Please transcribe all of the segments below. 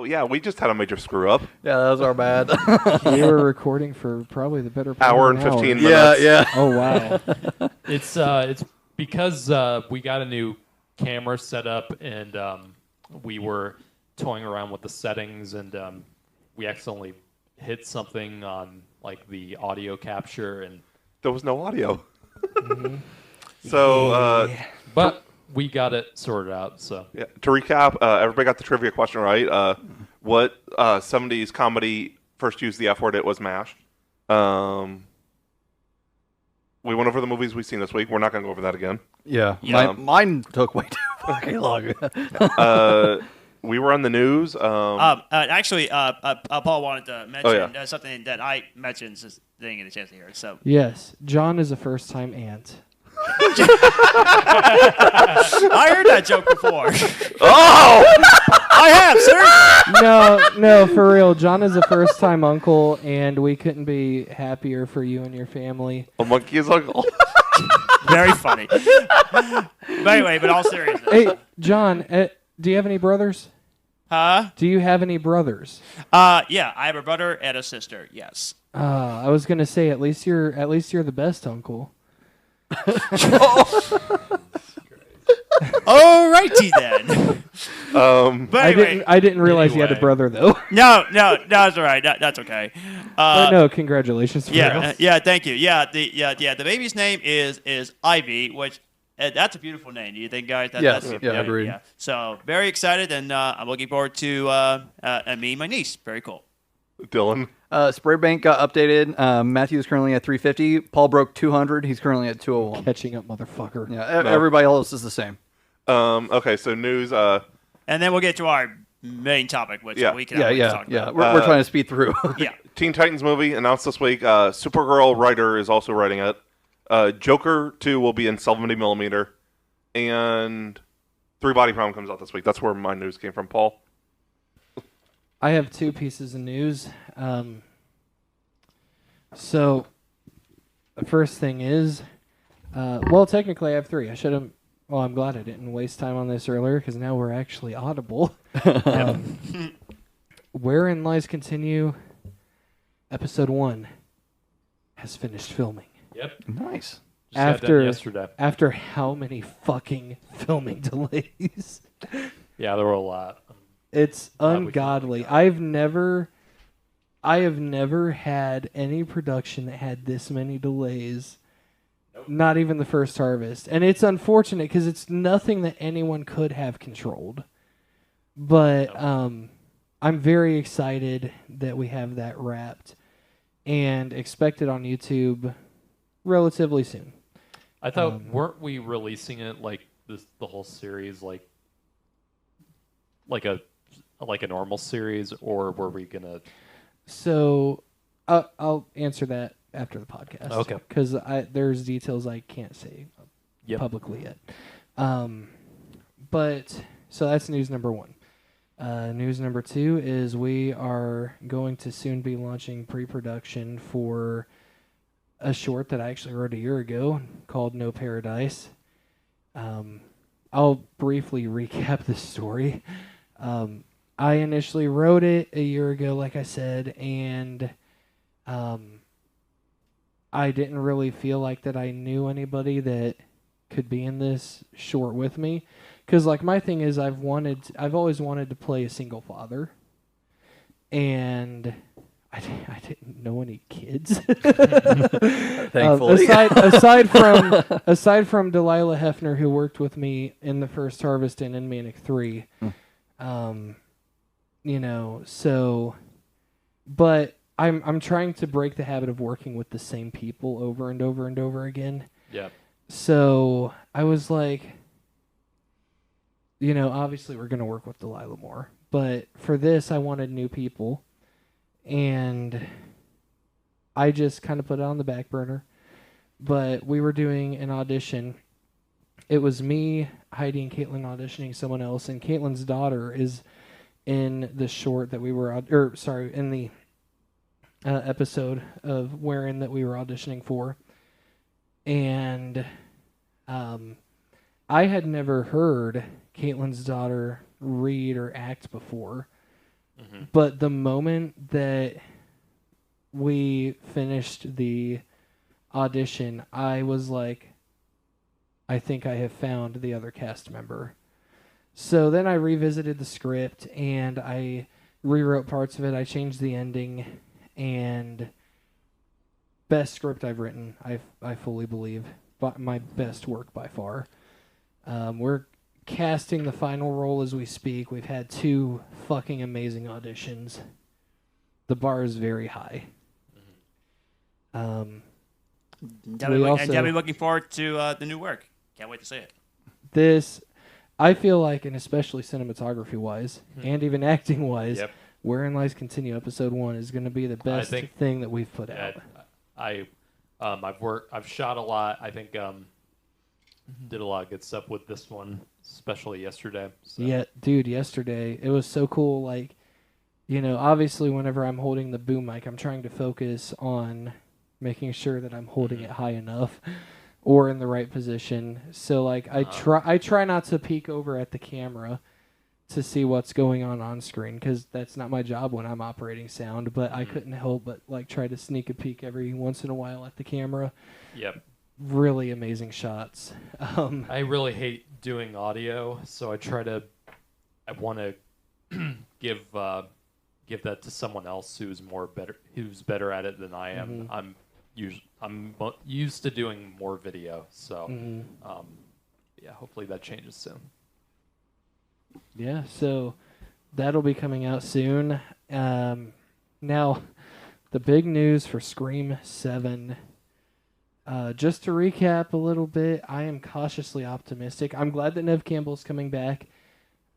yeah, we just had a major screw up. Yeah, that was our bad. We were recording for probably the better part Hour of and an 15 hour. minutes. yeah. Oh, wow. It's because we got a new camera set up and we were toying around with the settings and we accidentally hit something on like the audio capture and There was no audio. Mm-hmm. So, but we got it sorted out. So yeah, to recap, everybody got the trivia question right. What 70s comedy first used the F word? It was MASH. We went over the movies we've seen this week. We're not going to go over that again. Yeah. Yeah. Mine took way too fucking long. We were on the news. Actually, Paul wanted to mention something that I mentioned since didn't get a chance to hear it. So Yes, John is a first-time aunt. I heard that joke before. Oh! I have, sir. No, for real. John is a first-time uncle, and we couldn't be happier for you and your family. A monkey is uncle. Very funny. But anyway, but all seriousness. Hey, John, do you have any brothers? Huh? Do you have any brothers? Yeah, I have a brother and a sister. Yes. I was gonna say at least you're the best uncle. Alrighty then. But anyway, I didn't realize you had a Anyway. brother though. no, that's all right. That's okay. But no, congratulations. For Yeah, real. thank you. The baby's name is Ivy, which that's a beautiful name. Do you think, guys? Yes, That's, yeah, agreed. Yeah. So very excited, and I'm looking forward to me and my niece. Very cool. Dylan. Spray Bank got updated. Matthew is currently at 350. Paul broke 200. He's currently at 201. Catching up, motherfucker. Yeah, everybody else is the same. Okay, so news. And then we'll get to our main topic, which Yeah. we can talk Yeah. about. We're trying to speed through. Yeah. Teen Titans movie announced this week. Supergirl writer is also writing it. Joker 2 will be in 70mm. And 3 Body Problem comes out this week. That's where my news came from, Paul. I have 2 pieces of news. So, the first thing is, well, technically I have 3. I should have. Well, I'm glad I didn't waste time on this earlier because now we're actually audible. Wherein Lies Continue, Episode 1 has finished filming. yep, Nice. just got done yesterday. After how many fucking filming delays? Yeah, there were a lot. It's we can ungodly. look I have never had any production that had this many delays. Nope. Not even the first harvest. And it's unfortunate because it's nothing that anyone could have controlled. But Nope. I'm very excited that we have that wrapped and expect it on YouTube relatively soon. I thought weren't we releasing it like the whole series like a normal series, or were we gonna? So I'll answer that after the podcast. Okay. Because there's details I can't say Yep. publicly yet. But so that's news number 1. News number 2 is we are going to soon be launching pre-production for a short that I actually wrote a year ago called No Paradise. I'll briefly recap the story. I initially wrote it a year ago, like I said, and I didn't really feel like that I knew anybody that could be in this short with me. Because, like, my thing is I've always wanted to play a single father, and I didn't know any kids. Thankfully. Aside from Delilah Hefner, who worked with me in the first Harvest and in Manic 3, but I'm trying to break the habit of working with the same people over and over and over again. Yeah. So I was like, obviously we're going to work with Delilah more, but for this I wanted new people, and I just kind of put it on the back burner. But we were doing an audition. It was me, Heidi, and Caitlin auditioning someone else, and Caitlin's daughter is in the short that we were, in the episode of wherein that we were auditioning for. And I had never heard Caitlin's daughter read or act before. But the moment that we finished the audition, I was like, I think I have found the other cast member. So then I revisited the script and I rewrote parts of it. I changed the ending, and best script I've written, I fully believe. But my best work by far. We're casting the final role as we speak. We've had 2 fucking amazing auditions. The bar is very high. Definitely looking forward to the new work. Can't wait to see it. This, I feel like, and especially cinematography-wise, and even acting-wise, Wherein Lies Continue Episode 1 is going to be the best thing that we've put out. I've shot a lot. I think did a lot of good stuff with this one, especially yesterday. So. Yeah, dude, yesterday it was so cool. Like, obviously, whenever I'm holding the boom mic, I'm trying to focus on making sure that I'm holding it high enough or in the right position. So, like, I try not to peek over at the camera to see what's going on screen, because that's not my job when I'm operating sound. But I couldn't help but like try to sneak a peek every once in a while at the camera. Yep. Really amazing shots. I really hate doing audio, so I want to give that to someone else who's better at it than I am. I'm used to doing more video, so hopefully that changes soon. Yeah, so that'll be coming out soon. Now, the big news for Scream 7. Just to recap a little bit, I am cautiously optimistic. I'm glad that Neve Campbell's coming back.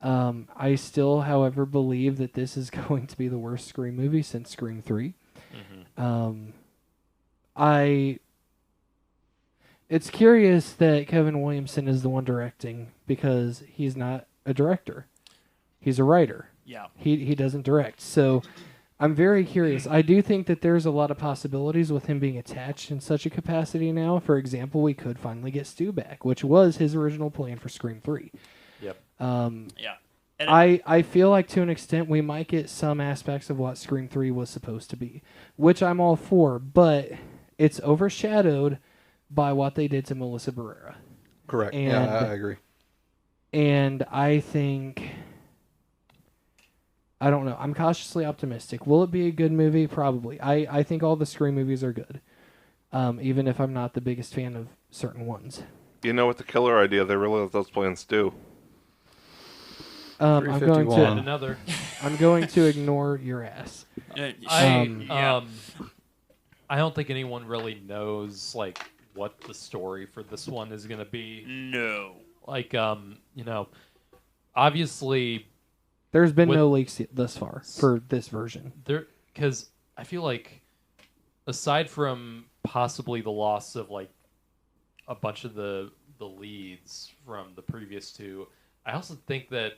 I still, however, believe that this is going to be the worst Scream movie since Scream 3. It's curious that Kevin Williamson is the one directing, because he's not a director. He's a writer. Yeah. He doesn't direct. So I'm very curious. I do think that there's a lot of possibilities with him being attached in such a capacity now. For example, we could finally get Stu back, which was his original plan for Scream 3. Yep. Yeah. I feel like to an extent we might get some aspects of what Scream 3 was supposed to be, which I'm all for, but it's overshadowed by what they did to Melissa Barrera. Correct. And, yeah, I agree. And I think, I don't know, I'm cautiously optimistic. Will it be a good movie? Probably. I think all the Scream movies are good, even if I'm not the biggest fan of certain ones. You know, with the killer idea, they really let those plans do. I'm Another. I'm going to ignore your ass. I don't think anyone really knows like what the story for this one is going to be. No. Like obviously there's been no leaks thus far for this version. Because I feel like aside from possibly the loss of like a bunch of the leads from the previous 2, I also think that's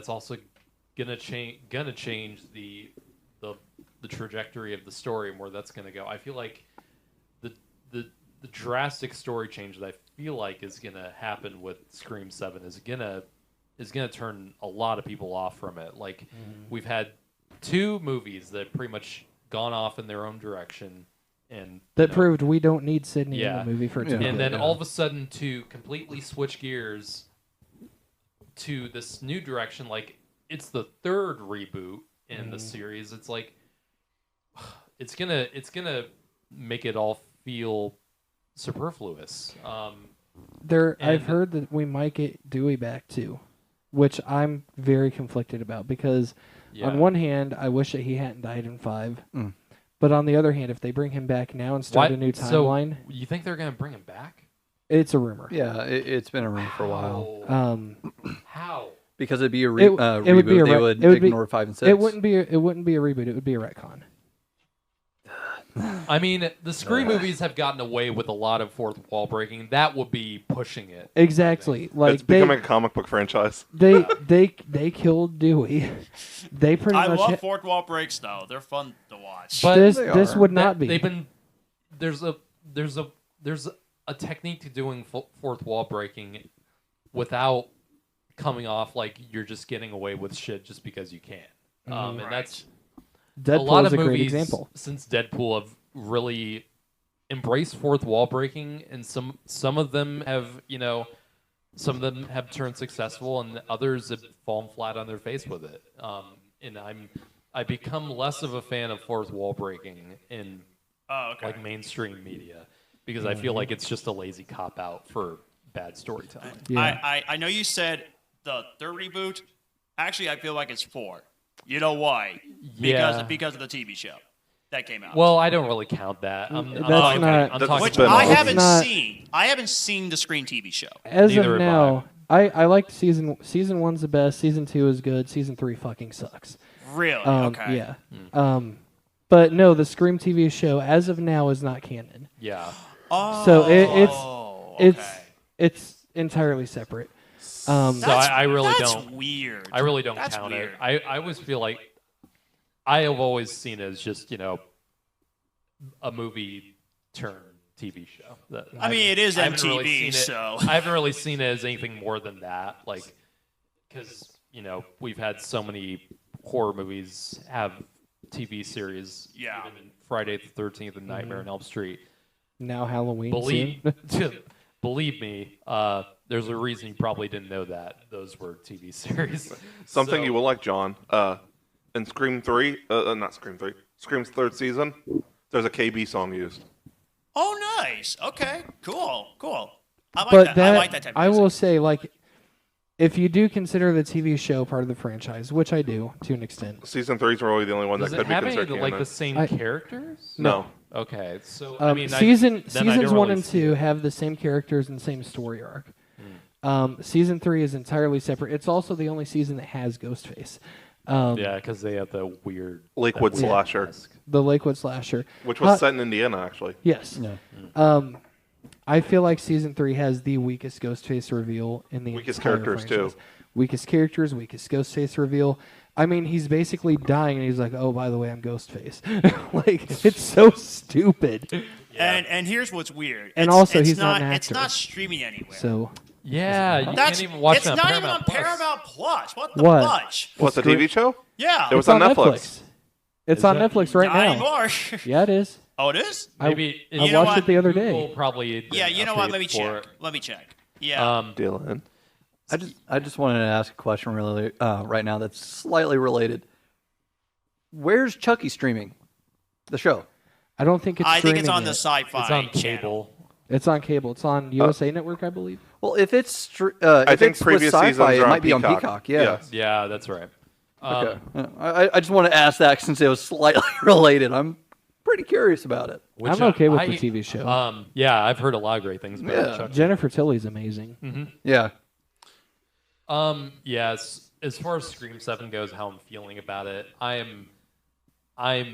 also gonna change the trajectory of the story and where that's gonna go. I feel like the drastic story change that I feel like is gonna happen with Scream 7 is gonna turn a lot of people off from it. Like we've had 2 movies that pretty much gone off in their own direction, and that proved we don't need Sydney in the movie for it to be and good. then all of a sudden to completely switch gears to this new direction, like it's the 3rd reboot in the series. It's like it's gonna make it all feel superfluous. I've heard that we might get Dewey back too, which I'm very conflicted about, because on one hand I wish that he hadn't died in 5, but on the other hand, if they bring him back now and start a new timeline, so you think they're gonna bring him back? It's a rumor. Yeah, it's been a rumor for a while. How? Because it'd be a it reboot. would be They would ignore 5 and 6. It wouldn't be a reboot. It would be a retcon. I mean, the Scream movies have gotten away with a lot of fourth wall breaking. That would be pushing it. Exactly. Like it's becoming a comic book franchise. They killed Dewey. They pretty I much. love fourth wall breaks though. They're fun to watch. But this would not be. They've been there's a technique to doing fourth wall breaking without coming off like you're just getting away with shit just because you can. And that's Deadpool a lot is of a great movies example. since Deadpool have really embraced fourth wall breaking, and some of them have, some of them have turned successful, and others have fallen flat on their face with it. And I become less of a fan of fourth wall breaking in like mainstream media because I feel like it's just a lazy cop out for bad storytelling. Yeah. I know you said the third reboot. Actually, I feel like it's 4. You know why? Yeah. Because of the TV show that came out. Well, I don't really count that. I'm That's talking, not- I'm That's talking which spin-off. I It's haven't not- seen. I haven't seen the Scream TV show. As Neither of have now, I like season 1's the best. Season 2 is good. Season 3 fucking sucks. Really? Okay. Yeah. But no, the Scream TV show as of now is not canon. Yeah. Oh. So okay. it's entirely separate. So I really that's don't. Weird. I really don't That's count weird. it. I always feel like I have always seen it as just a movie turned TV show. I mean, it is I haven't MTV, really seen it- so I haven't really seen it as anything more than that. Like, because we've had so many horror movies have TV series. Yeah. Even Friday the 13th and Nightmare on Elm Street. Now Halloween. Believe soon. believe me, there's a reason you probably didn't know that those were TV series. Something So- you will like, John. In Scream 3, not Scream 3, Scream's third season, there's a KB song used. Oh, nice. Okay. Cool. I like But that. I like that type of I music. will say, like, if you do consider the TV show part of the franchise, which I do to an extent. Season 3 is really the only one Does that it could be have any considered of the, canon. the same I- characters? No. Okay, so seasons then I don't 1 really and see 2 it. have the same characters and same story arc. Season 3 is entirely separate. It's also the only season that has Ghostface. Yeah, because they have the weird Lakewood that weird slasher. mask. The Lakewood slasher. Which was set in Indiana, actually. Yes. I feel like season 3 has the weakest Ghostface reveal in the Weakest entire characters, franchise. too. Weakest characters, weakest Ghostface reveal. I mean, he's basically dying, and he's like, "Oh, by the way, I'm Ghostface." Like, it's so stupid. And here's what's weird. And It's- also, it's he's not an It's actor. not streaming anywhere. So Yeah, you That's, can't even watch it's it on not Paramount even on Plus. Paramount Plus. What the What? fudge? What's the TV show? Yeah. It was it's on Netflix. It's Is on it? Netflix right Not now. anymore. Yeah, it is. Oh, it is? Maybe I You know watched what? it the other Google day. probably did Yeah, an you know what? update Let me for check. it. Let me check. Yeah. Dylan. I just wanted to ask a question really right now that's slightly related. Where's Chucky streaming? The show. I don't think it's I think it's streaming on the yet. Sci-Fi It's on channel. cable. It's on cable. It's on USA Network, I believe. Well, if it's I if think it's with previous sci-fi, seasons it are on might be on Peacock. Peacock. Yeah. Yes. Yeah, that's right. Okay. I just want to ask that since it was slightly related. I'm pretty curious about it. Which, I'm okay with I- the TV show. Yeah, I've heard a lot of great things about Yeah. Chucky. Jennifer Tilly's amazing. Yeah. Yes. As far as Scream 7 goes, how I'm feeling about it, I'm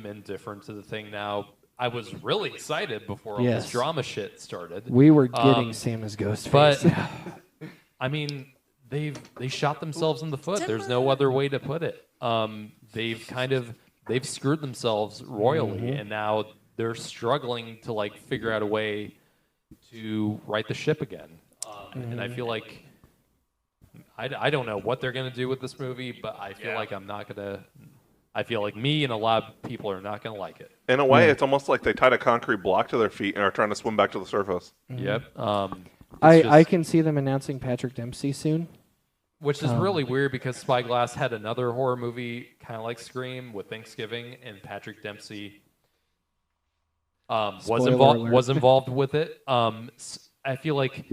indifferent to the thing now. I was really excited before all Yes. this drama shit started. We were getting Sam as Ghostface. But I mean, they shot themselves in the foot. There's no other way to put it. They've screwed themselves royally, and now they're struggling to like figure out a way to right the ship again. And I feel like I don't know what they're gonna do with this movie, but I feel like I'm not gonna. I feel like me and a lot of people are not gonna like it. In a way, it's almost like they tied a concrete block to their feet and are trying to swim back to the surface. Yep. I can see them announcing Patrick Dempsey soon. Which is really weird because Spyglass had another horror movie kind of like Scream with Thanksgiving, and Patrick Dempsey Spoiler alert. was involved with it. I feel like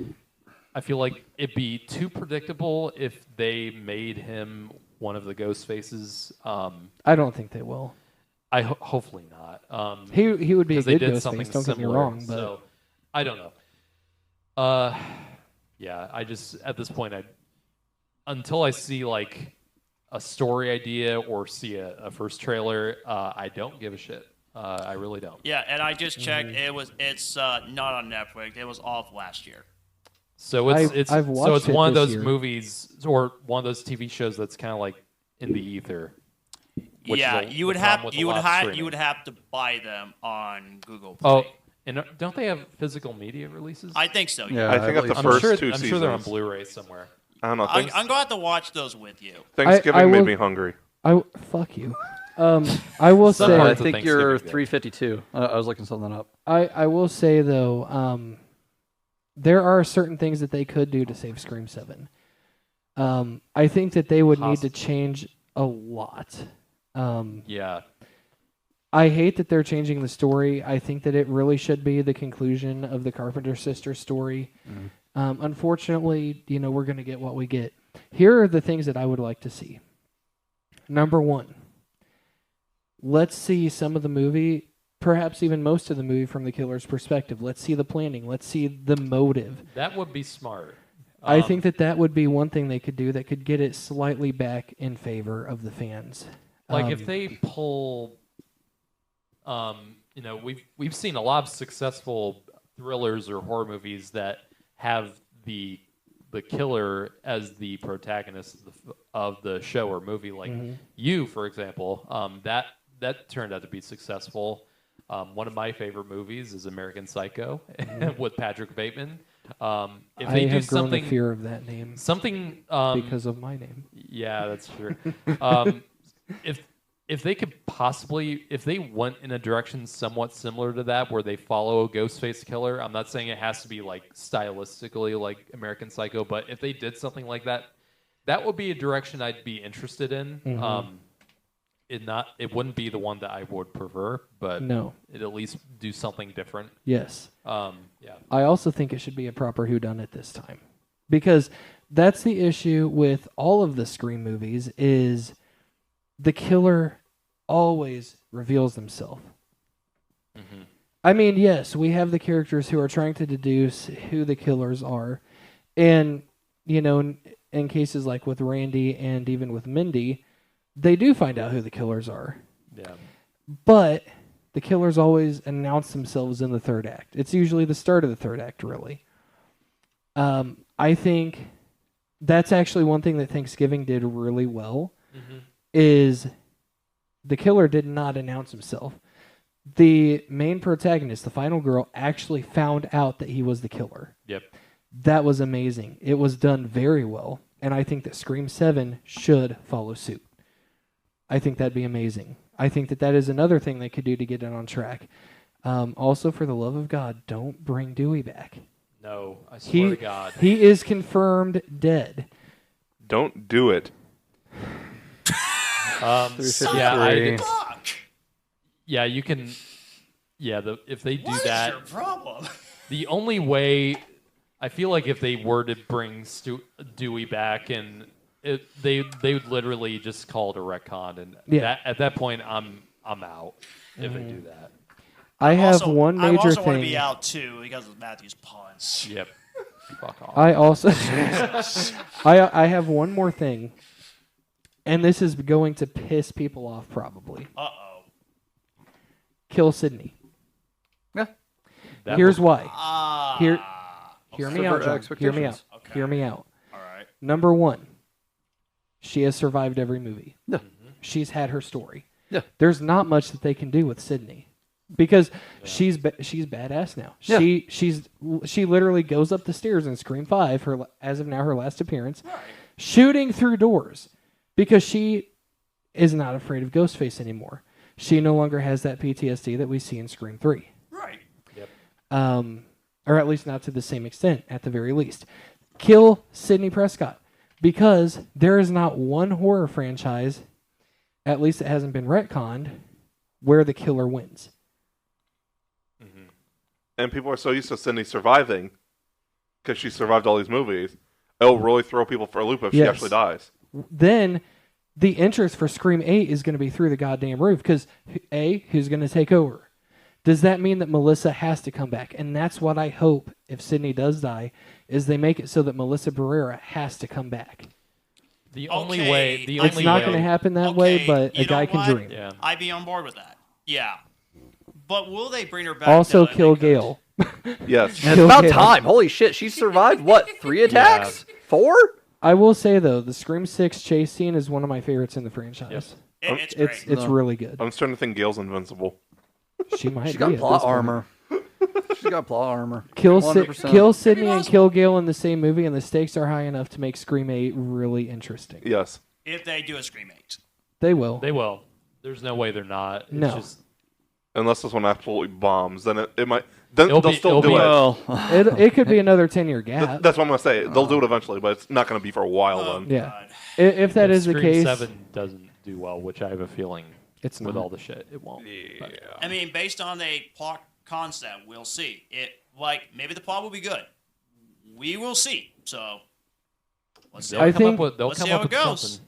it'd be too predictable if they made him one of the ghost faces. I don't think they will. Hopefully not. He would be a Because they good did something Ghostface. Don't get me similar. wrong, but So I don't know. Yeah, I just at this point until I see like a story idea or see a first trailer, I don't give a shit. I really don't. Yeah, and I just checked. It's not on Netflix. It was off last year. So it's I've so watched it's it one of this those year. movies or one of those TV shows that's kind of like in the ether. Which Yeah, is you would the problem have with a you would lot of have streaming. you would have to buy them on Google Play. Oh, and don't they have physical media releases? I think so. Yeah. I think I of the believe first so. two I'm seasons. sure they're on Blu-ray somewhere. I don't know. I'm going to have to watch those with you. Thanksgiving made me hungry. Fuck you. I will say. I It's a think you're Thanksgiving 352. I was looking something up. I will say though, there are certain things that they could do to save Scream 7. I think that they would need to change a lot. Yeah. I hate that they're changing the story. I think that it really should be the conclusion of the Carpenter sisters story. Unfortunately, we're going to get what we get. Here are the things that I would like to see. Number one, let's see some of the movie, perhaps even most of the movie from the killer's perspective. Let's see the planning. Let's see the motive. That would be smart. I think that would be one thing they could do that could get it slightly back in favor of the fans. Like if they pull, we've seen a lot of successful thrillers or horror movies that have the killer as the protagonist of the show or movie. Like You, for example, that turned out to be successful. One of my favorite movies is American Psycho with Patrick Bateman. If they do have grown something, the fear of that name because of my name. Yeah, that's true. If they could possibly, if they went in a direction somewhat similar to that, where they follow a Ghostface killer, I'm not saying it has to be like stylistically like American Psycho, but if they did something like that, that would be a direction I'd be interested in. It wouldn't be the one that I would prefer, but it'd at least do something different. Yes. Yeah. I also think it should be a proper whodunit this time, because that's the issue with all of the Scream movies is the killer always reveals themselves. I mean, yes, we have the characters who are trying to deduce who the killers are, and in cases like with Randy and even with Mindy, they do find out who the killers are. Yeah. But the killers always announce themselves in the third act. It's usually the start of the third act, really. I think that's actually one thing that Thanksgiving did really well, is the killer did not announce himself. The main protagonist, the final girl, actually found out that he was the killer. Yep. That was amazing. It was done very well, and I think that Scream 7 should follow suit. I think that'd be amazing. I think that is another thing they could do to get it on track. Also, for the love of God, don't bring Dewey back. No, I swear to God. He is confirmed dead. Don't do it. Yeah, you can. Yeah, if they do What that, is your problem? the only way I feel like if they were to bring Dewey back, and they would literally just call it a retcon, and at that point, I'm out if they do that. I have one major I also thing. want to be out too because of Matthew's puns. Yep. Fuck off. I also I have one more thing, and this is going to piss people off probably. Uh-oh. Kill Sydney. Yeah. Here's why. Hear me out, Subvert John. Hear me out. Okay. Hear me out. All right. Number one, she has survived every movie. Yeah. She's had her story. Yeah. There's not much that they can do with Sydney, because she's badass now. Yeah. She literally goes up the stairs in Scream 5, as of now her last appearance, shooting through doors, because she is not afraid of Ghostface anymore. She no longer has that PTSD that we see in Scream 3. Right. Yep. Or at least not to the same extent, at the very least. Kill Sidney Prescott, because there is not one horror franchise, at least it hasn't been retconned, where the killer wins. And people are so used to Cindy surviving because she survived all these movies. It'll really throw people for a loop if she actually dies. Then the interest for Scream 8 is going to be through the goddamn roof, because who's going to take over? Does that mean that Melissa has to come back? And that's what I hope, if Sydney does die, is they make it so that Melissa Barrera has to come back. The only way. It's not going to happen that way, but a guy can dream. Yeah. I'd be on board with that. Yeah. But will they bring her back? Also, No, kill they couldn't. Gale. Yes. It's about time. Holy shit, she survived, what, 3 attacks? 4? I will say, though, the Scream 6 chase scene is one of my favorites in the franchise. It's great. It's really good. I'm starting to think Gail's invincible. She might She be got at plot this point. armor. She's got plot armor. Kill 100%. Sydney and kill Gale in the same movie, and the stakes are high enough to make Scream 8 really interesting. Yes. If they do a Scream 8. They will. They will. There's no way they're not. It's No. just, Unless this one absolutely bombs, then it might. Then It'll they'll be- still it'll do be- it. Well, It could be another 10-year gap. That's what I'm gonna say. They'll do it eventually, but it's not gonna be for a while. Oh, Then. Yeah. God. If that is the Scream case, 7 doesn't do well, which I have a feeling it's with not. all the shit, it won't. But- I mean, based on a plot concept, we'll see. Maybe the plot will be good. We will see. So, let's see. They'll come think- up with, they'll let's come see up how it with goes. something.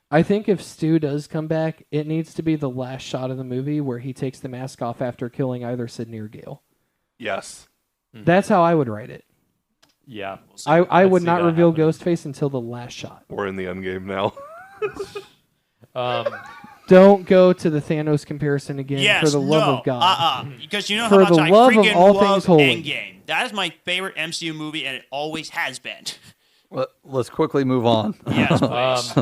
I think if Stu does come back, it needs to be the last shot of the movie where he takes the mask off after killing either Sydney or Gale. Yes. That's how I would write it. Yeah. We'll see. I would see not that reveal happening. Ghostface until the last shot. We're in the end game now. Don't go to the Thanos comparison again, Yes, for the love of God. Because you know For how much the I love of freaking all love things holy. Endgame. That is my favorite MCU movie, and it always has been. let's quickly move on. Yes, please.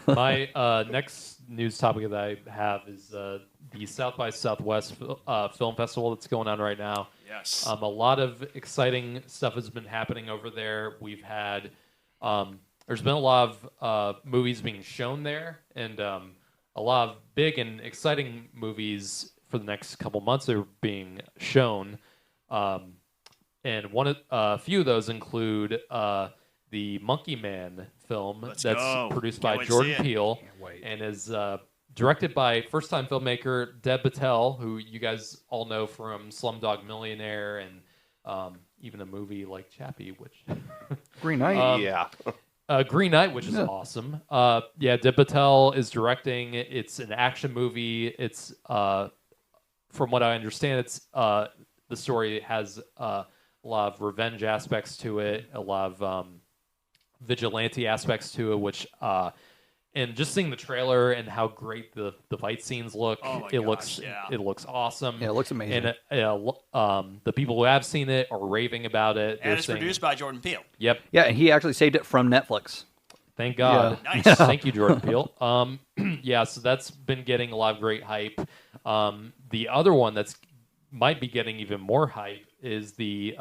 My next news topic that I have is the South by Southwest Film Festival that's going on right now. Yes. A lot of exciting stuff has been happening over there. We've had, there's been a lot of movies being shown there, and a lot of big and exciting movies for the next couple months are being shown. And a few of those include the Monkey Man film Let's that's go. produced Can't by wait to Jordan see it. Peele and is directed by first-time filmmaker Deb Patel, who you guys all know from Slumdog Millionaire and even a movie like Chappie, which Green Knight. Yeah. Green Knight, which is awesome. Deb Patel is directing. It's an action movie. It's from what I understand, it's the story has a lot of revenge aspects to it, a lot of vigilante aspects to it, which and just seeing the trailer and how great the fight scenes look, Oh my it gosh, looks yeah. it looks awesome. Yeah, it looks amazing. And the people who have seen it are raving about it. And They're it's saying, produced by Jordan Peele. Yep, Yeah, and he actually saved it from Netflix. thank God. Yeah. Nice. Thank you, Jordan Peele. So that's been getting a lot of great hype. The other one that's might be getting even more hype is the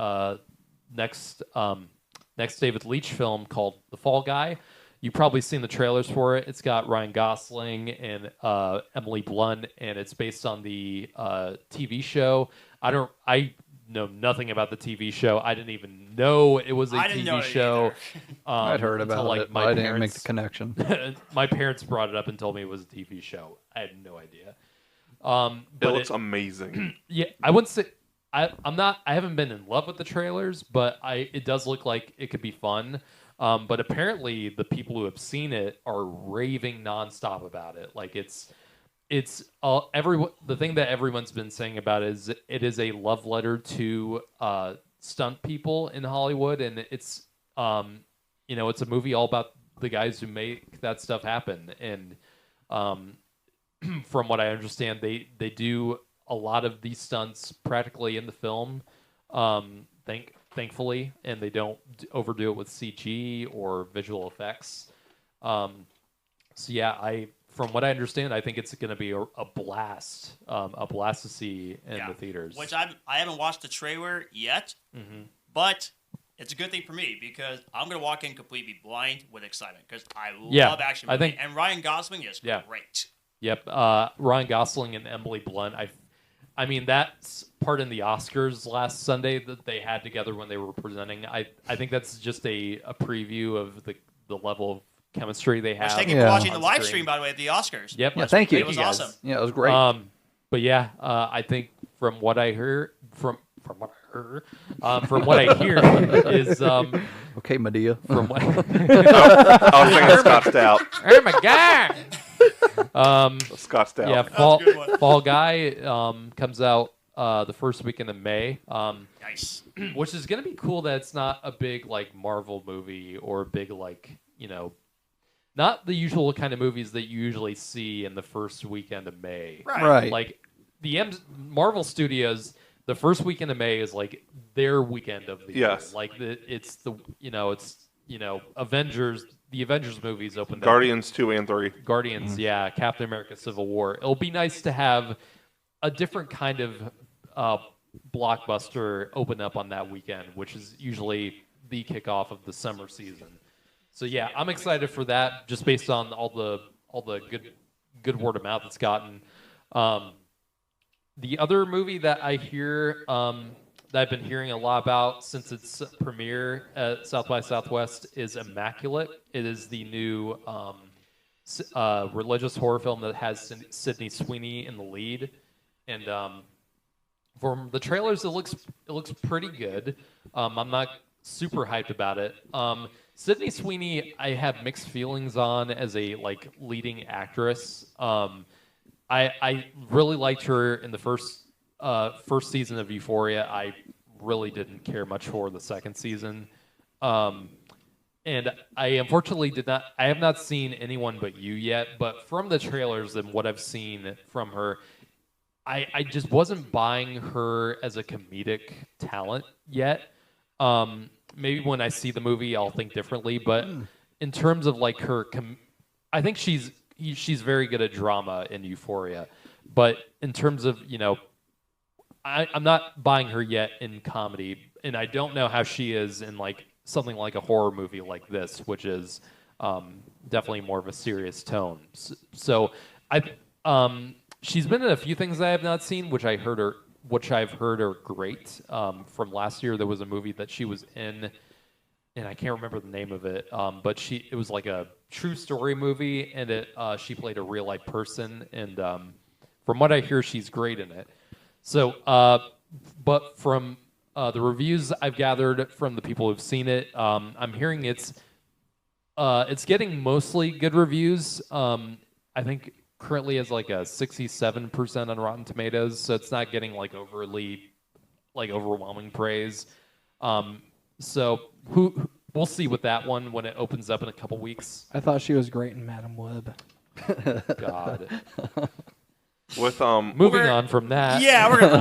next David Leitch film called The Fall Guy. You've probably seen the trailers for it. It's got Ryan Gosling and Emily Blunt, and it's based on the TV show. I know nothing about the TV show. I didn't even know it was a I didn't know TV it show. I'd heard until, about it, but I didn't make the connection. My parents brought it up and told me it was a TV show. I had no idea. It But looks amazing. yeah, I wouldn't say I'm not. I haven't been in love with the trailers, but it does look like it could be fun. But apparently, the people who have seen it are raving nonstop about it. Like it's everyone. The thing that everyone's been saying about it is it is a love letter to stunt people in Hollywood, and it's it's a movie all about the guys who make that stuff happen. And from what I understand, they do a lot of these stunts practically in the film. Thankfully, and they don't overdo it with CG or visual effects. From what I understand, I think it's going to be a blast to see in the theaters. Which I haven't watched the trailer yet, but it's a good thing for me because I'm going to walk in completely blind with excitement because I love action movies. And Ryan Gosling is great. Yep, Ryan Gosling and Emily Blunt. I mean, that's part in the Oscars last Sunday that they had together when they were presenting. I think that's just a preview of the level of chemistry they have. Thank you for watching the live stream, by the way, at the Oscars. Yep. Yeah, thank you. It was awesome. Yeah, it was great. But yeah, I think from what I heard, from what I hear is okay, Medea. from what I was thinking Scott Stout. oh my god. Scott Stout. Yeah, a good one. Fall Guy comes out the first weekend of May. Nice. Which is going to be cool that it's not a big like Marvel movie or a big like, not the usual kind of movies that you usually see in the first weekend of May. Right. Like the Marvel Studios, the first weekend of May is like their weekend of the year. Like it's Avengers. The Avengers movies opened Guardians 2 and 3. Guardians, yeah, Captain America: Civil War. It'll be nice to have a different kind of blockbuster open up on that weekend, which is usually the kickoff of the summer season. So yeah, I'm excited for that, just based on all the good word of mouth it's gotten. The other movie that I hear that I've been hearing a lot about since its premiere at South by Southwest is Immaculate. It is the new religious horror film that has Sydney Sweeney in the lead, and from the trailers, it looks pretty good. I'm not super hyped about it. Sydney Sweeney, I have mixed feelings on as a leading actress. I really liked her in the first season of Euphoria. I really didn't care much for the second season. And I unfortunately I have not seen Anyone But You yet, but from the trailers and what I've seen from her, I just wasn't buying her as a comedic talent yet. Maybe when I see the movie, I'll think differently, but in terms of her, I think she's very good at drama in Euphoria, but in terms of, I'm not buying her yet in comedy, and I don't know how she is in something like a horror movie like this, which is definitely more of a serious tone. So she's been in a few things I have not seen, which I've heard are great. From last year, there was a movie that she was in, and I can't remember the name of it, but it was like a true story movie, and she played a real life person, and from what I hear, she's great in it. So, but from the reviews I've gathered from the people who've seen it, I'm hearing it's getting mostly good reviews. I think currently has a 67% on Rotten Tomatoes, so it's not getting overly overwhelming praise. So we'll see with that one when it opens up in a couple weeks. I thought she was great in Madam Web. God. With moving on from that, yeah, we're gonna.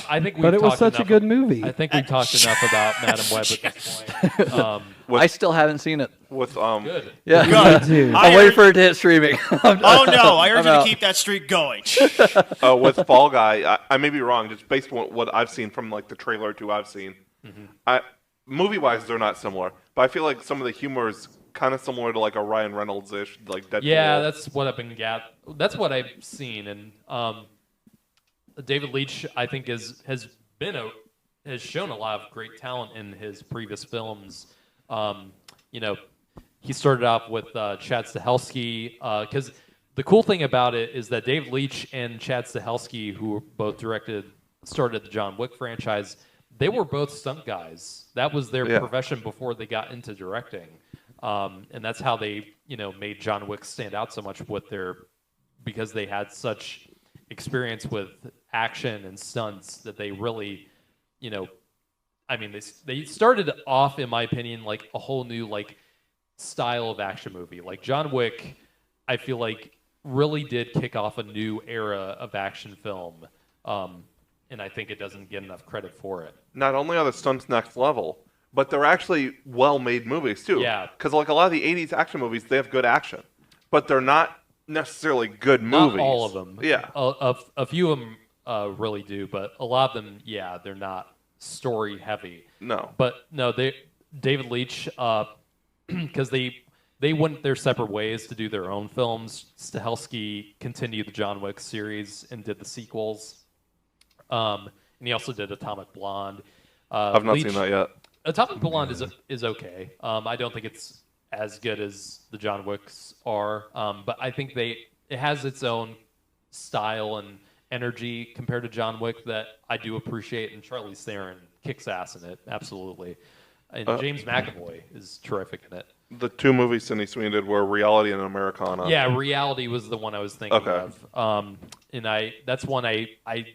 I think but it was such a good movie. I think we talked enough about Madam Web at this point. I still haven't seen it. With Good. Yeah, Good. I'm waiting for it to hit streaming. Oh no, I urge you to keep that streak going. with Fall Guy, I may be wrong, just based on what I've seen from the trailer or two I've seen. Mm-hmm. Movie-wise, they're not similar, but I feel like some of the humor is kind of similar to a Ryan Reynolds-ish, Deadpool. Yeah, that's what I've been that's what I've seen, and David Leitch, I think, has shown a lot of great talent in his previous films. He started off with Chad Stahelski, because the cool thing about it is that David Leitch and Chad Stahelski, who both started the John Wick franchise, they were both stunt guys. That was their profession before they got into directing. And that's how they, made John Wick stand out so much because they had such experience with action and stunts that they really, they started off, in my opinion, a whole new style of action movie. John Wick, I feel really did kick off a new era of action film, and I think it doesn't get enough credit for it. Not only are the stunts next level, but they're actually well-made movies, too. Yeah. Because, a lot of the 80s action movies, they have good action. But they're not necessarily good movies. Not all of them. Yeah. A few of them really do, but a lot of them, they're not story-heavy. No. But, no, David Leitch, because they went their separate ways to do their own films. Stahelski continued the John Wick series and did the sequels. And he also did Atomic Blonde. I've not seen that yet. Atomic Blonde is okay. I don't think it's as good as the John Wicks are, but I think it has its own style and energy compared to John Wick that I do appreciate, and Charlize Theron kicks ass in it, absolutely. And James McAvoy is terrific in it. The two movies Sydney Sweeney did were Reality and Americana. Yeah, Reality was the one I was thinking of. And that's one I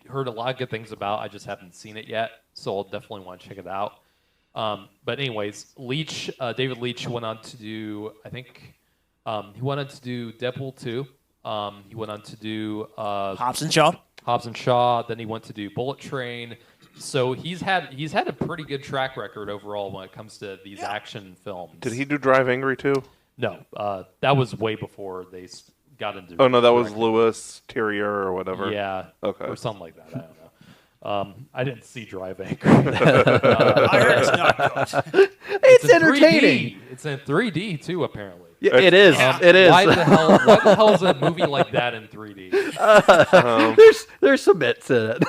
heard a lot of good things about. I just haven't seen it yet, so I'll definitely want to check it out. But anyways, David Leitch went on to do, I think, he went on to do Deadpool 2. He went on to do Hobbs and Shaw. Then he went to do Bullet Train. So he's had a pretty good track record overall when it comes to these action films. Did he do Drive Angry too? No, that was way before they got into. Oh no, that was Louis Terrier or whatever. Yeah, okay, or something like that. I don't I didn't see Drive Anchor. I heard it's not good. It's in entertaining. 3D. It's in 3D too, apparently. Yeah, it is. It is. Why the hell is a movie like that in 3D? There's some bits in it.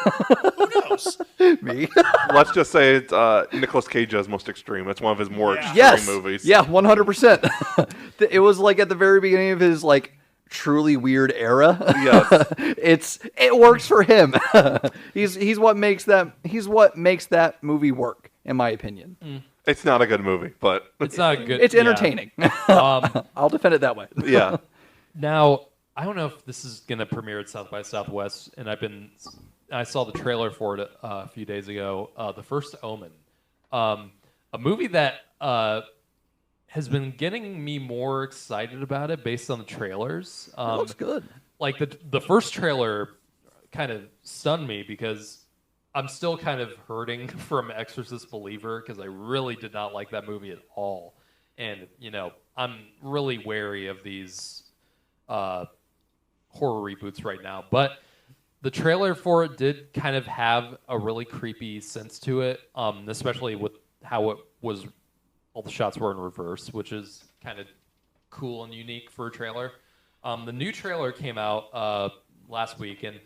Who knows? Me. Let's just say it's Nicolas Cage's most extreme. It's one of his more extreme Yes. movies. Yeah, 100%. It was like at the very beginning of his like truly weird era. Yes. It works for him. he's what makes that movie work, in my opinion. It's not a good movie, but It's not good. It's entertaining. I'll defend it that way. yeah. Now, I don't know if this is going to premiere at South by Southwest, and I saw the trailer for it a few days ago. The First Omen, a movie that has been getting me more excited about it based on the trailers. It looks good. Like the first trailer kind of stunned me because I'm still kind of hurting from Exorcist Believer because I really did not like that movie at all. And, I'm really wary of these horror reboots right now. But the trailer for it did kind of have a really creepy sense to it, especially with how it was, all the shots were in reverse, which is kind of cool and unique for a trailer. The new trailer came out last week, and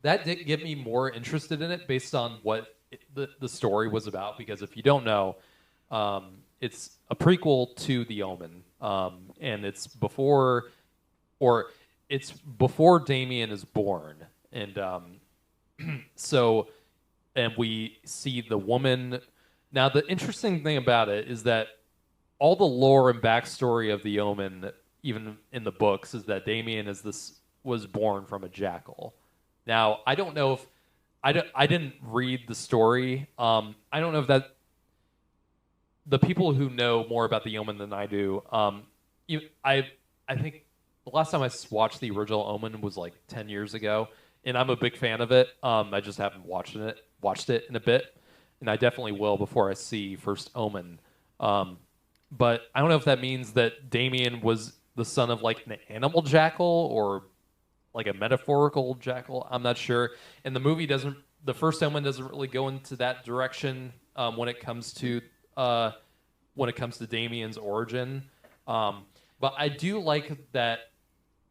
that did get me more interested in it based on what the story was about. Because if you don't know, it's a prequel to The Omen, and it's before Damien is born, and and we see the woman. Now, the interesting thing about it is that all the lore and backstory of The Omen, even in the books, is that Damien was born from a jackal. Now, I don't know if I didn't read the story. I don't know if that the people who know more about The Omen than I do. I think the last time I watched the original Omen was like 10 years ago, and I'm a big fan of it. I just haven't watched it in a bit, and I definitely will before I see First Omen. But I don't know if that means that Damien was the son of like an animal jackal or like a metaphorical jackal. I'm not sure. And the movie the First Omen doesn't really go into that direction when it comes to Damien's origin. But I do like that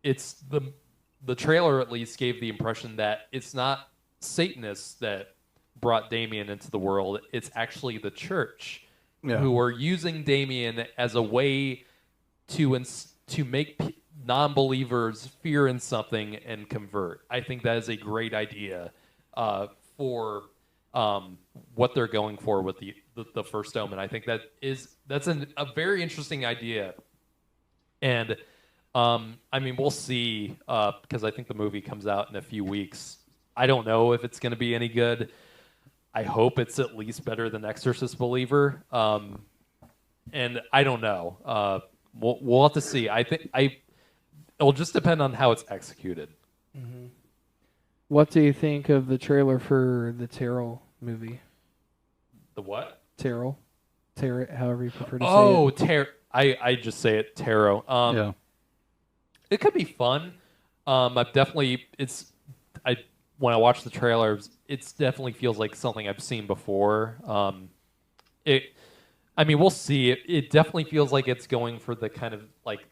it's the trailer at least gave the impression that it's not Satanists that brought Damien into the world. It's actually the church who are using Damien as a way to make non-believers fear in something and convert. I think that is a great idea for what they're going for with the First Omen. I think that's a very interesting idea, and we'll see because I think the movie comes out in a few weeks. I don't know if it's going to be any good. I hope it's at least better than Exorcist Believer, and I don't know. We'll have to see. I think it'll just depend on how it's executed. Mm-hmm. What do you think of the trailer for the Terrell movie? The what? Terrell, however you prefer to say it. I just say it, Tarot. It could be fun. When I watch the trailers, it definitely feels like something I've seen before. We'll see. It definitely feels like it's going for the kind of like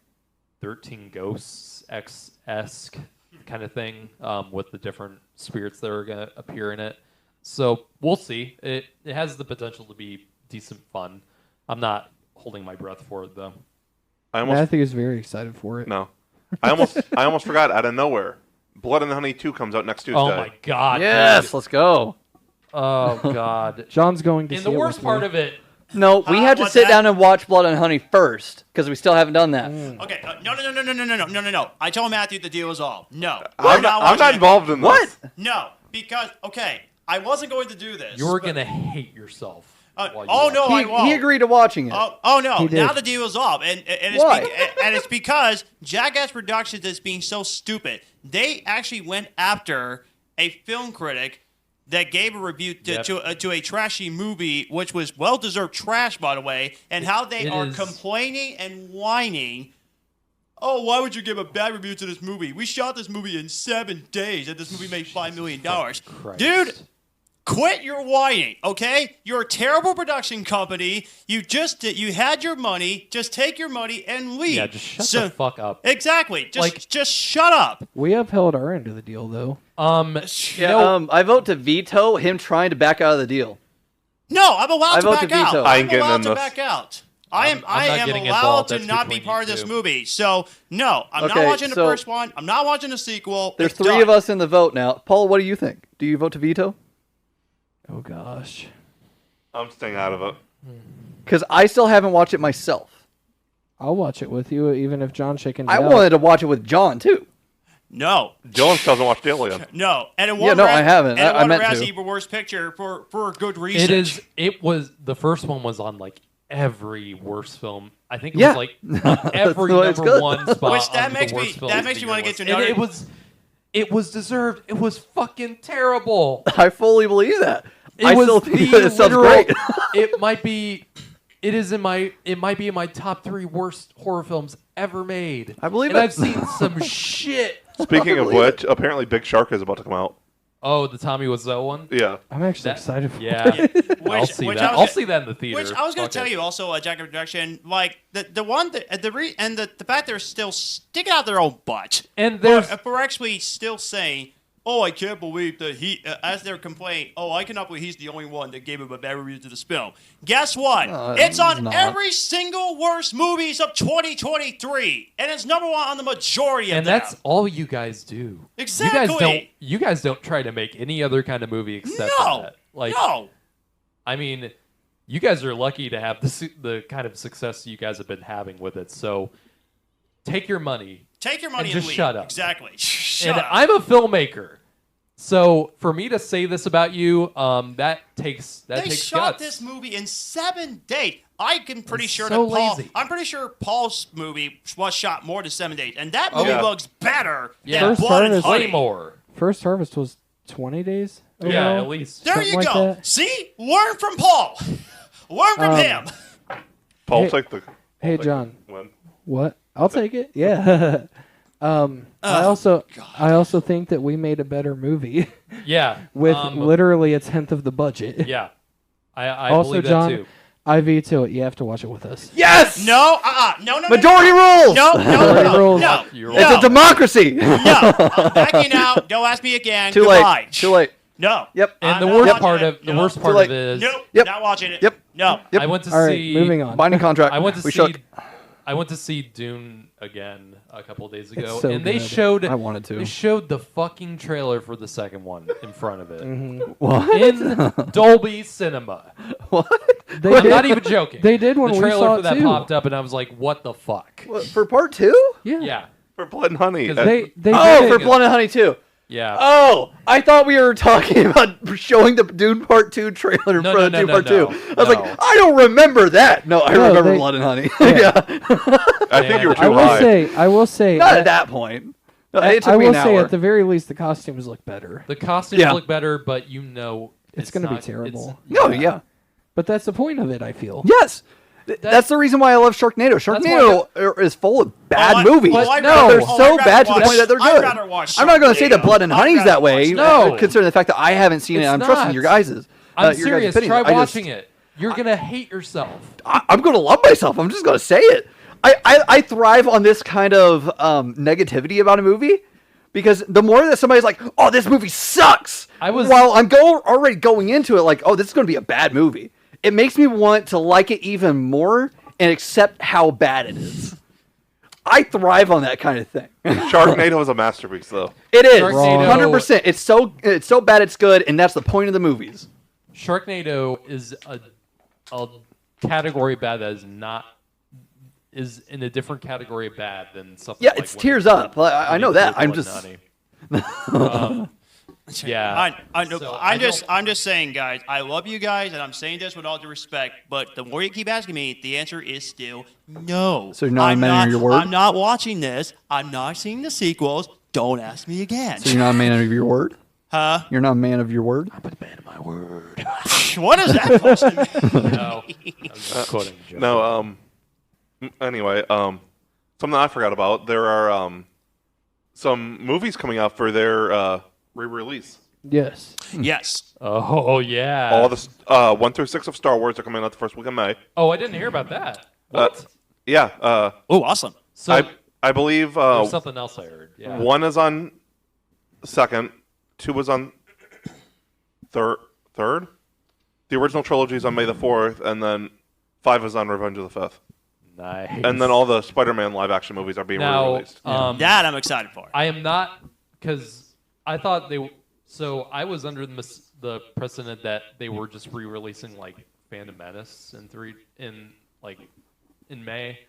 13 Ghosts esque kind of thing with the different spirits that are going to appear in it. So we'll see. It has the potential to be decent fun. I'm not holding my breath for it though. I think it's very excited for it. No, I almost forgot. Out of nowhere, Blood and Honey 2 comes out next Tuesday. Oh my god! Yes, dude. let's go. Oh god! John's going to. And see the it worst with part me. of it. No, we have to sit down and watch Blood and Honey first because we still haven't done that. Okay, no. I told Matthew the deal was all. No, I'm not involved in this. What? No, because I wasn't going to do this. You're gonna hate yourself. I won't. He agreed to watching it. Oh no! Now the deal is off, and Why? it's because Jackass Productions is being so stupid. They actually went after a film critic that gave a review to a trashy movie, which was well-deserved trash, by the way, and how they are complaining and whining. Oh, why would you give a bad review to this movie? We shot this movie in 7 days, and this movie made $5 million. Dude, Quit your whining, okay? You're a terrible production company. You had your money. Just take your money and leave. Yeah, just shut the fuck up. Exactly. Just shut up. We upheld our end of the deal, though. I vote to veto him trying to back out of the deal. No, I'm allowed to vote to back out. veto. I ain't I'm getting allowed in to this. back out. I am not getting allowed involved. to That's not be between part of you this two. movie. So, no, I'm not Okay, watching the so- first one. I'm not watching the sequel. There's It's 3 done. of us in the vote now. Paul, what do you think? Do you vote to veto? Oh gosh. I'm staying out of it. Because I still haven't watched it myself. I'll watch it with you, even if John chickens I out. wanted to watch it with John, too. No. Jones doesn't watch Alien. No. And it Yeah, no, I haven't. And it I won meant Razzie to. for Worst Picture for a good reason. It was the first one was on like every worst film. I think it Yeah. was like on every why it's number good. one spot. Which that on makes the me- worst that films makes of you the wanna year get to list. know And it. it was deserved. It was fucking terrible. I fully believe that. It I was still think the that it sounds literal- great. It might be in my top 3 worst horror films ever made. I believe and it. I've seen some shit. Speaking of believe which, apparently Big Shark is about to come out. Oh, the Tommy Wiseau one. Yeah. I'm actually That- excited for Yeah, I'll Which- see which that. I was I'll gonna- see that in the theater. Which I was going Fuck to tell it. you also, Jack of Production, like the one that the fact they're still sticking out their own butt, And there's for actually still saying, "Oh, I can't believe that he," as they're complaining, "Oh, I cannot believe he's the only one that gave him a bad review to this film." Guess what? It's on not. every single worst movies of 2023, and it's number 1 on the majority of and them. that's all you guys do. Exactly. You guys don't try to make any other kind of movie except No. that. Like, no. I mean, you guys are lucky to have the kind of success you guys have been having with it. So take your money. Take your money And and, just leave. shut up. Exactly. Shut And up. I'm a filmmaker. So for me to say this about you, that takes They shot guts. this movie in 7 days. I'm pretty It's sure so that Paul. lazy. I'm pretty sure Paul's movie was shot more than 7 days, and that movie yeah. looks better Yeah. than First Blood and Harvest- Way Honey. more. First Harvest was 20 days. Yeah, overall? at least. There Something you like go. that. See, learn from Paul. Learn from him. Paul, Hey- take the. Hey, take John. the win. What? I'll take it. Yeah. I also think that we made a better movie Yeah. with literally a tenth of the budget. Yeah. I Also, believe John, that too. I veto it. You have to watch it with us. Yes! No. No. Majority rules! No. Majority rules. No. You're No. It's a democracy! No. I'm backing out. Don't ask me again. Too Goodbye. late. Too late. No. Yep. And I'm the not worst watching part it. of the No. worst Too part late. of it is Nope. Yep. Not watching it. Yep. No. Yep. I went to All right, see moving on. Binding contract. I went to we see shook. I went to see Dune again a couple days ago, so and they good. showed I wanted to. They showed the fucking trailer for the second one in front of it What? in Dolby Cinema. What? They I'm did, not even joking. They did when the we trailer saw for it that too. popped up, and I was like, "What the fuck?" What, for part 2? Yeah. Yeah, For Blood and Honey. 'Cause They Oh, did for it. Blood and Honey 2. yeah. Oh, I thought we were talking about showing the Dune Part 2 trailer in No, front no, of Dune no, Part 2. no, I was no. like, I don't remember that. No, I No, remember they- Blood and Honey. Yeah. I think you were I too high. I will say Not that- at that point. No, I it took me will an say hour. at the very least the costumes look better. The costumes Yeah. look better, but It's gonna be not- terrible. No, yeah. But that's the point of it, I feel. Yes. That's the reason why I love Sharknado. Sharknado is full of bad movies. I'd No, rather- they're oh, so I'd bad to rather the point that they're watch- I'd good. rather watch I'm not going to say that Sharknado. Blood and I'd Honey's rather that way, watch No. considering the fact that I haven't seen it. It's I'm trusting not. your guys's. I'm your guys' serious. opinions. Try I just- watching it. You're gonna hate yourself. I'm going to love myself. I'm just going to say it. I thrive on this kind of negativity about a movie because the more that somebody's like, "Oh, this movie sucks," while I'm already going into it like, "Oh, this is going to be a bad movie," it makes me want to like it even more and accept how bad it is. I thrive on that kind of thing. Sharknado is a masterpiece, though. It is Sharknado- 100%. It's so bad it's good, and that's the point of the movies. Sharknado is a category bad that is in a different category of bad than something. Yeah, like it's when tears you- up. I know when you that. do I'm Blood just. and Honey. Yeah. I'm just saying, guys. I love you guys, and I'm saying this with all due respect. But the more you keep asking me, the answer is still no. So you're not a I'm man of your word? I'm not watching this. I'm not seeing the sequels. Don't ask me again. So you're not a man of your word? Huh? You're not a man of your word? What is that supposed to mean? No, I was just quoting a joke. No, anyway, something I forgot about. There are some movies coming out for their re-release. Yes. Yes. Oh yeah. All the 1 through 6 of Star Wars are coming out the first week of May. Oh, I didn't hear about that. What? Yeah. Oh, awesome. So I believe there's something else I heard. Yeah. 1 is on 2nd, 2 is on third. The original trilogy is on May the 4th, and then 5 is on Revenge of the 5th. Nice. And then all the Spider-Man live-action movies are being re-released. That I'm excited for. I am not, because I thought they. So I was under the precedent that they were just re-releasing like Phantom Menace in May.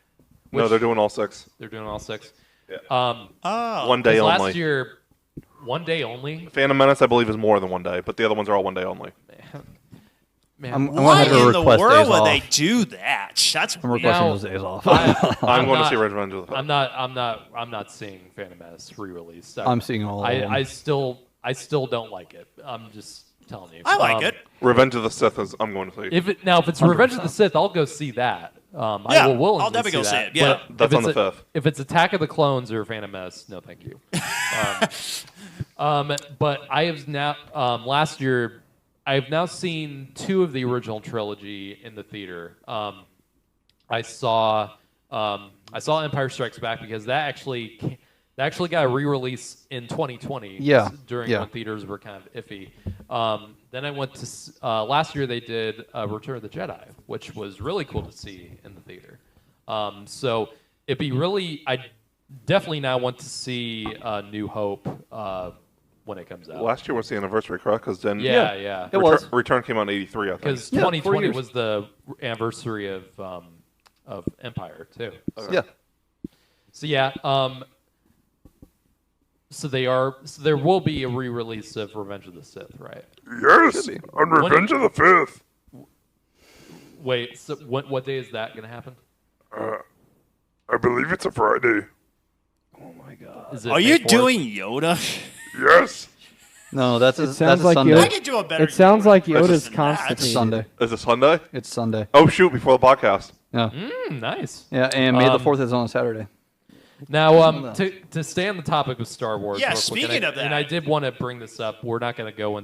No, they're doing all 6. They're doing all 6. Yeah. 1 day only. Last year, 1 day only. Phantom Menace, I believe, is more than 1 day, but the other ones are all 1 day only. Man, I'm gonna Why have to in the request world days would off. they do that? That's I'm weird. requesting Now, those days off. I'm going not- to see Revenge of the 5th. I'm not seeing Phantom Menace re-released. I'm seeing all of them. I still don't like it. I'm just telling you. I like it. Revenge of the Sith is I'm going to see. If it's Revenge of the Sith, I'll go see that. I Yeah, will willingly I'll definitely go see that. it, yeah. But That's if on the it's 5th. If it's Attack of the Clones or Phantom Menace, no, thank you. But I have now last year. I have now seen 2 of the original trilogy in the theater. I saw Empire Strikes Back because that actually got a re-release in 2020. Yeah, during yeah. when theaters were kind of iffy. Then I went to last year. They did Return of the Jedi, which was really cool to see in the theater. So it'd be really. I definitely now want to see New Hope when it comes out. Last year was the anniversary, correct? Because then Yeah. It was. Return came out in '83, I think. Because Yeah, 4 2020 years. was the anniversary of Empire too. Yeah. So yeah. So there will be a re-release of Revenge of the Sith, right? Yes, be. on Revenge of the 5th. Wait. So what day is that going to happen? I believe it's a Friday. Oh my god. Is it Are May you 4th? doing Yoda? Yes. No, that's It sounds that's a like Sunday. Yoda- I could do a better. It sounds like Yoda Yoda's than that. constipated. It's Sunday. Is it Sunday? It's Sunday. Oh shoot! Before the podcast. Yeah. Nice. Yeah, and May the 4th is on a Saturday. Now, to stay on the topic of Star Wars. Yeah, real quick, speaking of that. and I did want to bring this up. We're not going to go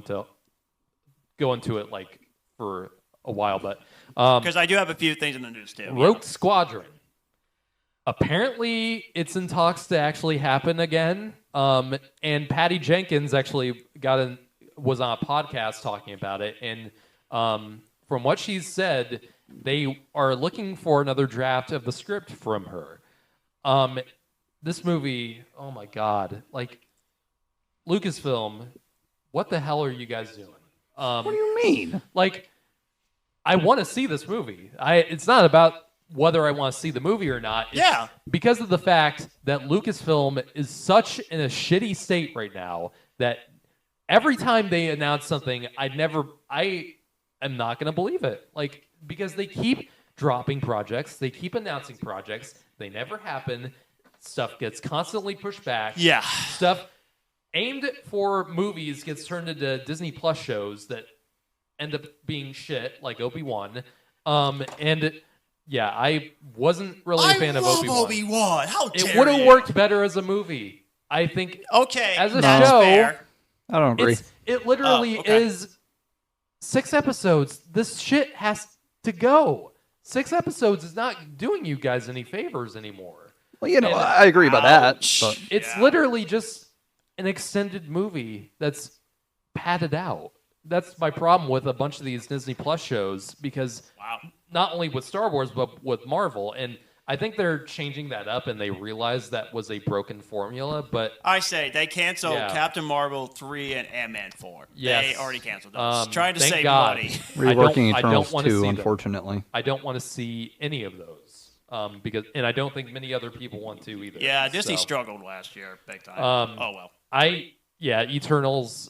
into it like for a while, but Because I do have a few things in the news too. Rogue Squadron. Apparently, it's in talks to actually happen again. And Patty Jenkins actually was on a podcast talking about it. And from what she's said, they are looking for another draft of the script from her. This movie, oh my god! Like Lucasfilm, what the hell are you guys doing? What do you mean? Like, I want to see this movie. It's not about whether I want to see the movie or not. It's Yeah. because of the fact that Lucasfilm is such in a shitty state right now that every time they announce something, I am not going to believe it. Like, because they keep dropping projects, they keep announcing projects, they never happen. Stuff gets constantly pushed back. Yeah. Stuff aimed for movies gets turned into Disney Plus shows that end up being shit, like Obi-Wan. Yeah, I wasn't really a fan of Obi-Wan. Obi-Wan. How dare It would have you? worked better as a movie. I think Okay. as a that's show, fair. I don't agree. it literally Oh, okay. is 6 episodes. This shit has to go. 6 episodes is not doing you guys any favors anymore. Well, you know, And- I agree about that. Ouch. But It's Yeah. literally just an extended movie that's padded out. That's my problem with a bunch of these Disney Plus shows because Wow. not only with Star Wars but with Marvel, and I think they're changing that up and they realize that was a broken formula. But I say they canceled Yeah. Captain Marvel 3 and Ant-Man 4. Yes. They already canceled those. Trying to thank save God. money. reworking I don't Eternals wanna see 2, them. unfortunately. I don't want to see any of those because, and I don't think many other people want to either. Yeah, Disney So, struggled last year big time. Oh well. Eternals.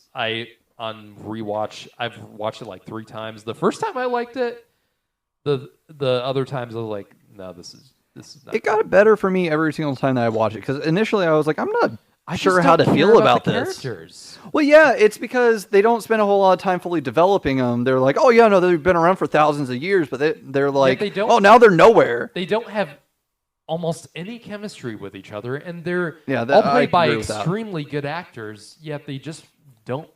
On rewatch, I've watched it like 3 times. The first time I liked it. The other times I was like, no, this is not. It got better for me every single time that I watch it because initially I was like, I'm not I sure just how don't to care feel about the this. characters. Well, yeah, it's because they don't spend a whole lot of time fully developing them. They're like, oh yeah, no, they've been around for thousands of years, but they're like, they don't- oh, now they're nowhere. They don't have almost any chemistry with each other, and they're Yeah, all I played by agree with that. extremely good actors. Yet they just don't.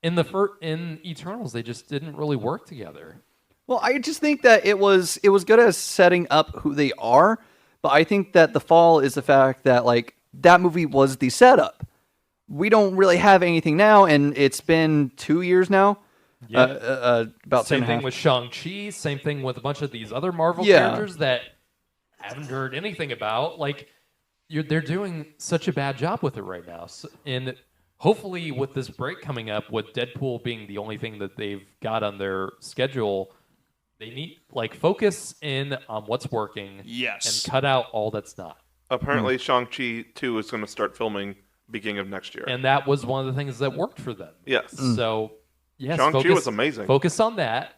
in Eternals, they just didn't really work together. Well, I just think that it was good as setting up who they are, but I think that the fall is the fact that like that movie was the setup. We don't really have anything now, and it's been 2 years now. Yeah. About same 2.5. thing with Shang-Chi. Same thing with a bunch of these other Marvel characters that haven't heard anything about. Like, they're doing such a bad job with it right now. So, and hopefully, with this break coming up, with Deadpool being the only thing that they've got on their schedule, they need focus in on what's working. Yes. And cut out all that's not. Apparently, Shang-Chi 2 is going to start filming beginning of next year. And that was one of the things that worked for them. Yes. So, yes, Shang-Chi was amazing. Focus on that.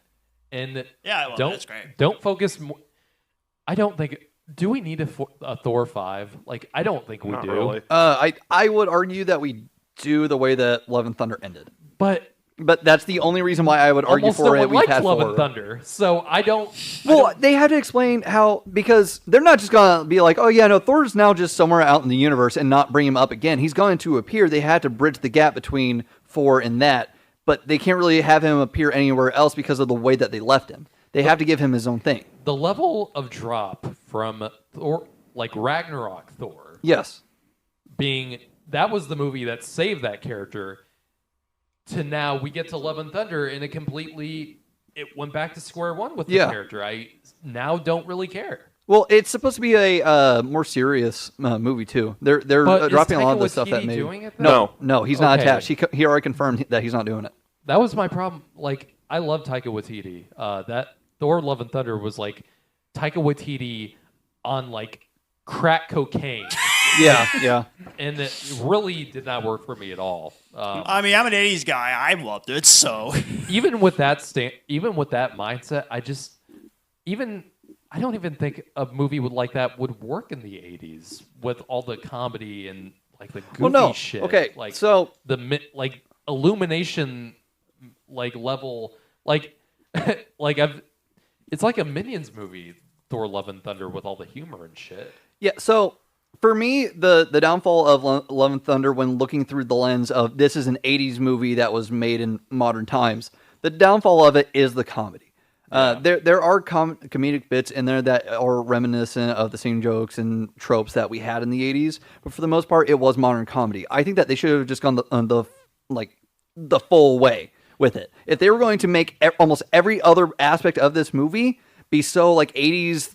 And that's great. Don't focus. I don't think. Do we need a Thor 5? Like, I don't think we Not do. really. I would argue that we do the way that Love and Thunder ended. But that's the only reason why I would argue almost for no it. one We've likes had Love four. and Thunder. So I don't. Well, they had to explain how, because they're not just going to be like, oh, yeah, no, Thor's now just somewhere out in the universe and not bring him up again. He's going to appear. They had to bridge the gap between 4 and that, but they can't really have him appear anywhere else because of the way that they left him. They have to give him his own thing. The level of drop from Thor, like Ragnarok Thor, Yes. being that was the movie that saved that character, to now we get to Love and Thunder and it went back to square one with the character. I now don't really care. Well, it's supposed to be a more serious movie too. They're dropping a lot of the stuff that Waititi made. doing it, though? No, he's not Okay. attached. He already confirmed that he's not doing it. That was my problem. Like, I love Taika Waititi. That Thor: Love and Thunder was like Taika Waititi on like crack cocaine. Yeah. And it really did not work for me at all. I mean, I'm an '80s guy. I loved it. So Even with that mindset, I don't even think a movie like that would work in the '80s with all the comedy and like the goofy shit. Okay, like so the illumination level it's like a Minions movie, Thor: Love and Thunder, with all the humor and shit. Yeah, so for me, the downfall of Love and Thunder, when looking through the lens of this is an 80s movie that was made in modern times, the downfall of it is the comedy. There are comedic bits in there that are reminiscent of the same jokes and tropes that we had in the 80s, but for the most part, it was modern comedy. I think that they should have just gone the full way with it. If they were going to make almost every other aspect of this movie be so 80s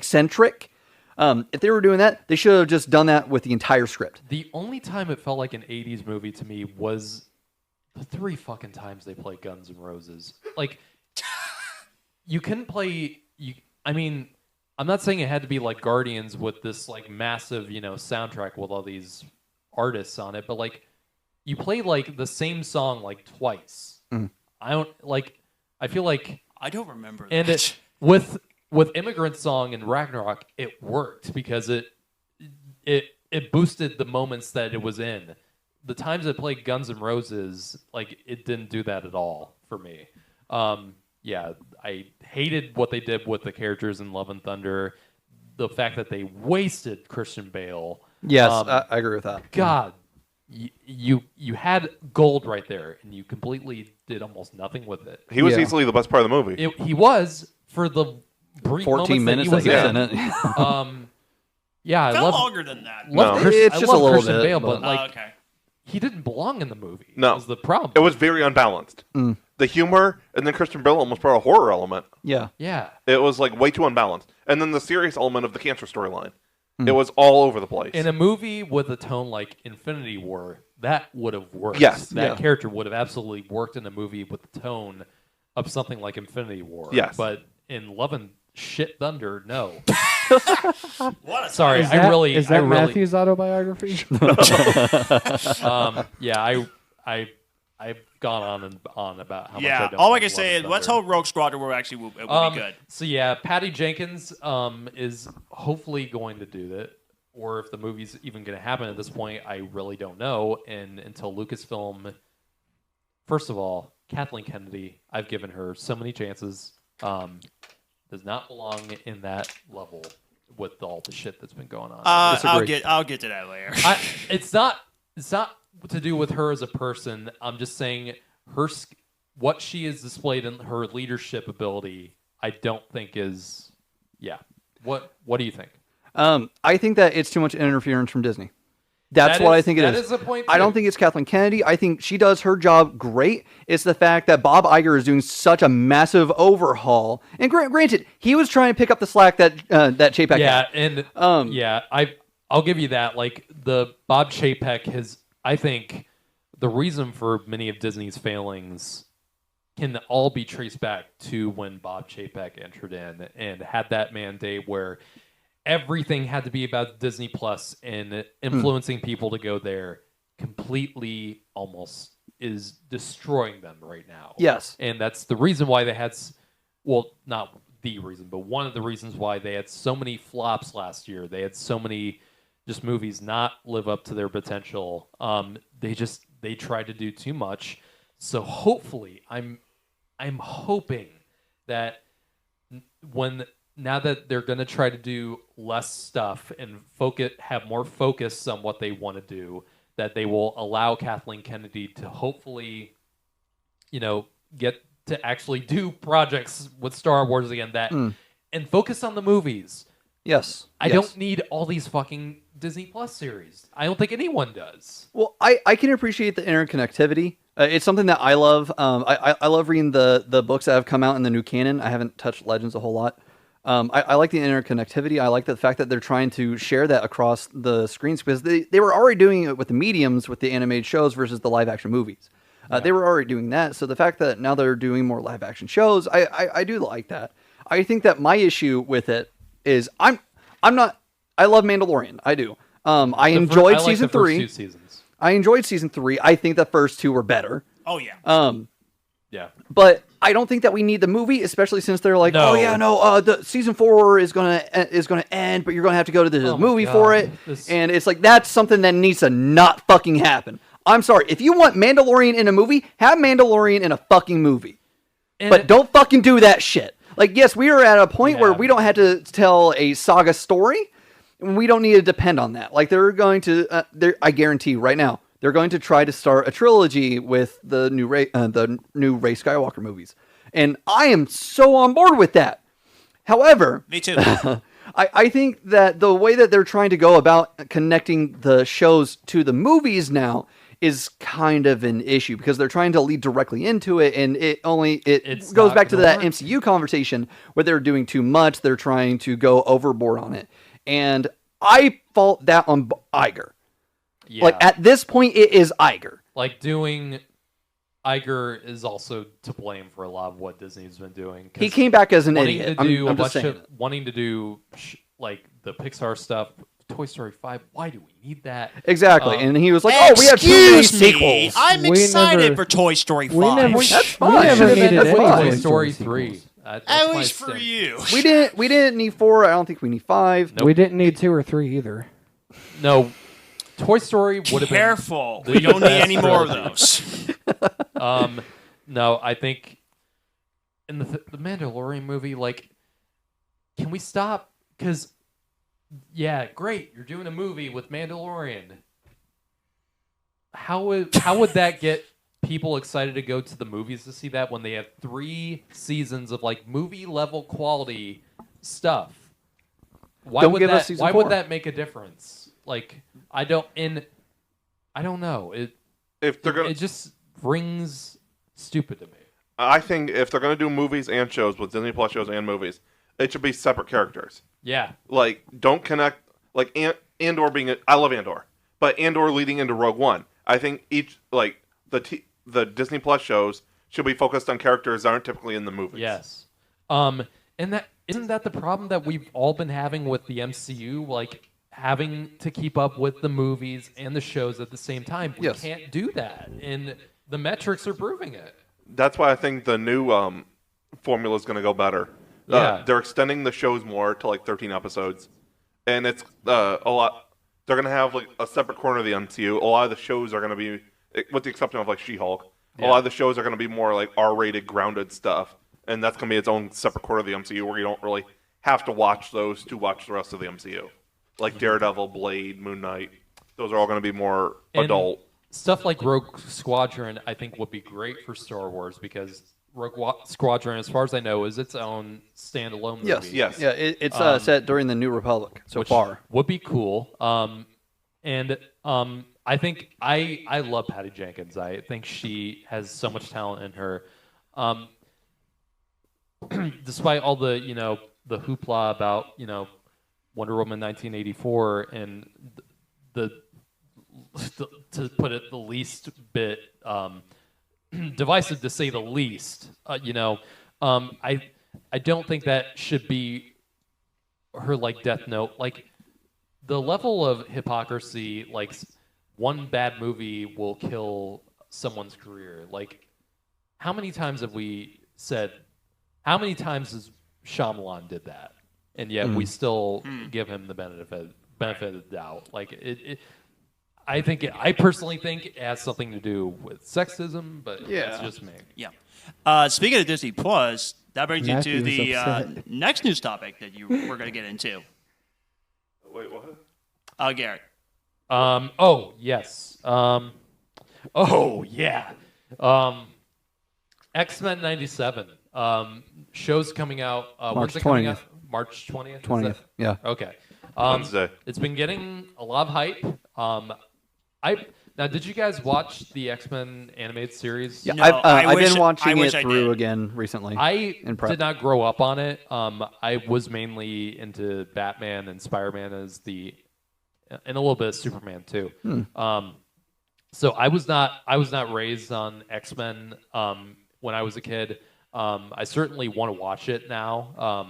centric, if they were doing that, they should have just done that with the entire script. The only time it felt like an 80s movie to me was the 3 fucking times they played Guns N' Roses. Like, you couldn't play... I mean, I'm not saying it had to be like Guardians with this massive, soundtrack with all these artists on it, but you play the same song twice. I feel like... I don't remember that. And with Immigrant Song and Ragnarok, it worked because it boosted the moments that it was in. The times it played Guns N' Roses, it didn't do that at all for me. I hated what they did with the characters in Love and Thunder. The fact that they wasted Christian Bale. Yes, I agree with that. God, you had gold right there, and you completely did almost nothing with it. He was easily the best part of the movie. He was for the brief 14 minutes that he was in it. I felt love longer than that. It's just a little Christian bit, Bale, but- but Okay. he didn't belong in the movie. No. That was the problem. It was very unbalanced. The humor, and then Christian Bale almost brought a horror element. Yeah. Yeah. It was way too unbalanced. And then the serious element of the cancer storyline. It was all over the place. In a movie with a tone like Infinity War, that would have worked. Yes. That character would have absolutely worked in a movie with the tone of something like Infinity War. Yes. But in Love and Shit Thunder, no. What a Sorry, Is that I really Matthew's autobiography? I've gone on and on about how much I Yeah, don't all I like can Love say and is let's Thunder. hope Rogue Squadron will actually be good. So yeah, Patty Jenkins is hopefully going to do that, or if the movie's even going to happen at this point, I really don't know. And until Lucasfilm, first of all, Kathleen Kennedy, I've given her so many chances, does not belong in that level with all the shit that's been going on. I'll get to that later. It's not to do with her as a person. I'm just saying what she has displayed in her leadership ability, I don't think is. Yeah. What do you think? I think that it's too much interference from Disney. That's what I think it is. That is the point. I don't think it's Kathleen Kennedy. I think she does her job great. It's the fact that Bob Iger is doing such a massive overhaul. And granted, he was trying to pick up the slack that Chapek had. And I'll give you that. Like the Bob Chapek has, I think, the reason for many of Disney's failings can all be traced back to when Bob Chapek entered in and had that mandate where everything had to be about Disney Plus and influencing people to go there completely almost is destroying them right now. Yes. And that's the reason why they had, well, not the reason, but one of the reasons why they had so many flops last year. They had so many just movies not live up to their potential. They tried to do too much. So hopefully, I'm hoping that now that they're going to try to do less stuff and have more focus on what they want to do, that they will allow Kathleen Kennedy to hopefully, get to actually do projects with Star Wars again and focus on the movies. Yes. I don't need all these fucking Disney Plus series. I don't think anyone does. Well, I can appreciate the interconnectivity. It's something that I love. I love reading the books that have come out in the new canon. I haven't touched Legends a whole lot. I like the interconnectivity. I like the fact that they're trying to share that across the screens because they were already doing it with the mediums, with the animated shows versus the live action movies. They were already doing that. So the fact that now they're doing more live action shows, I do like that. I think that my issue with it is I love Mandalorian. I do. I enjoyed season 3. First 2 seasons. I enjoyed season 3. I think the first 2 were better. Oh yeah. Yeah. But I don't think that we need the movie, especially since they're like, the season 4 is gonna end, but you're gonna have to go to the movie for it. And it's like that's something that needs to not fucking happen. I'm sorry. If you want Mandalorian in a movie, have Mandalorian in a fucking movie. But don't fucking do that shit. Like, yes, we are at a point where we don't have to tell a saga story. And we don't need to depend on that. Like, they're going to, I guarantee right now, they're going to try to start a trilogy with the new Rey Skywalker movies. And I am so on board with that. However, me too. I think that the way that they're trying to go about connecting the shows to the movies now is kind of an issue because they're trying to lead directly into it, and it goes back to that MCU conversation where they're doing too much. They're trying to go overboard on it, and I fault that on Iger. Yeah. Like at this point, it is Iger. Like Iger is also to blame for a lot of what Disney's been doing. He came back as an idiot. Wanting to do like the Pixar stuff. Toy Story 5, why do we need that? Exactly. And he was like, we have too many sequels. I'm excited for Toy Story 5. That's fine. We never needed Toy Story 3. At least for you. We didn't need 4. I don't think we need 5. Nope. We didn't need 2 or 3 either. No. Toy Story would have been... Careful. We don't need any more of those. No, I think in the Mandalorian movie, like, can we stop? Because... yeah, great. You're doing a movie with Mandalorian. How would that get people excited to go to the movies to see that when they have 3 seasons of like movie level quality stuff? Why would that make a difference? Like I don't know. It just rings stupid to me. I think if they're going to do movies and shows with Disney Plus shows and movies, it should be separate characters. Yeah. Like, don't connect... like, Andor being... I love Andor. But Andor leading into Rogue One. I think each... like, the Disney Plus shows should be focused on characters that aren't typically in the movies. Yes. And isn't that the problem that we've all been having with the MCU? Like, having to keep up with the movies and the shows at the same time. We can't do that. And the metrics are proving it. That's why I think the new formula is going to go better. They're extending the shows more to like 13 episodes, and it's a lot. They're going to have like a separate corner of the MCU. A lot of the shows are going to be, with the exception of like She-Hulk, a lot of the shows are going to be more like R-rated, grounded stuff, and that's going to be its own separate corner of the MCU where you don't really have to watch those to watch the rest of the MCU. Like Daredevil, Blade, Moon Knight, those are all going to be more adult. stuff like Rogue Squadron, I think, would be great for Star Wars because Squadron, as far as I know, is its own standalone movie. Yes. Yeah, it's set during the New Republic so which far. Would be cool. I think I love Patty Jenkins. I think she has so much talent in her. Despite all the the hoopla about Wonder Woman 1984 and the to put it the least bit divisive to say the least, I don't think that should be her death note. The level of hypocrisy, one bad movie will kill someone's career. How many times have we said? How many times has Shyamalan did that, and yet we still give him the benefit of the doubt? I personally think it has something to do with sexism, but that's just me. Yeah. Speaking of Disney Plus, that brings you to the next news topic that we're going to get into. Wait, what? Garrett. Oh yes. Oh yeah. X-Men '97. Show's coming out. March when's it coming 20th. out? March 20th. 20th. Yeah. Okay. Wednesday. It's been getting a lot of hype. Now, did you guys watch the X-Men animated series? Yeah, No, I've wish- been watching wish it I through did. again recently. I in prep. did not grow up on it. I was mainly into Batman and Spider-Man and a little bit of Superman too. So I was not raised on X-Men when I was a kid. I certainly want to watch it now.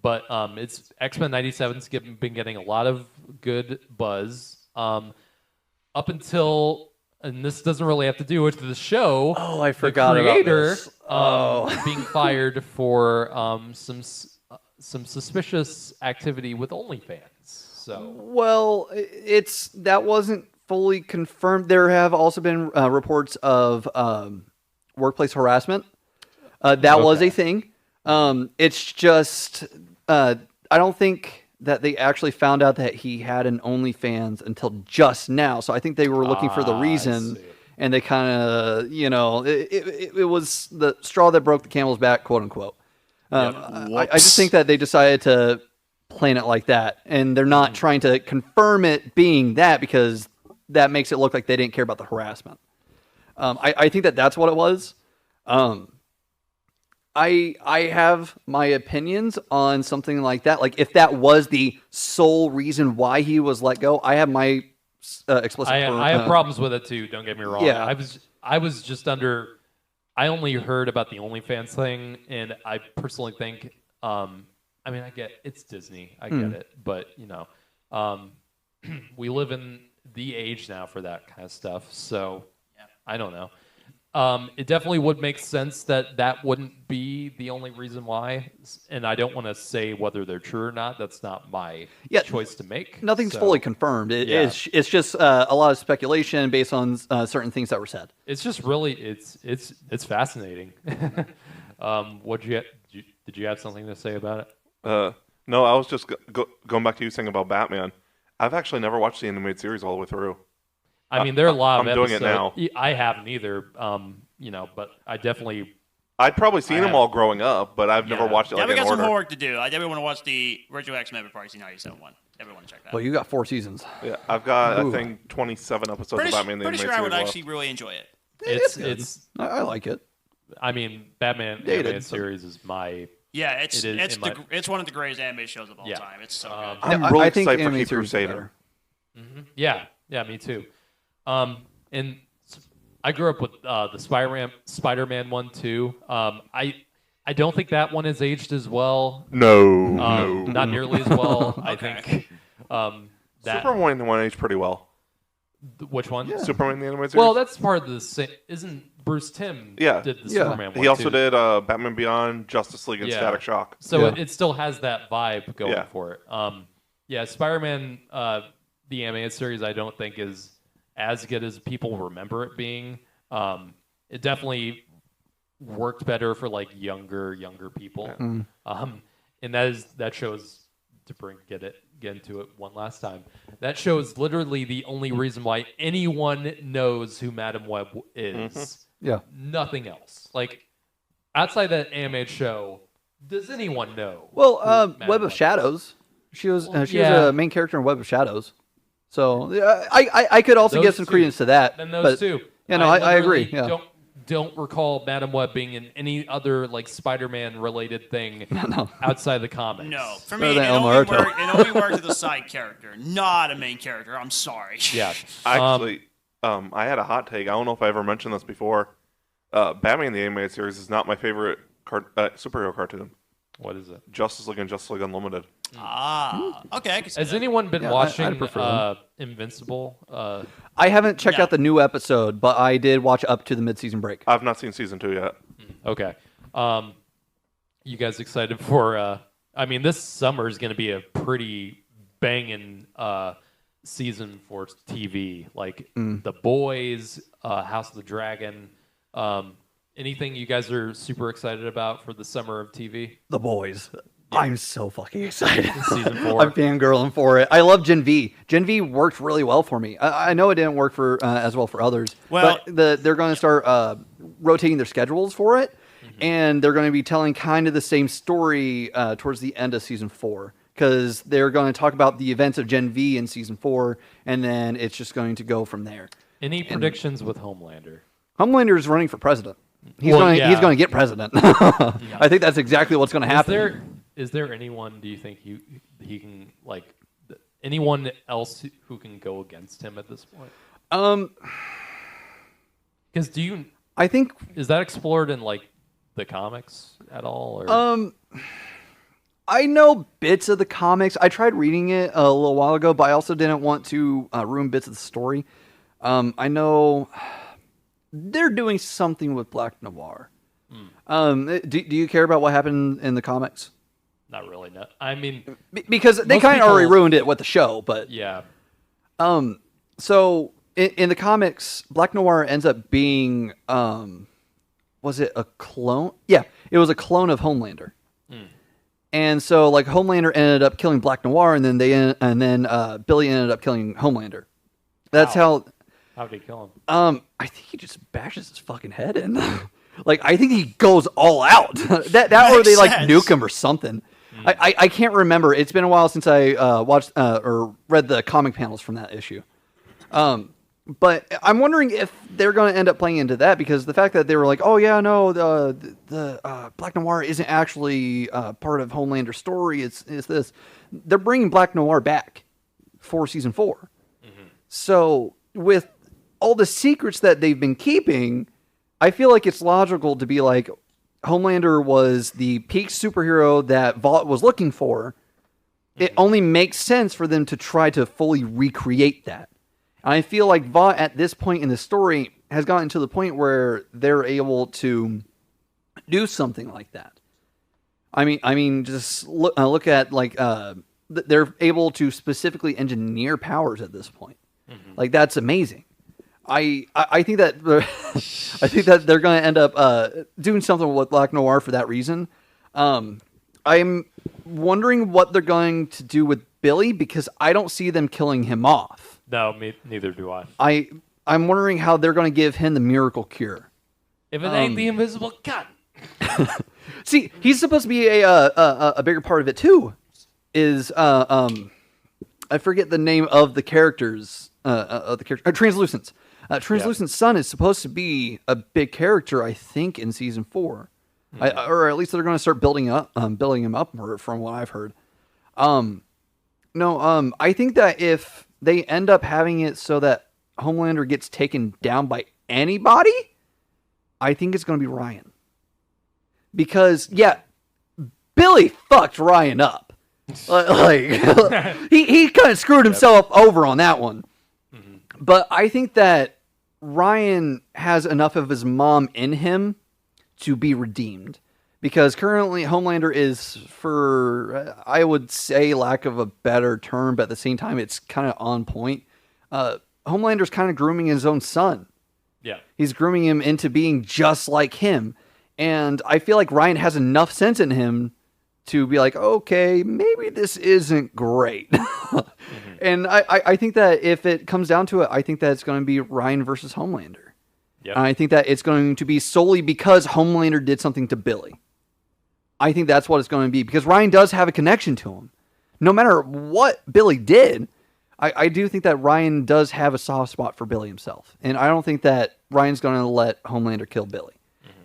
But it's X-Men 97's been getting a lot of good buzz up until. And this doesn't really have to do with the show. Oh, I forgot the about creator, this. being fired for some suspicious activity with OnlyFans. So Well, that wasn't fully confirmed. There have also been reports of workplace harassment. That was a thing. It's just I don't think that they actually found out that he had an OnlyFans until just now. So I think they were looking for the reason, and they kind of, it was the straw that broke the camel's back, quote unquote. I just think that they decided to plan it like that, and they're not trying to confirm it being that because that makes it look like they didn't care about the harassment. I think that that's what it was. I have my opinions on something like that. If that was the sole reason why he was let go, I have my explicit. I have problems with it too. Don't get me wrong. Yeah. I was just under. I only heard about the OnlyFans thing, and I personally think. I mean, I get it's Disney. I get it, but we live in the age now for that kind of stuff. So I don't know. It definitely would make sense that wouldn't be the only reason why, and I don't want to say whether they're true or not. That's not my choice to make. Nothing's fully confirmed. It's just a lot of speculation based on certain things that were said. It's just really it's fascinating. Did you have something to say about it? No, I was just going back to you saying about Batman. I've actually never watched the animated series all the way through. I mean, there are a lot of I'm doing it now. I haven't either, but I definitely... I'd probably seen them all growing up, but I've never watched it we in got some order. homework to do. I definitely want to watch the original X-Men before I see 97 one. Everyone check that. Well, you got 4 seasons. Yeah, I've got, I think, 27 episodes of Batman the Pretty Animated sure I would Series actually really enjoy it. It's I like it. I mean, Batman animated series is my... Yeah, it's It is it's one of the greatest animated shows of all time. It's so good. I'm really I think excited for animated Keep series is Crusader. better. Yeah, me too. And I grew up with the Spider-Man one too. I don't think that one has aged as well. No. Not nearly as well. I think that Superman one aged pretty well. which one? Superman the Animated Series? Well, that's part of the same. Isn't Bruce Timm? Yeah. Did the Yeah. Superman one He also too. did Batman Beyond, Justice League, and Yeah. Static Shock. So Yeah. it still has that vibe going Yeah. for it. Spider-Man, the animated series, I don't think is as good as people remember it being. It definitely worked better for younger people. And that show is get into it one last time. That show is literally the only reason why anyone knows who Madam Web is. Yeah. Nothing else. Like outside that animated show, does anyone know? Well, Madam Web of is? Shadows. She was was yeah. a main character in Web of Shadows. So I could also Those give some two. credence to that. And those but, two. Yeah, no, I agree. literally Yeah. Don't recall Madam Web being in any other like Spider-Man related thing No. outside the comics. No, for Better me, than it El only, Muerto. worked as a side character, not a main character. I'm sorry. Yeah. Actually, I had a hot take. I don't know if I ever mentioned this before. Batman the Animated Series is not my favorite superhero cartoon. What is it? Justice League and Justice League Unlimited. Okay. I can see Has that. anyone been Yeah, watching I'd prefer them. Invincible? I haven't checked No. out the new episode, but I did watch up to the mid-season break. I've not seen season 2 yet. Okay. You guys excited for? I mean, this summer is going to be a pretty banging season for TV. Like The Boys, House of the Dragon. Anything you guys are super excited about for the summer of TV? The Boys. I'm so fucking excited. Season 4. I'm fangirling for it. I love Gen V. Gen V worked really well for me. I know it didn't work for as well for others. Well- but they're going to start rotating their schedules for it, and they're going to be telling kind of the same story towards the end of season 4. Because they're going to talk about the events of Gen V in season 4, and then it's just going to go from there. Any predictions with Homelander? Homelander is running for president. He's Well, going. yeah. He's going to get president. I think that's exactly what's going to happen. Is there anyone? Do you think he can like anyone else who can go against him at this point? Because I think is that explored in like the comics at all? Or? I know bits of the comics. I tried reading it a little while ago, but I also didn't want to ruin bits of the story. I know they're doing something with Black Noir. Do you care about what happened in the comics? Not really. No. I mean, Because they Most kind of already people- ruined it with the show, but yeah. So in the comics, Black Noir ends up being was it a clone? Yeah, it was a clone of Homelander. And so like Homelander ended up killing Black Noir, and then Billy ended up killing Homelander. That's how. How did he kill him? I think he just bashes his fucking head in. Like I think he goes all out. that or Makes they like sense. nuke him or something. I can't remember. It's been a while since I watched or read the comic panels from that issue. But I'm wondering if they're going to end up playing into that, because the fact that they were like, oh yeah, no, the Black Noir isn't actually part of Homelander's story. It's this. They're bringing Black Noir back for season 4. So with all the secrets that they've been keeping, I feel like it's logical to be like, Homelander was the peak superhero that Vought was looking for. It only makes sense for them to try to fully recreate that. And I feel like Vought at this point in the story has gotten to the point where they're able to do something like that. I mean, just look at like they're able to specifically engineer powers at this point. Like that's amazing. I think that I think that they're going to end up doing something with Black Noir for that reason. I'm wondering what they're going to do with Billy, because I don't see them killing him off. No, neither do I. I'm wondering how they're going to give him the miracle cure. If it ain't the invisible gun. See, he's supposed to be a bigger part of it too. Is I forget the name of the characters of the character. Translucent's. Translucent's son is supposed to be a big character, I think, in season 4, or at least they're going to start building him up more, from what I've heard. I think that if they end up having it so that Homelander gets taken down by anybody, I think it's going to be Ryan. Because, yeah, Billy fucked Ryan up. Like, he kind of screwed himself over on that one. But I think that Ryan has enough of his mom in him to be redeemed. Because currently Homelander is, for, I would say, lack of a better term, but at the same time it's kind of on point. Homelander's kind of grooming his own son. Yeah. He's grooming him into being just like him. And I feel like Ryan has enough sense in him to be like, okay, maybe this isn't great. And I think that if it comes down to it, I think that it's going to be Ryan versus Homelander. Yep. And I think that it's going to be solely because Homelander did something to Billy. I think that's what it's going to be, because Ryan does have a connection to him. No matter what Billy did, I do think that Ryan does have a soft spot for Billy himself. And I don't think that Ryan's going to let Homelander kill Billy.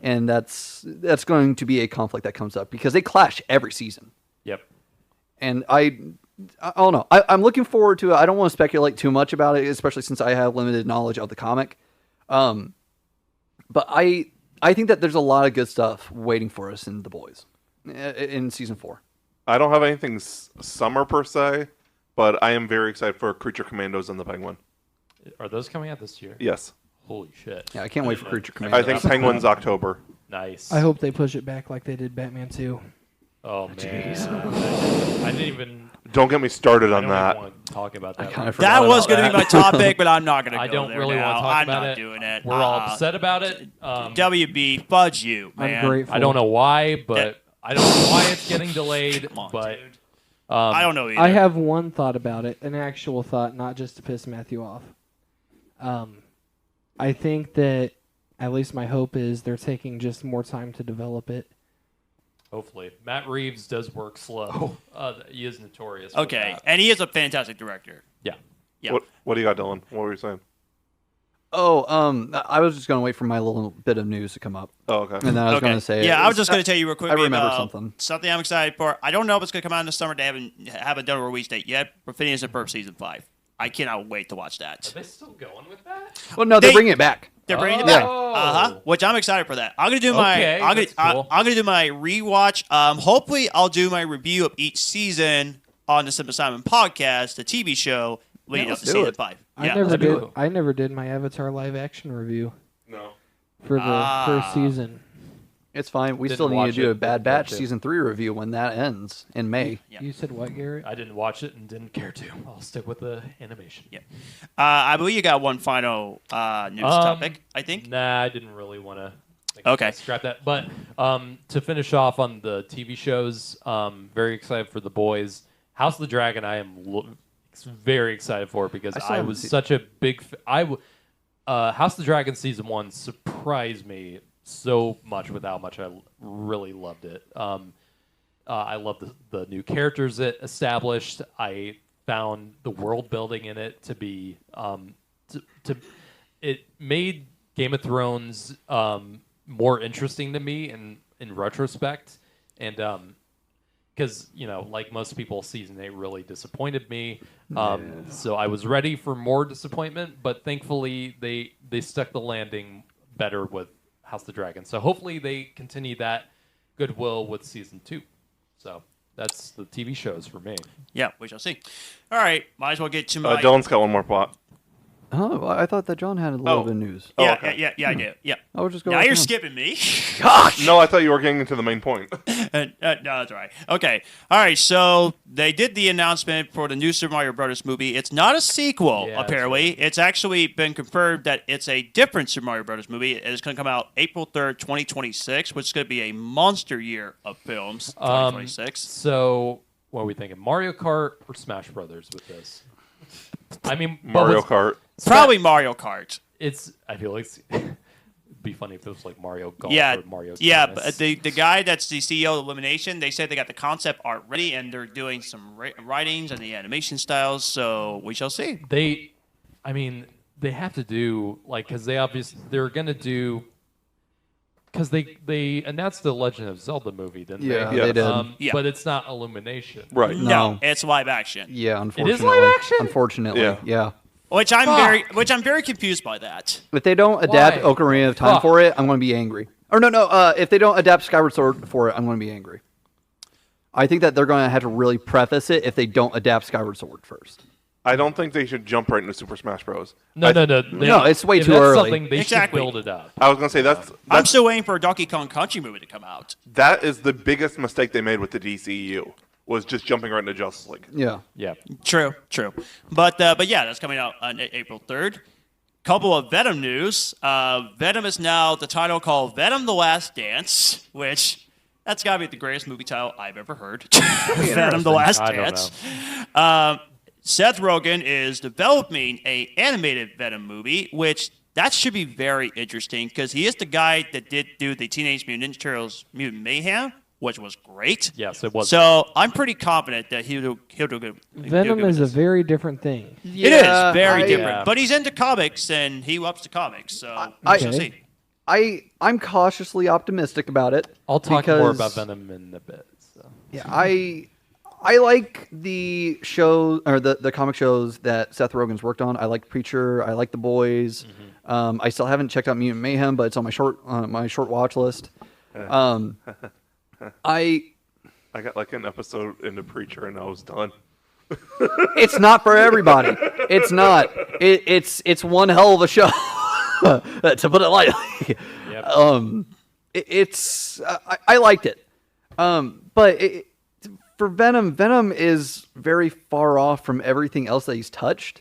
And that's going to be a conflict that comes up, because they clash every season. Yep. And I don't know. I'm looking forward to it. I don't want to speculate too much about it, especially since I have limited knowledge of the comic. But I think that there's a lot of good stuff waiting for us in The Boys in season 4. I don't have anything summer per se, but I am very excited for Creature Commandos and the Penguin. Are those coming out this year? Yes. Holy shit. Yeah, I can't wait for Creature Commandos. I think Penguin's October. Nice. I hope they push it back like they did Batman 2. Oh, man. I didn't even... Don't get me started on I don't that. even want to talk about I that. kinda forgot That about was going to be my topic, but I'm not going to go I don't there really now. want to talk I'm about not it. doing it. We're all upset about it. WB, fudge you, man. I'm grateful. I don't know why, but I don't know why it's getting delayed. Come on, but dude. I don't know either. I have one thought about it, an actual thought, not just to piss Matthew off. I think that, at least my hope is, they're taking just more time to develop it. hopefully, Matt Reeves does work slow. He is notorious. For Okay, that. and he is a fantastic director. Yeah. Yeah. What do you got, Dylan? What were you saying? I was just going to wait for my little bit of news to come up. Oh, okay. And then I was Okay. going to say... Yeah, I was just going to tell you real quickly I remember about something. I'm excited for. I don't know if it's going to come out in the summer. They haven't done a release date yet. But Phineas and Ferb season 5. I cannot wait to watch that. Are they still going with that? Well, no, they're They- bringing it back. They're bringing it Oh. back. Which I'm excited for that. I'm gonna do my. Okay, I'm that's cool. gonna do my rewatch. Hopefully, I'll do my review of each season on the Cinema Asylum podcast, the TV show, leading up let's to do season it. 5. I Yeah. never that'd be did. cool. I never did my Avatar live action review No. for the first season. It's fine. We Didn't still need to watch do it, a Bad didn't Batch watch it. season 3 review when that ends in May. Yeah. You said what, Garrett? I didn't watch it and didn't care to. I'll stick with the animation. Yeah. I believe you got one final news topic. I think. Nah, I didn't really want to. Okay. Scrap that. But to finish off on the TV shows, very excited for The Boys. House of the Dragon, I am very excited for because I still I haven't was seen- such a big. House of the Dragon season 1 surprised me so much with how much I really loved it. I love the new characters it established. I found the world building in it to be it made Game of Thrones more interesting to me in retrospect, and because like most people, season 8 really disappointed me. So I was ready for more disappointment, but thankfully they stuck the landing better with House of the Dragon. So hopefully they continue that goodwill with season 2. So that's the TV shows for me. Yeah, we shall see. All right, might as well get to my. Dylan's got one more plot. Oh, well, I thought that John had a little bit of news. Yeah, okay. yeah, I do. Yeah. I was just going. Now you're with him. skipping me. No, I thought you were getting into the main point. No, that's all right. Okay. All right. So they did the announcement for the new Super Mario Brothers movie. It's not a sequel, Yeah, that's apparently. It's actually been confirmed that it's a different Super Mario Brothers movie. It's going to come out April 3rd, 2026, which is going to be a monster year of films, 2026. So what are we thinking? Mario Kart or Smash Brothers with this? I mean, but Mario what's- Kart. Probably Mario Kart. I feel like it'd be funny if it was like Mario Golf Yeah, or Mario yeah. Tennis. But the guy that's the CEO of Illumination, they said they got the concept art ready and they're doing some writings and the animation styles. So we shall see. they have to do because they're gonna do because they announced the Legend of Zelda movie, didn't Yeah, they? Yeah. they did. Yeah. But it's not Illumination. Right. No. It's live action. Yeah, is unfortunately. live action? Unfortunately, Yeah. yeah. Which I'm very confused by that. If they don't adapt Why? Ocarina of Time Fuck. for it, I'm going to be angry. Or no. If they don't adapt Skyward Sword for it, I'm going to be angry. I think that they're going to have to really preface it if they don't adapt Skyward Sword first. I don't think they should jump right into Super Smash Bros. No. No, it's way if too that's early. Something they Exactly. should build it up. I was gonna say that's I'm still waiting for a Donkey Kong Country movie to come out. that is the biggest mistake they made with the DCEU was just jumping right into Justice League. Yeah. Yeah. True. But yeah, that's coming out on April 3rd. Couple of Venom news. Venom is now the title called Venom: The Last Dance, which That's got to be the greatest movie title I've ever heard. Venom: The Last Dance. Seth Rogen is developing a animated Venom movie, which that should be very interesting because he is the guy that did do the Teenage Mutant Ninja Turtles Mutant Mayhem, which was great. Yes, it was. So I'm pretty confident that he'll do good. Venom is a very different thing. It is very different, but he's into comics and he loves the comics. So we shall see. I'm cautiously optimistic about it. I'll talk more about Venom in a bit. So. Yeah, I like the show or the comic shows that Seth Rogen's worked on. I like Preacher. I like The Boys. I still haven't checked out Mutant Mayhem, but it's on my short watch list. I got like an episode into Preacher and I was done. It's not for everybody. It's not. It's one hell of a show, to put it lightly. Yep. I liked it. But for Venom is very far off from everything else that he's touched.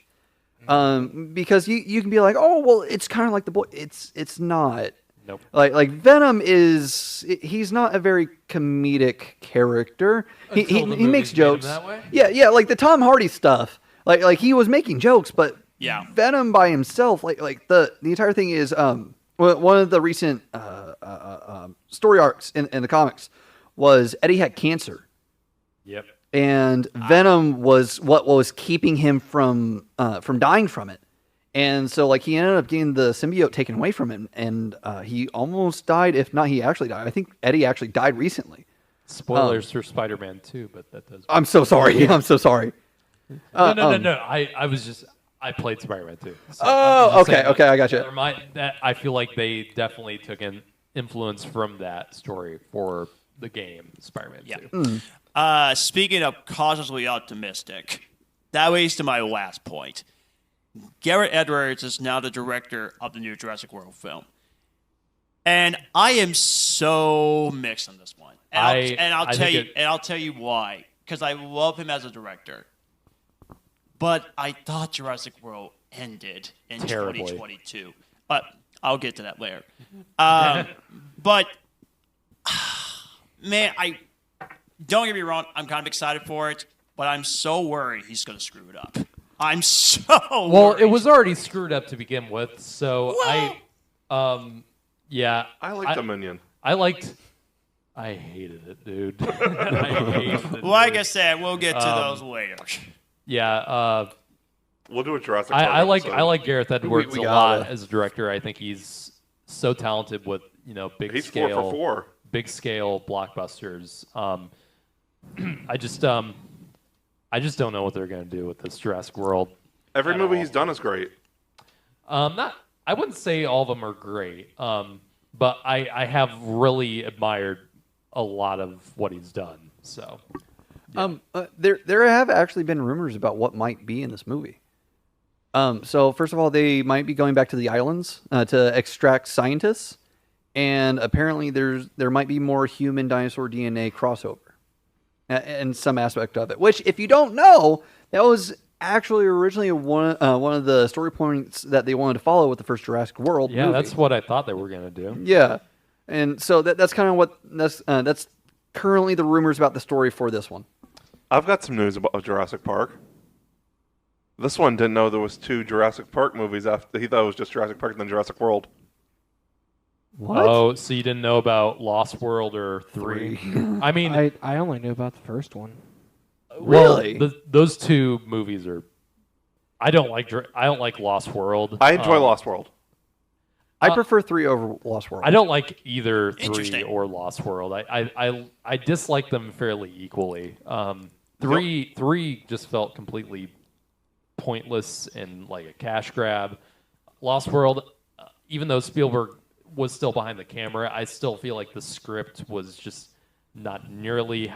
Because you can be like, oh well, it's kind of like The Boy. It's not. Nope. Like Venom he's not a very comedic character. He makes jokes. That way? Yeah, like the Tom Hardy stuff. Like he was making jokes, but Venom by himself, like the entire thing is one of the recent story arcs in the comics was Eddie had cancer. Yep. And Venom was what was keeping him from dying from it. And so, like, he ended up getting the symbiote taken away from him, and he almost died. If not, he actually died. I think Eddie actually died recently. Spoilers for Spider-Man 2, but that does. I'm so sorry. I'm so sorry. No. I played Spider-Man 2. So okay. I got you. I feel like they definitely took an influence from that story for the game Spider-Man 2. Speaking of cautiously optimistic, that leads to my last point. Garrett Edwards is now the director of the new Jurassic World film. And I am so mixed on this one. I'll tell you why. Because I love him as a director. But I thought Jurassic World ended in 2022. But I'll get to that later. But man, don't get me wrong, I'm kind of excited for it, but I'm so worried he's going to screw it up. I'm so worried. It was already screwed up to begin with, so I liked Dominion. I hated it, dude. I hated it. Like I said, we'll get to those later. Yeah, we'll do a Jurassic Park. I like Gareth Edwards a lot as a director. I think he's so talented with He's 4 for 4. big scale blockbusters. I just don't know what they're going to do with this Jurassic World. Every movie he's done is great. I wouldn't say all of them are great, but I have really admired a lot of what he's done. So, yeah. There have actually been rumors about what might be in this movie. So first of all, they might be going back to the islands to extract scientists, and apparently there might be more human dinosaur DNA crossover. And some aspect of it, which, if you don't know, that was actually originally one of the story points that they wanted to follow with the first Jurassic World movie. That's what I thought they were going to do. Yeah, and so that's kind of what that's currently the rumors about the story for this one. I've got some news about Jurassic Park. This one didn't know there was 2 Jurassic Park movies. After he thought it was just Jurassic Park and then Jurassic World. What? Oh, so you didn't know about Lost World or 3? I mean, I only knew about the first one. Really? Well, those 2 movies are. I don't like Lost World. I enjoy Lost World. I prefer 3 over Lost World. I don't like either 3 or Lost World. I dislike them fairly equally. 3 just felt completely pointless and like a cash grab. Lost World, even though Spielberg was still behind the camera, I still feel like the script was just not nearly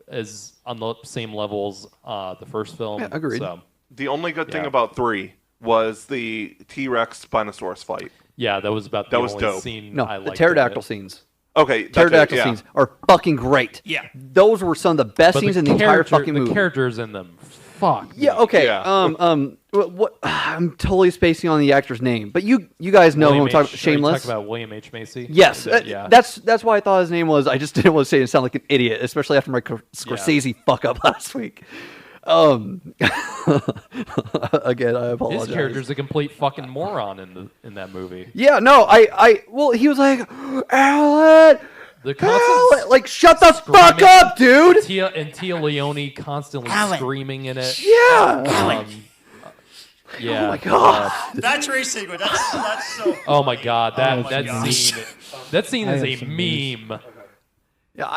as on the same levels the first film. Yeah, agreed. So, the only good thing about 3 was the T-Rex Spinosaurus fight. Yeah, that was about the only dope. scene I liked. The pterodactyl scenes. Okay, Pterodactyl scenes are fucking great. Yeah, those were some of the best scenes in the entire fucking movie. The characters in them, fuck. Yeah, okay. Yeah. What? I'm totally spacing on the actor's name, but you guys know who I'm talking about. Shameless. Talking about William H. Macy. Yes, Yeah. that's why I thought his name was. I just didn't want to say it sound like an idiot, especially after my Scorsese fuck up last week. Again, I apologize. His character's a complete fucking moron in that movie. Yeah, no, well, he was like, Alan, The constant like, shut the fuck up, dude. Tia Leone constantly screaming in it. Yeah. Yeah. Oh my god. That trace sequence. That's so. Oh my god. That gosh. scene. That scene I is have a some meme. Yeah,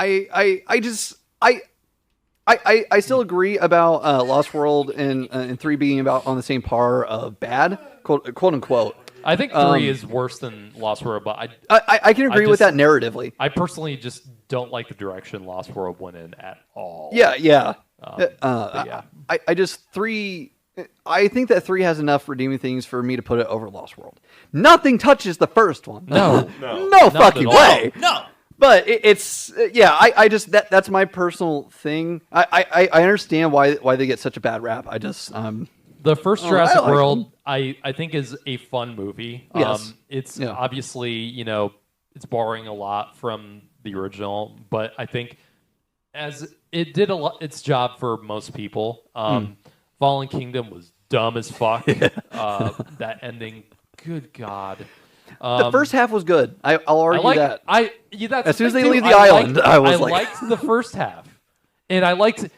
I still agree about Lost World and 3 being about on the same par of bad, quote unquote. I think 3 is worse than Lost World, but I can agree with that narratively. I personally just don't like the direction Lost World went in at all. Yeah. Yeah. I just 3. I think that 3 has enough redeeming things for me to put it over Lost World. Nothing touches the first one. No. No fucking at all. way. No. But it's I just that's my personal thing. I understand why they get such a bad rap. I just The first I Jurassic like World, I think is a fun movie. Yes. It's obviously, it's borrowing a lot from the original, but I think as it did its job for most people. Fallen Kingdom was dumb as fuck. That ending, good God. the first half was good. I'll argue that. That's As soon as the they thing, leave too. the island, I was like- liked the first half, and I liked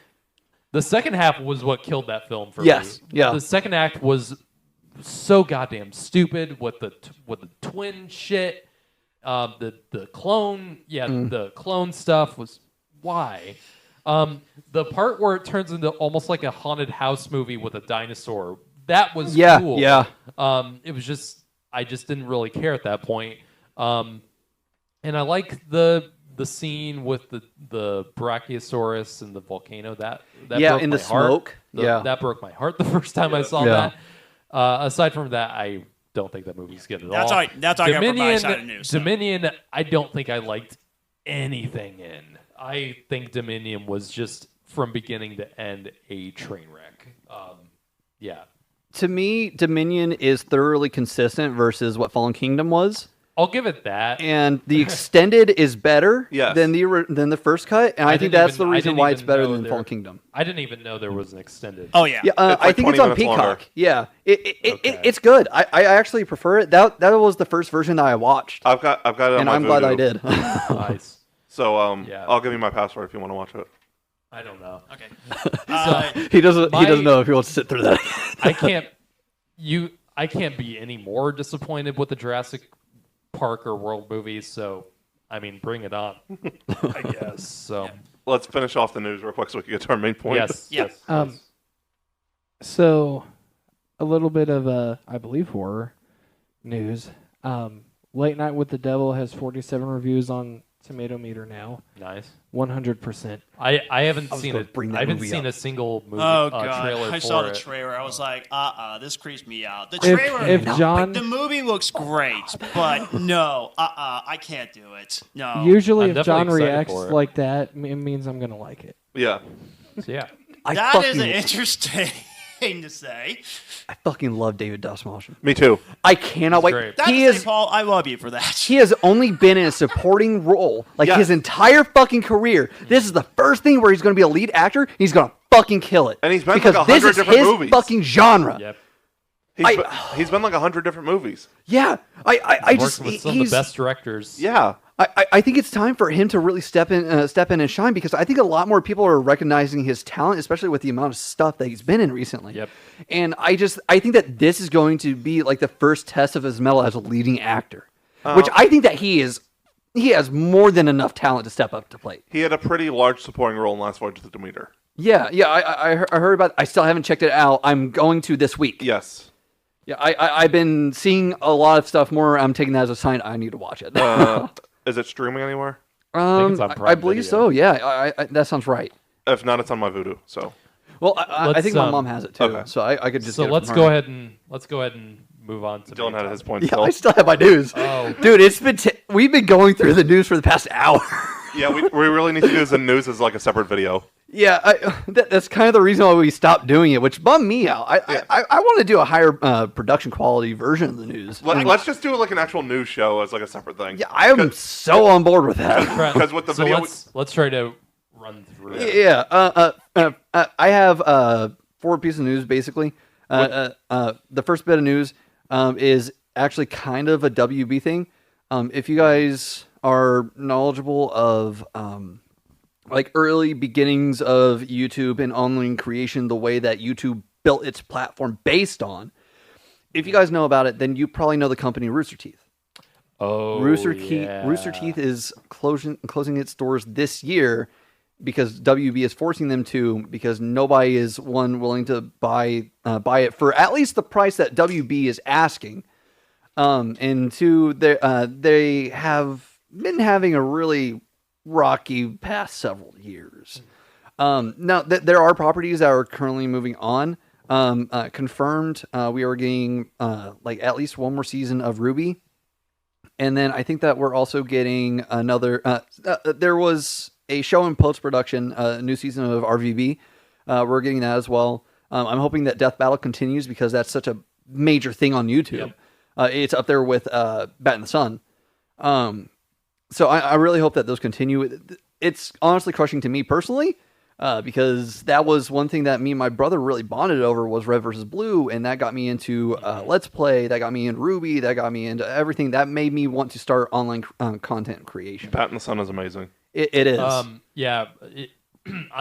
the second half was what killed that film for Yes, me. yeah. The second act was so goddamn stupid with the twin shit. The clone, the clone stuff was why. The part where it turns into almost like a haunted house movie with a dinosaur, that was cool. Yeah. It was just I just didn't really care at that point. And I like the scene with the Brachiosaurus and the volcano that broke in the my heart. smoke. That broke my heart the first time I saw that. Aside from that, I don't think that movie's good at all. That's all I got for my side of news. Dominion, I don't think I liked anything in. I think Dominion was just from beginning to end a train wreck. To me, Dominion is thoroughly consistent versus what Fallen Kingdom was. I'll give it that. And the extended is better Yes. than the first cut, and I think that's the reason why it's better than there- Fallen Kingdom. I didn't even know there was an extended. Oh yeah. Yeah, It's I like think it's 20 on minutes Peacock. longer. Yeah, Okay. it's good. I actually prefer it. That was the first version that I watched, I've got it on and my I'm glad I Vudu. did. Nice. So Yeah. I'll give you my password if you want to watch it. I don't know. Okay. He doesn't My- know if he wants to sit through that. I can't be any more disappointed with the Jurassic Park or World movies. So, I mean, bring it on. I guess. So, Let's finish off the news real quick so we can get to our main point. yes. Yeah. Yes. So, a little bit of I believe horror news. Late Night with the Devil has 47 reviews on Tomato Meter now. Nice. 100%. I haven't seen gonna it. bring that I haven't movie seen up. a single movie Oh god. trailer I for saw the it. trailer. I was like, this creeps me out. The If, trailer. if John, the movie looks great, but no, I can't do it. No. usually I'm if John definitely excited reacts for it. like that, it means I'm gonna like it. Yeah. So, yeah. That is an interesting thing to say. I fucking love David Dastmalchian. Me too. I cannot wait. great. That's He is. Paul. I love you for that. He has only been in a supporting role like Yeah. his entire fucking career. This is the first thing where he's going to be a lead actor. He's going to fucking kill it. And he's been in because like this 100 is different his movies. fucking genre. Yep. He's been like 100 different movies. Yeah, I just Working with some of he's. the best directors. Yeah. I think it's time for him to really step in and shine because I think a lot more people are recognizing his talent, especially with the amount of stuff that he's been in recently. Yep. And I think that this is going to be like the first test of his mettle as a leading actor, which I think that he has more than enough talent to step up to plate. He had a pretty large supporting role in Last Voyage of the Demeter. Yeah, I heard about. I still haven't checked it out. I'm going to this week. Yes. Yeah, I've been seeing a lot of stuff more. I'm taking that as a sign I need to watch it. Is it streaming anywhere? think it's on Prime I believe Video. so. Yeah, I that sounds right. If not, it's on my Vudu. So Well, I Let's, think my mom has it too, okay. so I could just. So get it let's from go her. ahead and move on to Dylan main had his topic. point Yeah, still. I still have my news. Oh. Dude, it's been we've been going through the news for the past hour. Yeah, we really need to do the news as like a separate video. Yeah, that's kind of the reason why we stopped doing it, which bummed me out. I want to do a higher production quality version of the news. Let's just do like an actual news show as like a separate thing. Yeah, I am so on board with that. Because with the video, let's try to run through it. Yeah, I have 4 pieces of news basically. The first bit of news is actually kind of a WB thing. If you guys are knowledgeable of like early beginnings of YouTube and online creation, the way that YouTube built its platform based on, if you guys know about it, then you probably know the company Rooster Teeth. Oh, Rooster Teeth is closing its doors this year because WB is forcing them to, because nobody is willing to buy it for at least the price that WB is asking. And 2, they have been having a really rocky past several years. Now there are properties that are currently moving on. Confirmed, we are getting like at least 1 more season of Ruby, and then I think that we're also getting another. There was a show in post production, a new season of RVB. We're getting that as well. I'm hoping that Death Battle continues because that's such a major thing on YouTube. Yep. It's up there with Bat in the Sun. So I really hope that those continue. It's honestly crushing to me personally, because that was one thing that me and my brother really bonded over was Red versus Blue, and that got me into Let's Play, that got me into Ruby, that got me into everything. That made me want to start online content creation. Bat in the Sun is amazing. It is. I'm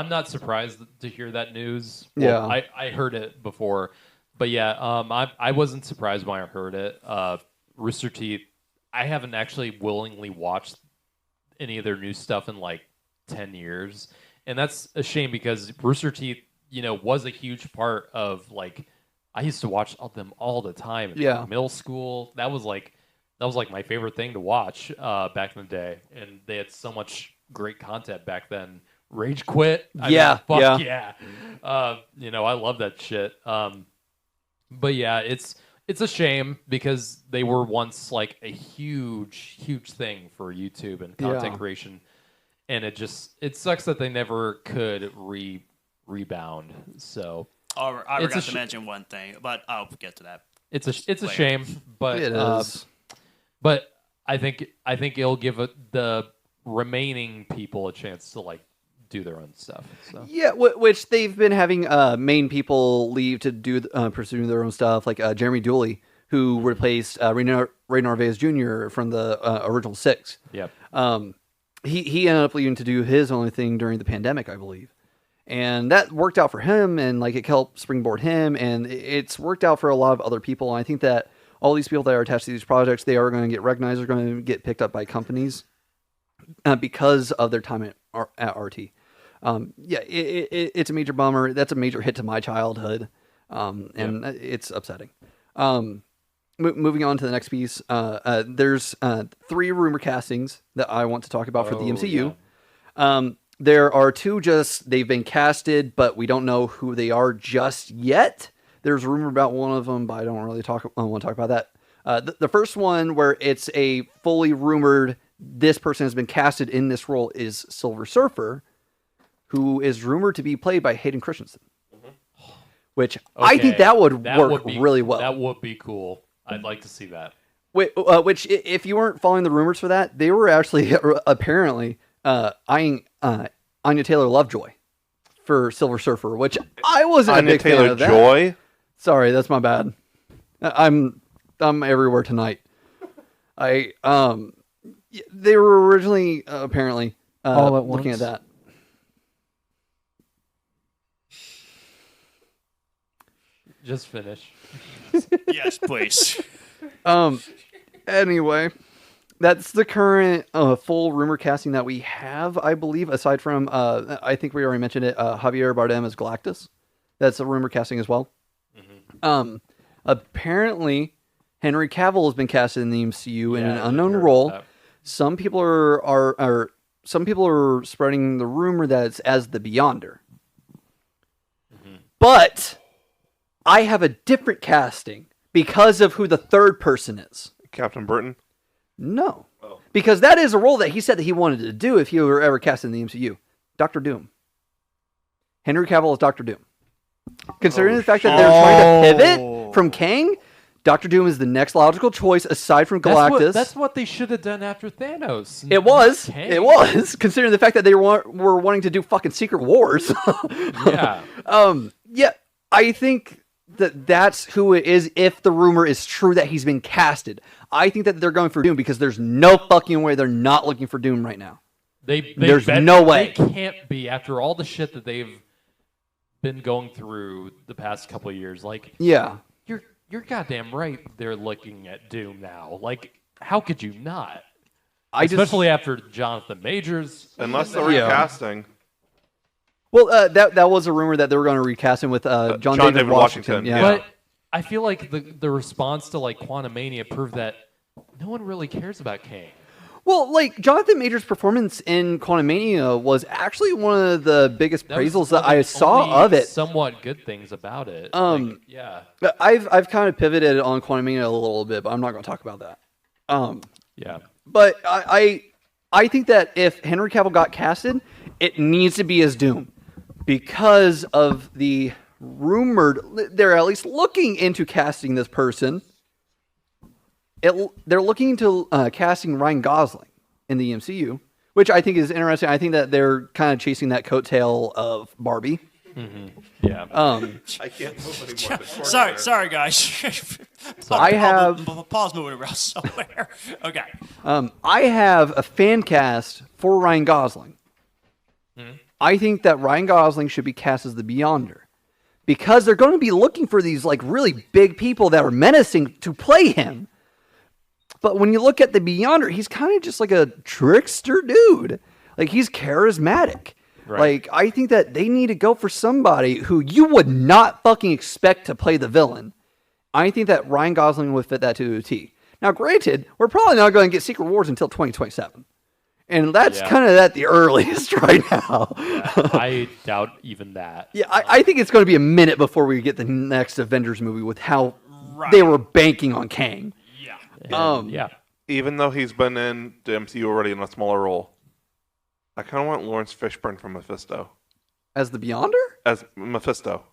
not surprised to hear that news. Well, yeah. I heard it before, but yeah, I wasn't surprised when I heard it. Rooster Teeth, I haven't actually willingly watched any of their new stuff in like 10 years. And that's a shame because Rooster Teeth, was a huge part of like, I used to watch them all the time in middle school. That was like my favorite thing to watch back in the day. And they had so much great content back then. Rage Quit. I love that shit. But yeah, it's a shame because they were once like a huge thing for YouTube and content creation, and it sucks that they never could rebound. So I forgot to mention one thing, but I'll get to that. It's a shame, but it is. But I think it'll give the remaining people a chance to like do their own stuff. So. Yeah, which they've been having main people leave to do pursue their own stuff, like Jeremy Dooley, who replaced Ray Narvaez Jr. from the original 6. Yep. He ended up leaving to do his own thing during the pandemic, I believe, and that worked out for him, and like it helped springboard him, and it's worked out for a lot of other people. And I think that all these people that are attached to these projects, they are going to get recognized, are going to get picked up by companies because of their time at RT. It's a major bummer. That's a major hit to my childhood, and it's upsetting. Moving on to the next piece, there's 3 rumor castings that I want to talk about for the MCU. Yeah. There are 2 they've been casted, but we don't know who they are just yet. There's a rumor about one of them, but I don't really want to talk about that. The first one, where it's a fully rumored this person has been casted in this role, is Silver Surfer, who is rumored to be played by Hayden Christensen. Mm-hmm. Which I think that would work really well. That would be cool. I'd like to see that. Which, if you weren't following the rumors for that, they were actually apparently eyeing Anya Taylor-Lovejoy for Silver Surfer, which I wasn't a big fan of that. Anya Taylor-Joy? Sorry, that's my bad. I'm everywhere tonight. They were originally apparently all at looking once. at that. Just finish. Yes, please. Anyway, that's the current full rumor casting that we have, I believe, aside from, I think we already mentioned it, Javier Bardem as Galactus. That's a rumor casting as well. Mm-hmm. Apparently, Henry Cavill has been casted in the MCU in an unknown role. Some people are spreading the rumor that it's as the Beyonder. Mm-hmm. But I have a different casting because of who the third person is. Captain Britain? No. Oh. Because that is a role that he said that he wanted to do if he were ever cast in the MCU. Doctor Doom. Henry Cavill as Doctor Doom. Considering the fact that they're trying to pivot from Kang, Doctor Doom is the next logical choice aside from Galactus. That's what they should have done after Thanos. It was. Kang. It was. Considering the fact that they were wanting to do fucking Secret Wars. Yeah. Yeah, I think that's who it is if the rumor is true that he's been casted. I think that they're going for Doom because there's no fucking way they're not looking for Doom right now. There's no way. They can't be after all the shit that they've been going through the past couple of years. Like, yeah. You're goddamn right. They're looking at Doom now. Like, how could you not? Especially after Jonathan Majors. Unless they're recasting. Well, that was a rumor that they were going to recast him with John David Washington. Yeah. But I feel like the response to like Quantumania proved that no one really cares about Kang. Well, like Jonathan Majors' performance in Quantumania was actually one of the biggest praisals that I saw of it. Somewhat good things about it. Yeah. I've kind of pivoted on Quantumania a little bit, but I'm not going to talk about that. Yeah. But I think that if Henry Cavill got casted, it needs to be as Doom because of the rumored. They're at least looking into casting this person. They're looking into casting Ryan Gosling in the MCU, which I think is interesting. I think that they're kind of chasing that coattail of Barbie. Mm-hmm. Yeah. I can't move anymore. Sorry, guys. I have Paul's moving around somewhere. Okay. I have a fan cast for Ryan Gosling. Mm-hmm. I think that Ryan Gosling should be cast as the Beyonder because they're going to be looking for these like really big people that are menacing to play him. But when you look at the Beyonder, he's kind of just like a trickster dude. Like, he's charismatic. Right. Like, I think that they need to go for somebody who you would not fucking expect to play the villain. I think that Ryan Gosling would fit that to a T. Now, granted, we're probably not going to get Secret Wars until 2027. And that's kind of at the earliest right now. I doubt even that. Yeah, I think it's going to be a minute before we get the next Avengers movie with how they were banking on Kang. Yeah. Even though he's been in the MCU already in a smaller role, I kind of want Lawrence Fishburne from Mephisto. As the Beyonder? As Mephisto.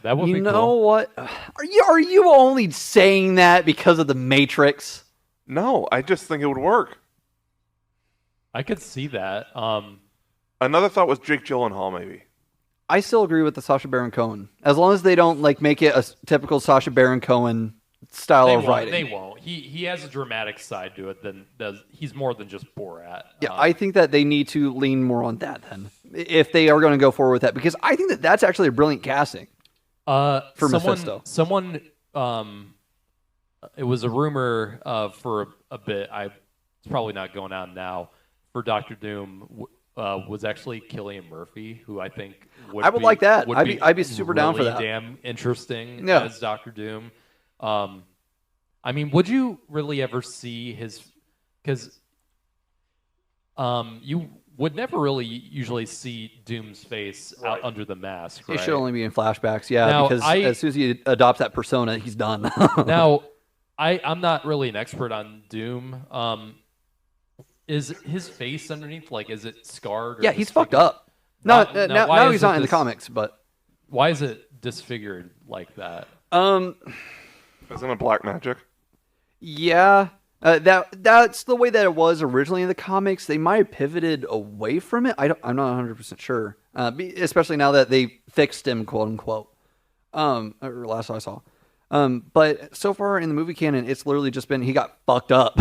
That would be cool. You know what? Are you only saying that because of the Matrix? No, I just think it would work. I could see that. Another thought was Jake Gyllenhaal, maybe. I still agree with the Sacha Baron Cohen. As long as they don't like make it a typical Sacha Baron Cohen style of writing. They won't. He has a dramatic side to it than does. He's more than just Borat. Yeah, I think that they need to lean more on that then, if they are going to go forward with that, because I think that that's actually a brilliant casting. For Mephisto. Someone, it was a rumor for a bit. It's probably not going on now. For Doctor Doom was actually Cillian Murphy, who I think I would like that. I'd be super really down for that. Damn interesting as Doctor Doom. I mean, would you really ever see his? Because you would never really usually see Doom's face out under the mask. Right? He should only be in flashbacks, because as soon as he adopts that persona, he's done. Now, I'm not really an expert on Doom. Is his face underneath, like, is it scarred? Or he's fucked up. Now he's not in the comics, but why is it disfigured like that? Isn't it black magic? Yeah. That's the way that it was originally in the comics. They might have pivoted away from it. I'm not 100% sure. Especially now that they fixed him, quote unquote. Or last I saw. But so far in the movie canon, it's literally just been he got fucked up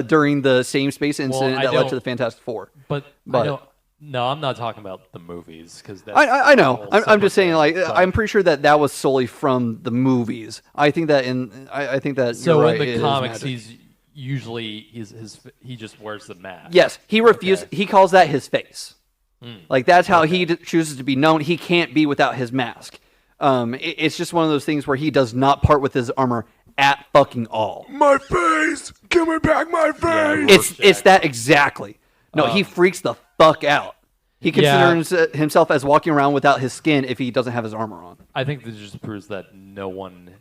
during the same space incident that led to the Fantastic Four. But I don't. No, I'm not talking about the movies because I know. I'm just saying, like, I'm pretty sure that was solely from the movies. I think that I think that so you're right, in the comics, he's usually he just wears the mask. Yes, he refused. Okay. He calls that his face. Like that's how he chooses to be known. He can't be without his mask. It's just one of those things where he does not part with his armor at fucking all. My face, give me back my face. It's that exactly. No, he freaks the fuck out. He considers himself as walking around without his skin if he doesn't have his armor on. I think this just proves that no one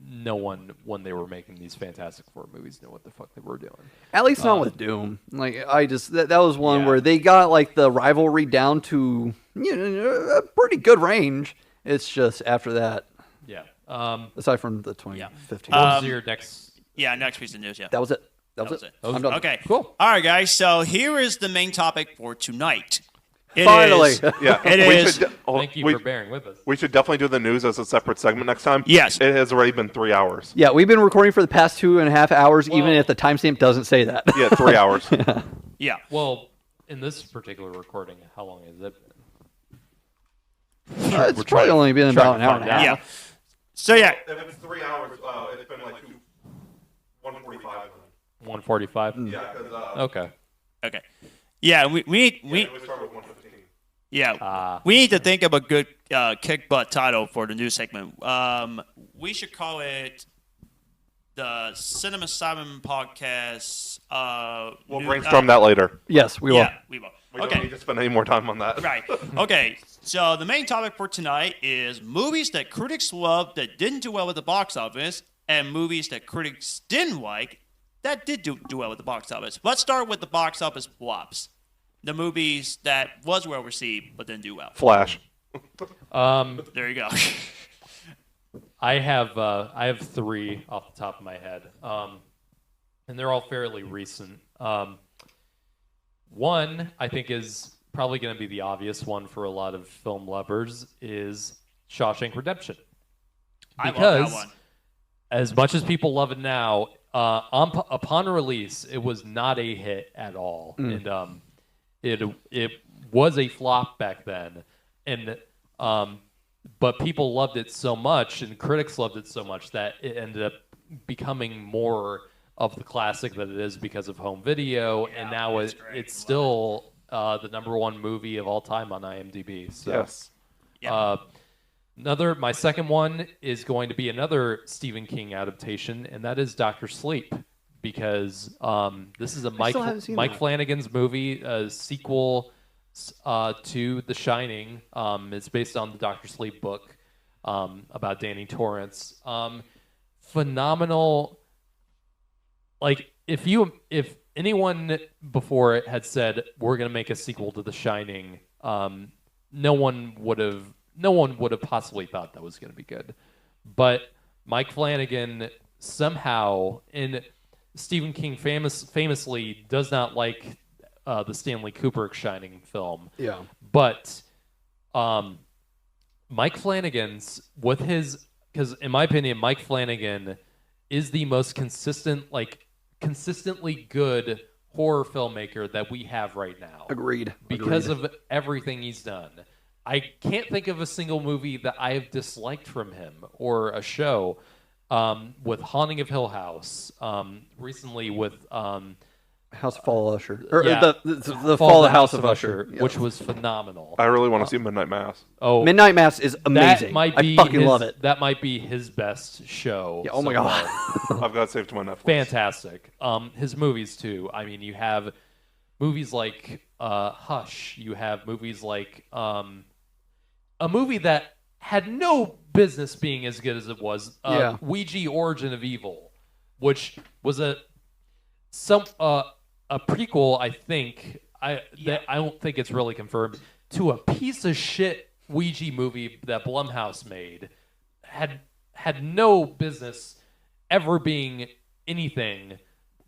no one, when they were making these Fantastic Four movies, knew what the fuck they were doing. At least not with Doom. Like that was one where they got like the rivalry down to a pretty good range. It's just after that. Yeah. Aside from the 2015. What was your next? Yeah, next piece of news. Yeah. That was it. That was it. I'm done. Okay. Cool. All right, guys. So here is the main topic for tonight. Finally. Yeah. It is. Thank you for bearing with us. We should definitely do the news as a separate segment next time. Yes. It has already been 3 hours. Yeah, we've been recording for the past 2.5 hours, even if the timestamp doesn't say that. Yeah, 3 hours. Yeah. Well, in this particular recording, how long has it been? It's probably only been about an hour and a half. Yeah. So yeah. If it's 3 hours, it's been like 1:45. 145. Yeah, because Okay. Okay. Yeah. We we started with 1:15. Yeah, we need to think of a good kick butt title for the news segment. We should call it the Cinema Asylum podcast. We'll brainstorm that later. Yes, we will. Yeah, we will. We don't need to spend any more time on that. Right. Okay. So the main topic for tonight is movies that critics loved that didn't do well at the box office, and movies that critics didn't like that did do well at the box office. Let's start with the box office flops. The movies that was well received but didn't do well. Flash. There you go. I have 3 off the top of my head, and they're all fairly recent. One I think is probably going to be the obvious one for a lot of film lovers is Shawshank Redemption. I Because love that one. as much as people love it now, upon release, it was not a hit at all, and it was a flop back then, and but people loved it so much, and critics loved it so much that it ended up becoming more of the classic that it is because of home video, and now it's still the #1 movie of all time on IMDb. So, Yes. my second one is going to be another Stephen King adaptation, and that is Dr. Sleep, because this is a Mike Flanagan's movie, a sequel to The Shining. It's based on the Dr. Sleep book about Danny Torrance. Phenomenal. Like if anyone before it had said we're going to make a sequel to The Shining, no one would have possibly thought that was going to be good. But Mike Flanagan somehow, and Stephen King famously does not like the Stanley Kubrick Shining film. Yeah. But Mike Flanagan's because in my opinion, Mike Flanagan is the most consistently good horror filmmaker that we have right now. Agreed. Because of everything he's done. I can't think of a single movie that I have disliked from him or a show. With Haunting of Hill House, recently with House of Fall of Usher. The Fall of the House of Usher. which was phenomenal. I really want to see Midnight Mass. Oh, Midnight Mass is amazing. I fucking love it. That might be his best show. Yeah, oh my god. I've got it saved to my Netflix. Fantastic. His movies too. I mean, you have movies like Hush. You have movies like a movie that had no business being as good as it was. Ouija: Origin of Evil, which was a prequel, I think. I don't think it's really confirmed to a piece of shit Ouija movie that Blumhouse made. Had no business ever being anything.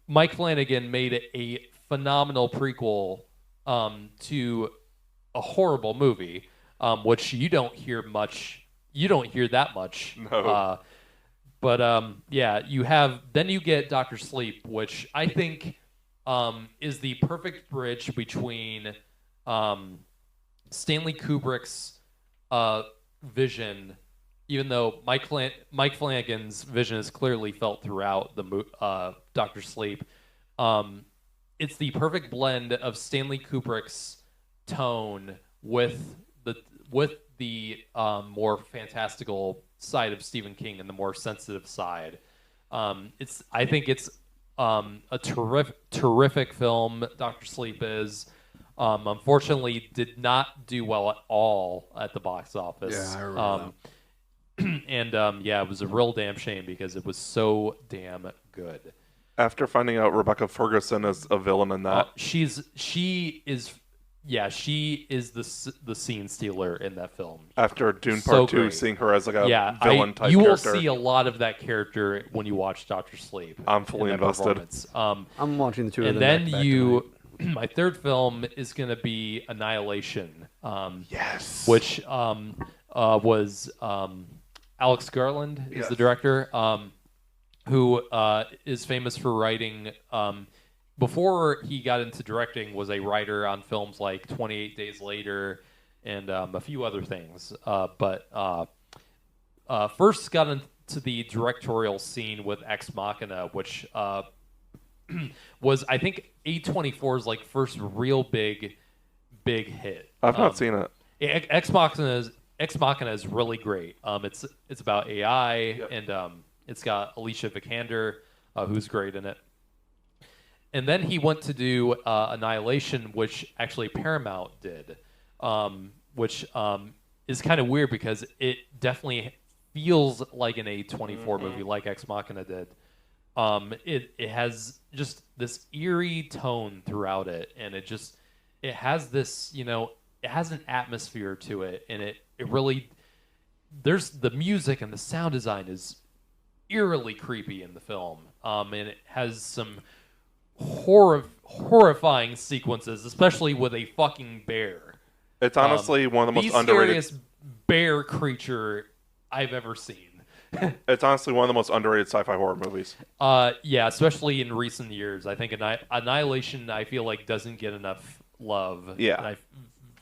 Mike Flanagan made a phenomenal prequel to a horrible movie, which you don't hear much. You don't hear that much. No. But you get Dr. Sleep, which I think is the perfect bridge between Stanley Kubrick's vision, even though Mike Flanagan's vision is clearly felt throughout the Dr. Sleep. It's the perfect blend of Stanley Kubrick's tone with the more fantastical side of Stephen King and the more sensitive side. I think it's a terrific film. Dr. Sleep is. Unfortunately, did not do well at all at the box office. Yeah, I remember And yeah, it was a real damn shame because it was so damn good. After finding out Rebecca Ferguson is a villain in that, she is the scene stealer in that film. After Dune So Part 2, great. seeing her as like a villain type you will character. see a lot of that character when you watch Doctor Sleep. I'm fully in that invested. performance. I'm watching the two of And them. then back to you, tonight. my third film is going to be Annihilation. Yes. Which was Alex Garland is the director, who is famous for writing. Before he got into directing, was a writer on films like 28 Days Later and a few other things. But first got into the directorial scene with Ex Machina, which was, I think, A24's like first real big hit. I've not seen it. Ex Machina is really great. It's about AI, and it's got Alicia Vikander, who's great in it. And then he went to do Annihilation, which actually Paramount did, which is kind of weird because it definitely feels like an A24 movie, like Ex Machina did. It has just this eerie tone throughout it, and it has this, it has an atmosphere to it, and it really, there's the music and the sound design is eerily creepy in the film, and it has some horrifying sequences, especially with a fucking bear. It's honestly one of the most the underrated. scariest bear creature I've ever seen. It's honestly one of the most underrated sci-fi horror movies. Yeah, especially in recent years. I think Annihilation, I feel like, doesn't get enough love. Yeah. And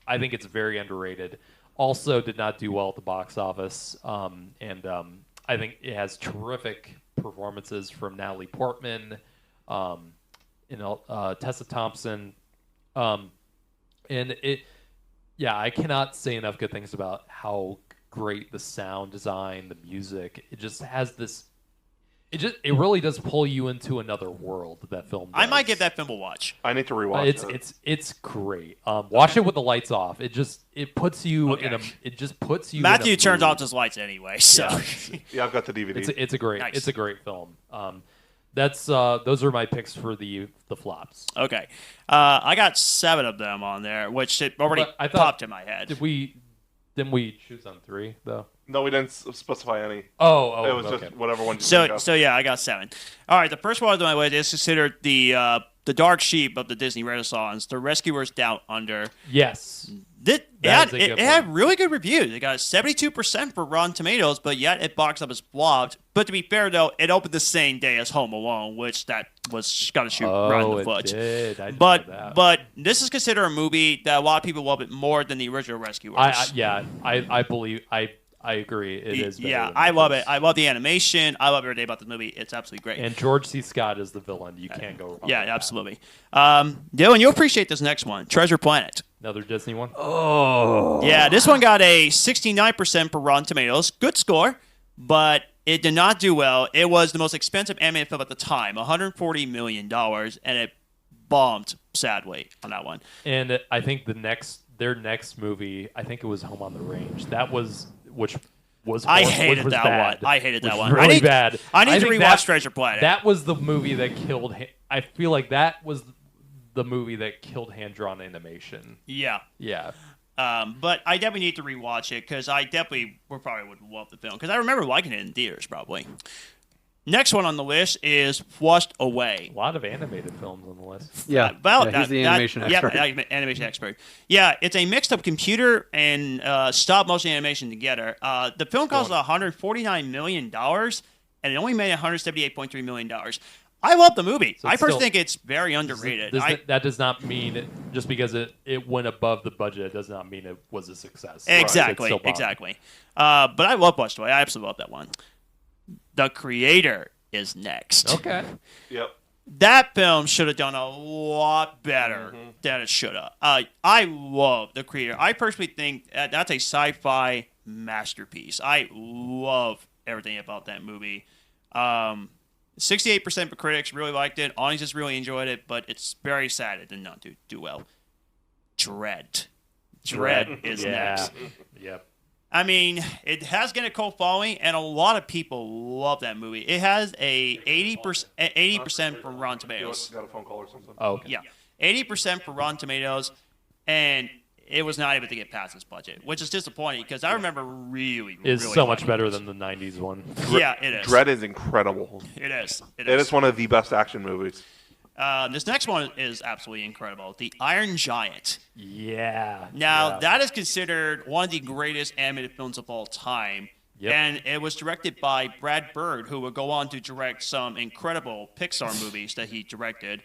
I think it's very underrated. Also did not do well at the box office. And I think it has terrific performances from Natalie Portman, Tessa Thompson. And I cannot say enough good things about how great the sound design, the music. It just has this. It really does pull you into another world. That film does. I might give that film a watch. I need to rewatch it. It's great. Watch it with the lights off. It puts you Okay. it just puts you. Matthew in a turns mood. off his lights anyway, so. Yeah, I've got the DVD. It's a great Nice. it's a great film. Those are my picks for the flops. Okay. I got 7 of them on there, which it already But I thought- popped in my head. Didn't we choose on 3 though? No, we didn't specify any. Oh, It was okay. just whatever one you think of. So yeah, I got 7. All right, the first one on my list is considered the dark sheep of the Disney Renaissance, The Rescuers Down Under. Yes. It That is a good had one. really good reviews. It got 72% for Rotten Tomatoes, but yet it box office flopped. But to be fair, though, it opened the same day as Home Alone, which that was going to shoot right in the it foot. did. I didn't know that. But this is considered a movie that a lot of people love it more than the original Rescuers. I believe I agree. It is. Better Yeah, than I the love first. it. I love the animation. I love everything about the movie. It's absolutely great. And George C. Scott is the villain. You can't go wrong. Yeah, with that. absolutely. Dylan, you'll appreciate this next one, Treasure Planet. Another Disney one. Oh. Yeah, this one got a 69% for Rotten Tomatoes. Good score, but it did not do well. It was the most expensive animated film at the time, $140 million, and it bombed sadly on that one. And I think their next movie, I think it was Home on the Range. That was I hated which was that bad. one. I hated that Which one. was Really bad. I need to think rewatch Treasure Planet. That was the movie that killed. I feel like that was the movie that killed hand-drawn animation. Yeah. Yeah. But I definitely need to rewatch it because I definitely probably would love the film because I remember liking it in theaters probably. Next one on the list is Flushed Away. A lot of animated films on the list. Yeah. He's the animation expert. Yeah, animation expert. Yeah, it's a mixed up computer and stop motion animation together. The film cost $149 million and it only made $178.3 million. I love the movie. So I it's personally still- think it's very underrated. That does not mean just because it went above the budget, it does not mean it was a success. Exactly, It still bombed. exactly. But I love Flushed Away. I absolutely love that one. The Creator is next. Okay. Yep. That film should have done a lot better than it should have. I love The Creator. I personally think that's a sci-fi masterpiece. I love everything about that movie. 68% for critics really liked it. Audiences really enjoyed it, but it's very sad it did not do well. Dread is next. Yep. I mean, it has getting a cult following, and a lot of people love that movie. It has a 80% from Rotten Tomatoes. Got a phone call or something? Oh, okay. Yeah, 80% for Rotten Tomatoes, and it was not able to get past its budget, which is disappointing because I remember really, It's really so much liking better it. than the 90s one. Yeah, it is. Dread is incredible. It is. It is one of the best action movies. This next one is absolutely incredible. The Iron Giant. Yeah. Now, yeah. that is considered one of the greatest animated films of all time. Yep. And it was directed by Brad Bird, who would go on to direct some incredible Pixar movies that he directed.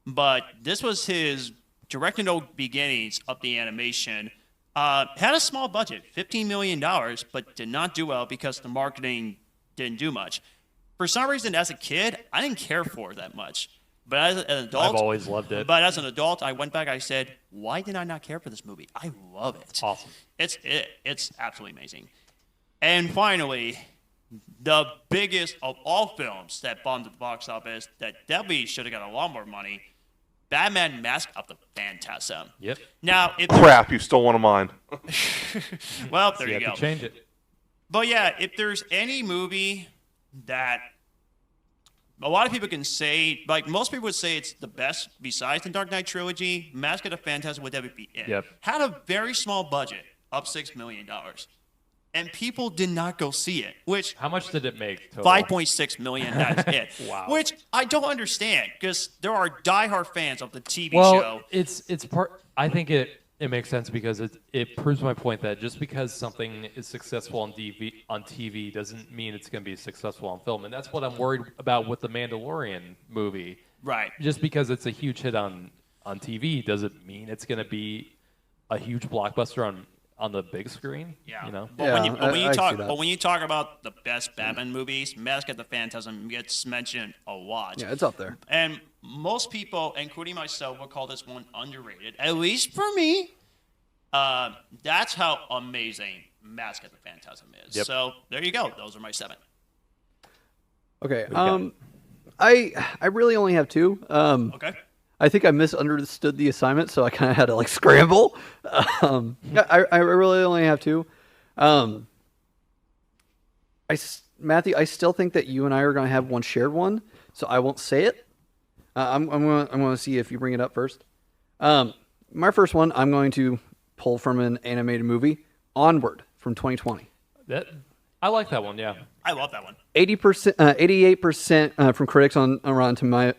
But this was his directorial beginnings of the animation. Had a small budget, $15 million, but did not do well because the marketing didn't do much. For some reason, as a kid, I didn't care for it that much. But as an adult, I've always loved it. But as an adult, I went back. I said, "Why did I not care for this movie? I love it. Awesome. It's absolutely amazing." And finally, the biggest of all films that bombed at the box office that definitely should have got a lot more money: Batman: Mask of the Phantasm. Yep. Now, if Crap, you stole one of mine. well, there You you have go. to change it. But yeah, if there's any movie that a lot of people can say, like most people would say it's the best besides the Dark Knight trilogy, Mask of the Phantasm would definitely be it. Yep. Had a very small budget, up $6 million. And people did not go see it, which How much did it make total? 5.6 million, that's it. Wow. Which I don't understand, because there are diehard fans of the TV Well, show. it's part. I think it makes sense because it proves my point that just because something is successful on TV doesn't mean it's going to be successful on film, and that's what I'm worried about with the Mandalorian movie. Right. Just because it's a huge hit on TV doesn't mean it's going to be a huge blockbuster on the big screen. Yeah. You know. But Yeah, when you, but when I you see talk, that. but when you talk about the best Batman movies, Mask of the Phantasm gets mentioned a lot. Yeah, it's up there. And most people, including myself, will call this one underrated. At least for me. That's how amazing Mask of the Phantasm is. Yep. So there you go. Those are my 7. Okay. got? I really only have 2. Okay. I think I misunderstood the assignment, so I kind of had to like scramble. I really only have 2. Matthew, I still think that you and I are going to have one shared one, so I won't say it. I'm going to see if you bring it up first. My first one, I'm going to pull from an animated movie, Onward from 2020. I like that one. Yeah. I love that one. 80%, 88% from critics on Rotten Tomatoes,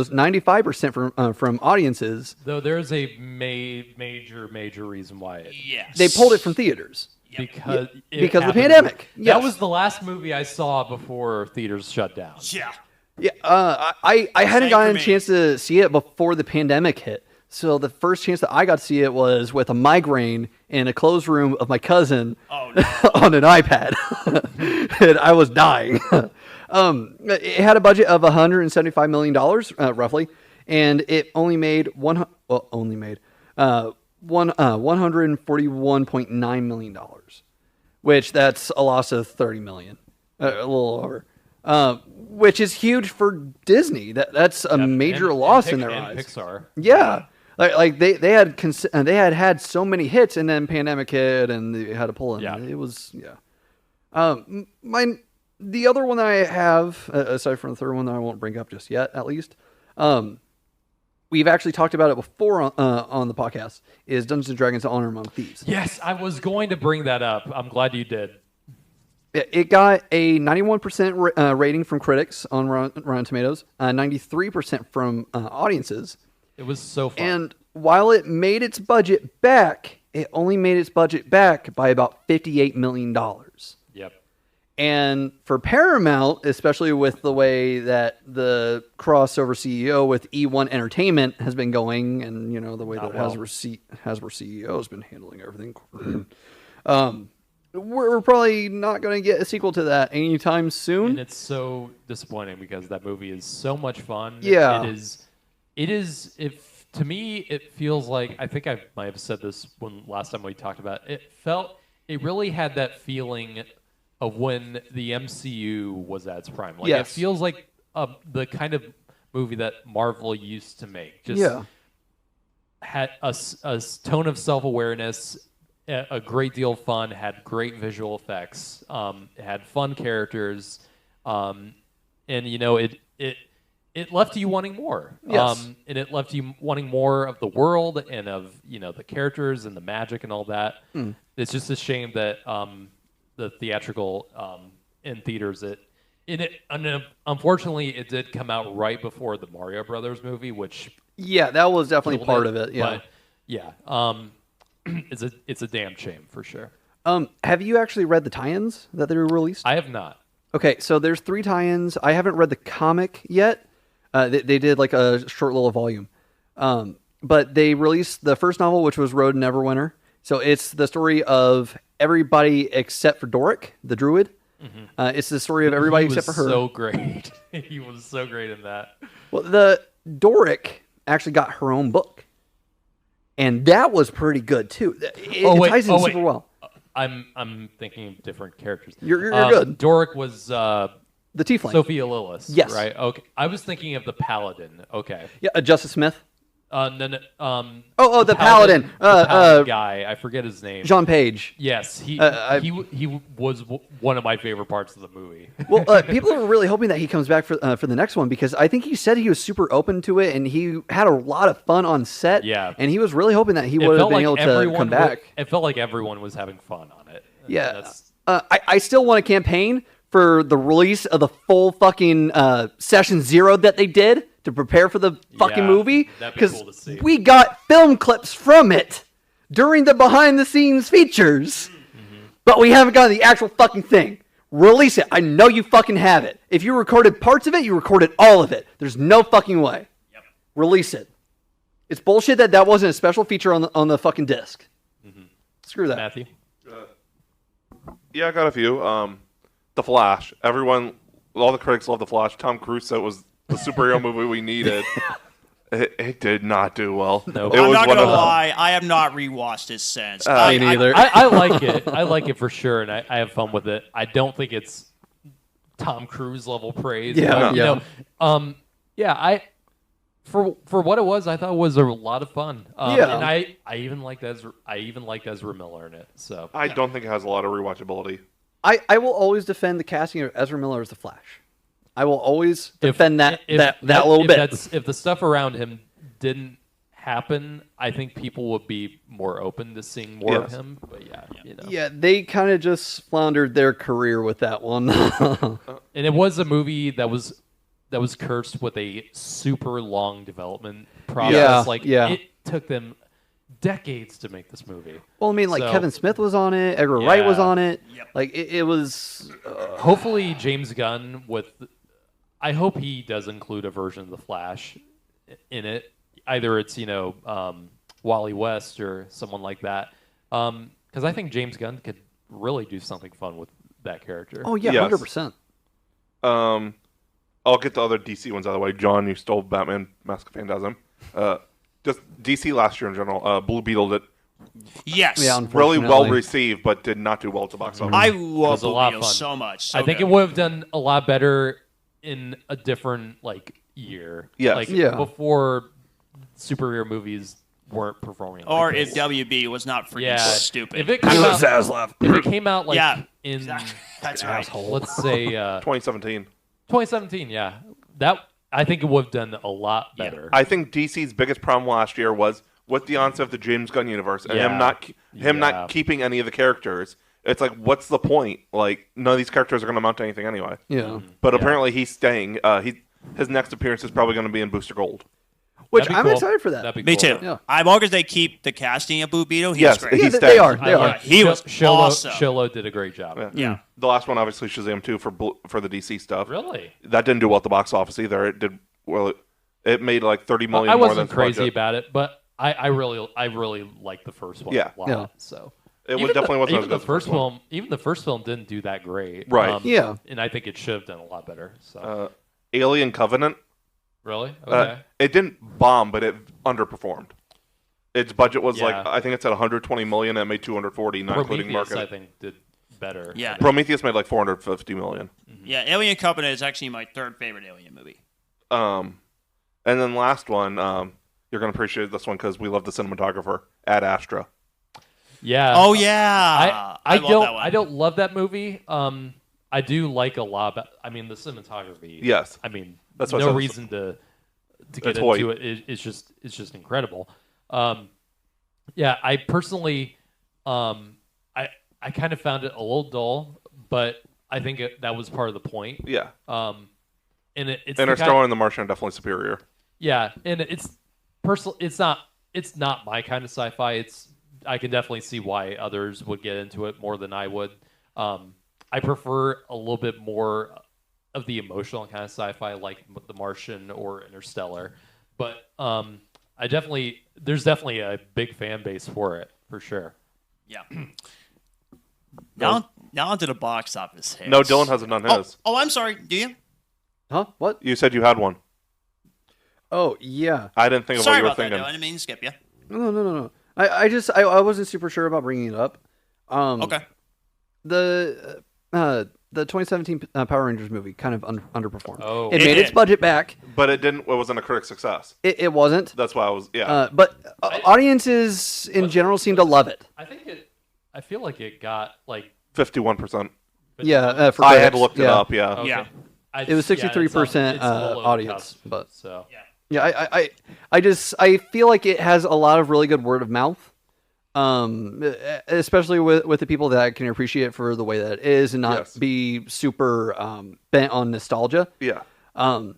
95% from audiences. Though there's a major reason why it. Yes. They pulled it from theaters. Because Because of the happened. pandemic. That Yes. was the last movie I saw before theaters shut down. Yeah. Yeah, I hadn't Same gotten for a me. chance to see it before the pandemic hit. So the first chance that I got to see it was with a migraine in a closed room of my cousin Oh, no. on an iPad, and I was dying. It had a budget of $175 million, roughly, and it only made $141.9 million, which that's a loss of $30 million, a little over. Which is huge for Disney. That's a major loss in their eyes. Pixar. Yeah, like they had so many hits, and then pandemic hit, and they had to pull in. Yeah. It was the other one that I have, aside from the third one that I won't bring up just yet, at least, we've actually talked about it before on the podcast, is Dungeons and Dragons: Honor Among Thieves. Yes, I was going to bring that up. I'm glad you did. It got a 91% rating from critics on Rotten Tomatoes, 93% from audiences. It was so fun. And while it made its budget back, it only made its budget back by about $58 million. Yep. And for Paramount, especially with the way that the crossover CEO with E1 Entertainment has been going, and you know the way Not that well. Hasbro CEO has been handling everything, we're probably not going to get a sequel to that anytime soon. And it's so disappointing because that movie is so much fun. Yeah. It is. If to me, it feels like, I think I might have said this when last time we talked about it. It really had that feeling of when the MCU was at its prime. Like, Yes. it feels like the kind of movie that Marvel used to make. Just Yeah. had a tone of self-awareness a great deal of fun, had great visual effects, had fun characters, and it left you wanting more. Yes. And it left you wanting more of the world and of the characters and the magic and all that. It's just a shame that the theatrical in theaters unfortunately it did come out right before the Mario Brothers movie, which Yeah, that was definitely part of it. Yeah. But yeah, it's a damn shame for sure. Have you actually read the tie-ins that they released? I have not. Okay, so there's 3 tie-ins. I haven't read the comic yet. They did like a short little volume. But they released the first novel, which was Road Neverwinter. So it's the story of everybody except for Doric, the druid. It's the story of everybody except for her. So great. He was so great in that. Well, the Doric actually got her own book. And that was pretty good too. It ties in super well. I'm thinking of different characters. You're good. Doric was The Tiefling. Sophia Lillis. Yes. Right. Okay. I was thinking of the Paladin. Okay. Yeah, Justice Smith. No, the Paladin. The Paladin guy. I forget his name. John Page. Yes, he was one of my favorite parts of the movie. Well, people are really hoping that he comes back for the next one because I think he said he was super open to it and he had a lot of fun on set. Yeah, and he was really hoping that he would have been able to come back. It felt like everyone was having fun on it. Yeah, I still want a campaign for the release of the full fucking session 0 that they did to prepare for the fucking movie, because cool to see. We got film clips from it during the behind the scenes features, but we haven't gotten the actual fucking thing. Release it. I know you fucking have it. If you recorded parts of it, you recorded all of it. There's no fucking way. Yep. Release it. It's bullshit that wasn't a special feature on the fucking disc. Screw that. Matthew? Yeah, I got a few. The Flash. All the critics love The Flash. Tom Cruise said it was the superhero movie we needed. It did not do well. No. I'm not going to lie. I have not rewatched it since. Me neither. I like it. I like it for sure, and I have fun with it. I don't think it's Tom Cruise level praise. Yeah, but, for what it was, I thought it was a lot of fun. And I even liked Ezra Miller in it. So I don't think it has a lot of rewatchability. I will always defend the casting of Ezra Miller as the Flash. I will always defend that little bit. If the stuff around him didn't happen, I think people would be more open to seeing more of him. But yeah, they kind of just floundered their career with that one. And it was a movie that was cursed with a super long development process. It took them decades to make this movie. Well, I mean, Kevin Smith was on it, Edgar Wright was on it. Yep. It was. Hopefully, James Gunn I hope he does include a version of the Flash in it. Either it's Wally West or someone like that, because I think James Gunn could really do something fun with that character. Oh yeah, 100%. I'll get the other DC ones out of the way. John, you stole Batman: Mask of Phantasm. Just DC last year in general. Blue Beetle did Yes. Yeah, really well received, but did not do well at the box office. I love a Blue lot of Beetle fun. so much. I think it would have done a lot better in a different year. Yes. Before superhero movies weren't performing. Or like if this. WB was not freaking stupid. If it came out in That's right. let's say 2017. 2017, that I think it would have done a lot better. I think DC's biggest problem last year was with the onset of the James Gunn universe and him not keeping any of the characters. It's like, what's the point? Like, none of these characters are going to amount to anything anyway. Yeah. But apparently he's staying. His next appearance is probably going to be in Booster Gold. Which I'm excited for that. That'd be Me cool. too. Yeah. As long as they keep the casting of Blue Beetle, he's Yes, great. he's they staying. are. They are. He was awesome. Sholo did a great job. Yeah. The last one, obviously, Shazam 2 for the DC stuff. Really? That didn't do well at the box office either. It did well. It made like $30 million I more wasn't than crazy budget. about it, but I really liked the first one a lot. Yeah. So It definitely wasn't even as good the as first one. film. Even the first film didn't do that great. Right. And I think it should have done a lot better. So Alien Covenant. really, okay. It didn't bomb, but it underperformed. Its budget was Yeah. I think it's at 120 million and it made 240, not including Prometheus, marketing. I think, did better. Yeah. Prometheus made like 450 million. Yeah, Alien Covenant is actually my third favorite Alien movie. And then last one, you're gonna appreciate this one because we love the cinematographer, Ad Astra. Yeah. Oh yeah. I love don't that one. I don't love that movie. I do like a lot. But, I mean, the cinematography. Yes. I mean, That's what no I said. reason to get toy. into it. It's just incredible. Yeah, I personally, I kind of found it a little dull, but I think that was part of the point. Yeah. And it's Interstellar and The Martian are definitely superior. Yeah, and it's not my kind of sci-fi. I can definitely see why others would get into it more than I would. I prefer a little bit more of the emotional kind of sci-fi, like The Martian or Interstellar. But there's definitely a big fan base for it, for sure. Yeah. Now onto the box office hits. No, Dylan hasn't done his. Oh, I'm sorry. Do you? Huh? What? You said you had one. Oh, yeah. I didn't think of Sorry what you were about that, thinking. Dylan. I didn't mean to skip you. No. I wasn't super sure about bringing it up. Okay. The 2017 Power Rangers movie kind of underperformed. Oh. It It made did. its budget back. But it wasn't a critic success. It wasn't. That's why I was, yeah. But audiences in general seem to love it. I feel like it got like 51%. Yeah, for I had critics, looked it up, yeah. okay. Yeah. It was 63% it's a little over the audience, cusp, but so yeah, I feel like it has a lot of really good word of mouth, especially with the people that can appreciate it for the way that it is and not Yes. be super bent on nostalgia. Yeah. And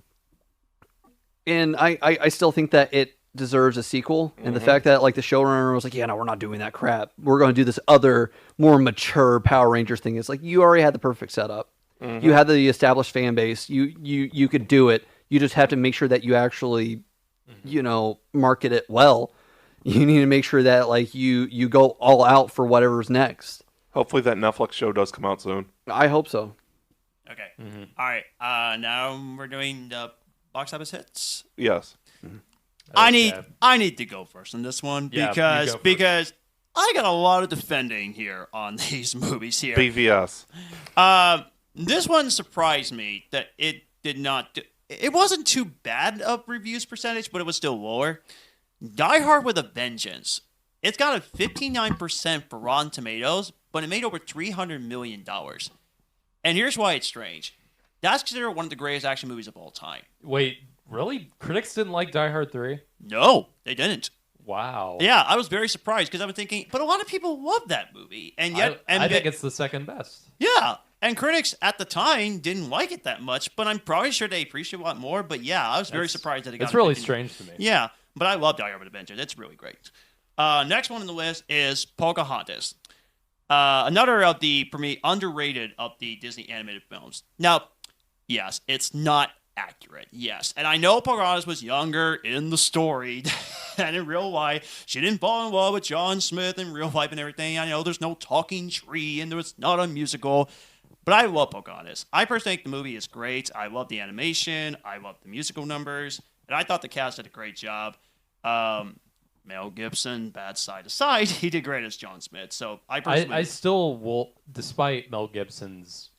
I still think that it deserves a sequel. And the fact that like the showrunner was like, yeah, no, we're not doing that crap. We're going to do this other more mature Power Rangers thing. It's like you already had the perfect setup. You had the established fan base. You could do it. You just have to make sure that you actually, market it well. You need to make sure that like you go all out for whatever's next. Hopefully that Netflix show does come out soon. I hope so. Okay. All right. Now we're doing the box office hits. Yes. I need to go first on this one Yeah, you go first. because I got a lot of defending here on these movies here. BVS. This one surprised me that it did not. It wasn't too bad of reviews percentage, but it was still lower. Die Hard with a Vengeance. It's got a 59% for Rotten Tomatoes, but it made over $300 million. And here's why it's strange. That's considered one of the greatest action movies of all time. Wait, really? Critics didn't like Die Hard 3? No, they didn't. Wow. Yeah, I was very surprised because I was thinking, but a lot of people love that movie, and yet, I think it's the second best. yeah, and critics at the time didn't like it that much, but I'm probably sure they appreciate it a lot more. But yeah, I was very surprised that it got. It's really 15. strange to me. Yeah, but I love Die Hard with a Vengeance. It's really great. Next one on the list is Pocahontas, another of the, for me, underrated of the Disney animated films. Now, yes, it's not accurate, yes. And I know Pocahontas was younger in the story than in real life. She didn't fall in love with John Smith in real life and everything. I know there's no talking tree and there's not a musical. But I love Pocahontas. I personally think the movie is great. I love the animation. I love the musical numbers. And I thought the cast did a great job. Mel Gibson, bad side aside, he did great as John Smith. So I still will, despite Mel Gibson's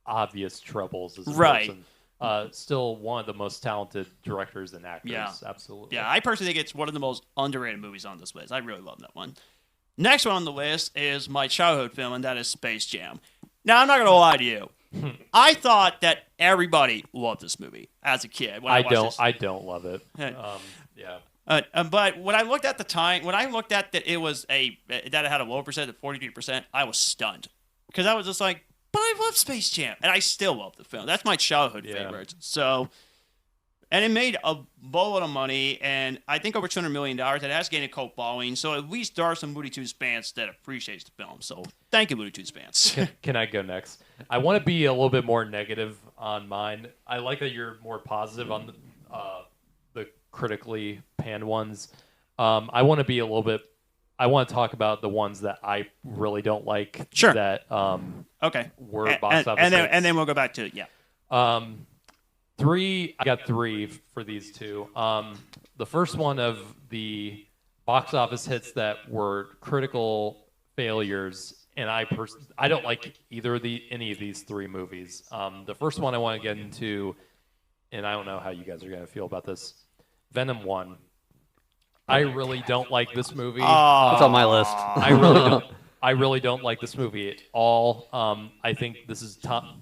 obvious troubles as a Right. person, still one of the most talented directors and actors. Yeah. Absolutely. Yeah, I personally think it's one of the most underrated movies on this list. I really love that one. Next one on the list is my childhood film, and that is Space Jam. Now, I'm not going to lie to you. I thought that everybody loved this movie as a kid. When I watched this. I don't love it. Yeah. But when I looked at the time, when I looked at that it was that it had a low percent at 43%, I was stunned because I was just like, but I love Space Jam, and I still love the film. That's my childhood favorite. So, and it made a boatload of money, and I think over $200 million. It has gained a cult following, so at least there are some Looney Tunes fans that appreciates the film. So, thank you, Looney Tunes fans. Can I go next? I want to be a little bit more negative on mine. I like that you're more positive on the critically panned ones. I want to be a little bit. I want to talk about the ones that I really don't like. Sure. That Okay. were box office hits. And then we'll go back to yeah. I got three for these two. The first one of the box office hits that were critical failures, and I don't like any of these three movies. The first one I want to get into, and I don't know how you guys are going to feel about this. Venom 1. I really don't like this movie. It's on my list. I really don't. I really don't like this movie at all. I think this is Tom.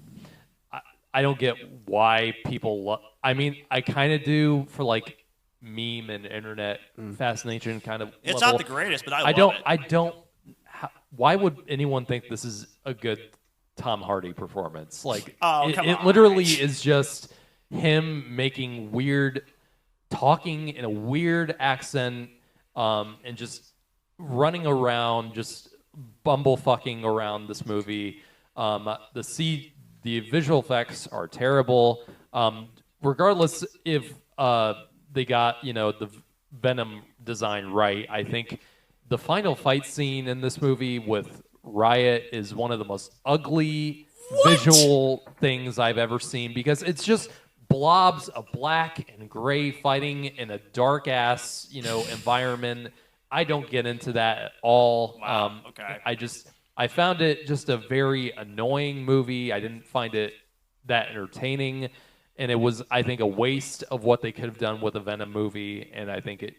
I don't get why people. I mean, I kind of do for like meme and internet fascination kind of. It's level. not the greatest, but I love it. I don't. Why would anyone think this is a good Tom Hardy performance? Like, it literally is just him making weird, talking in a weird accent, and just running around, just bumblefucking around this movie. The visual effects are terrible. Regardless if they got the Venom design right, I think the final fight scene in this movie with Riot is one of the most ugly visual things I've ever seen, because it's just blobs of black and gray fighting in a dark ass environment. I don't get into that at all. Wow. Okay. I found it just a very annoying movie. I didn't find it that entertaining, and it was, I think, a waste of what they could have done with a Venom movie. And I think it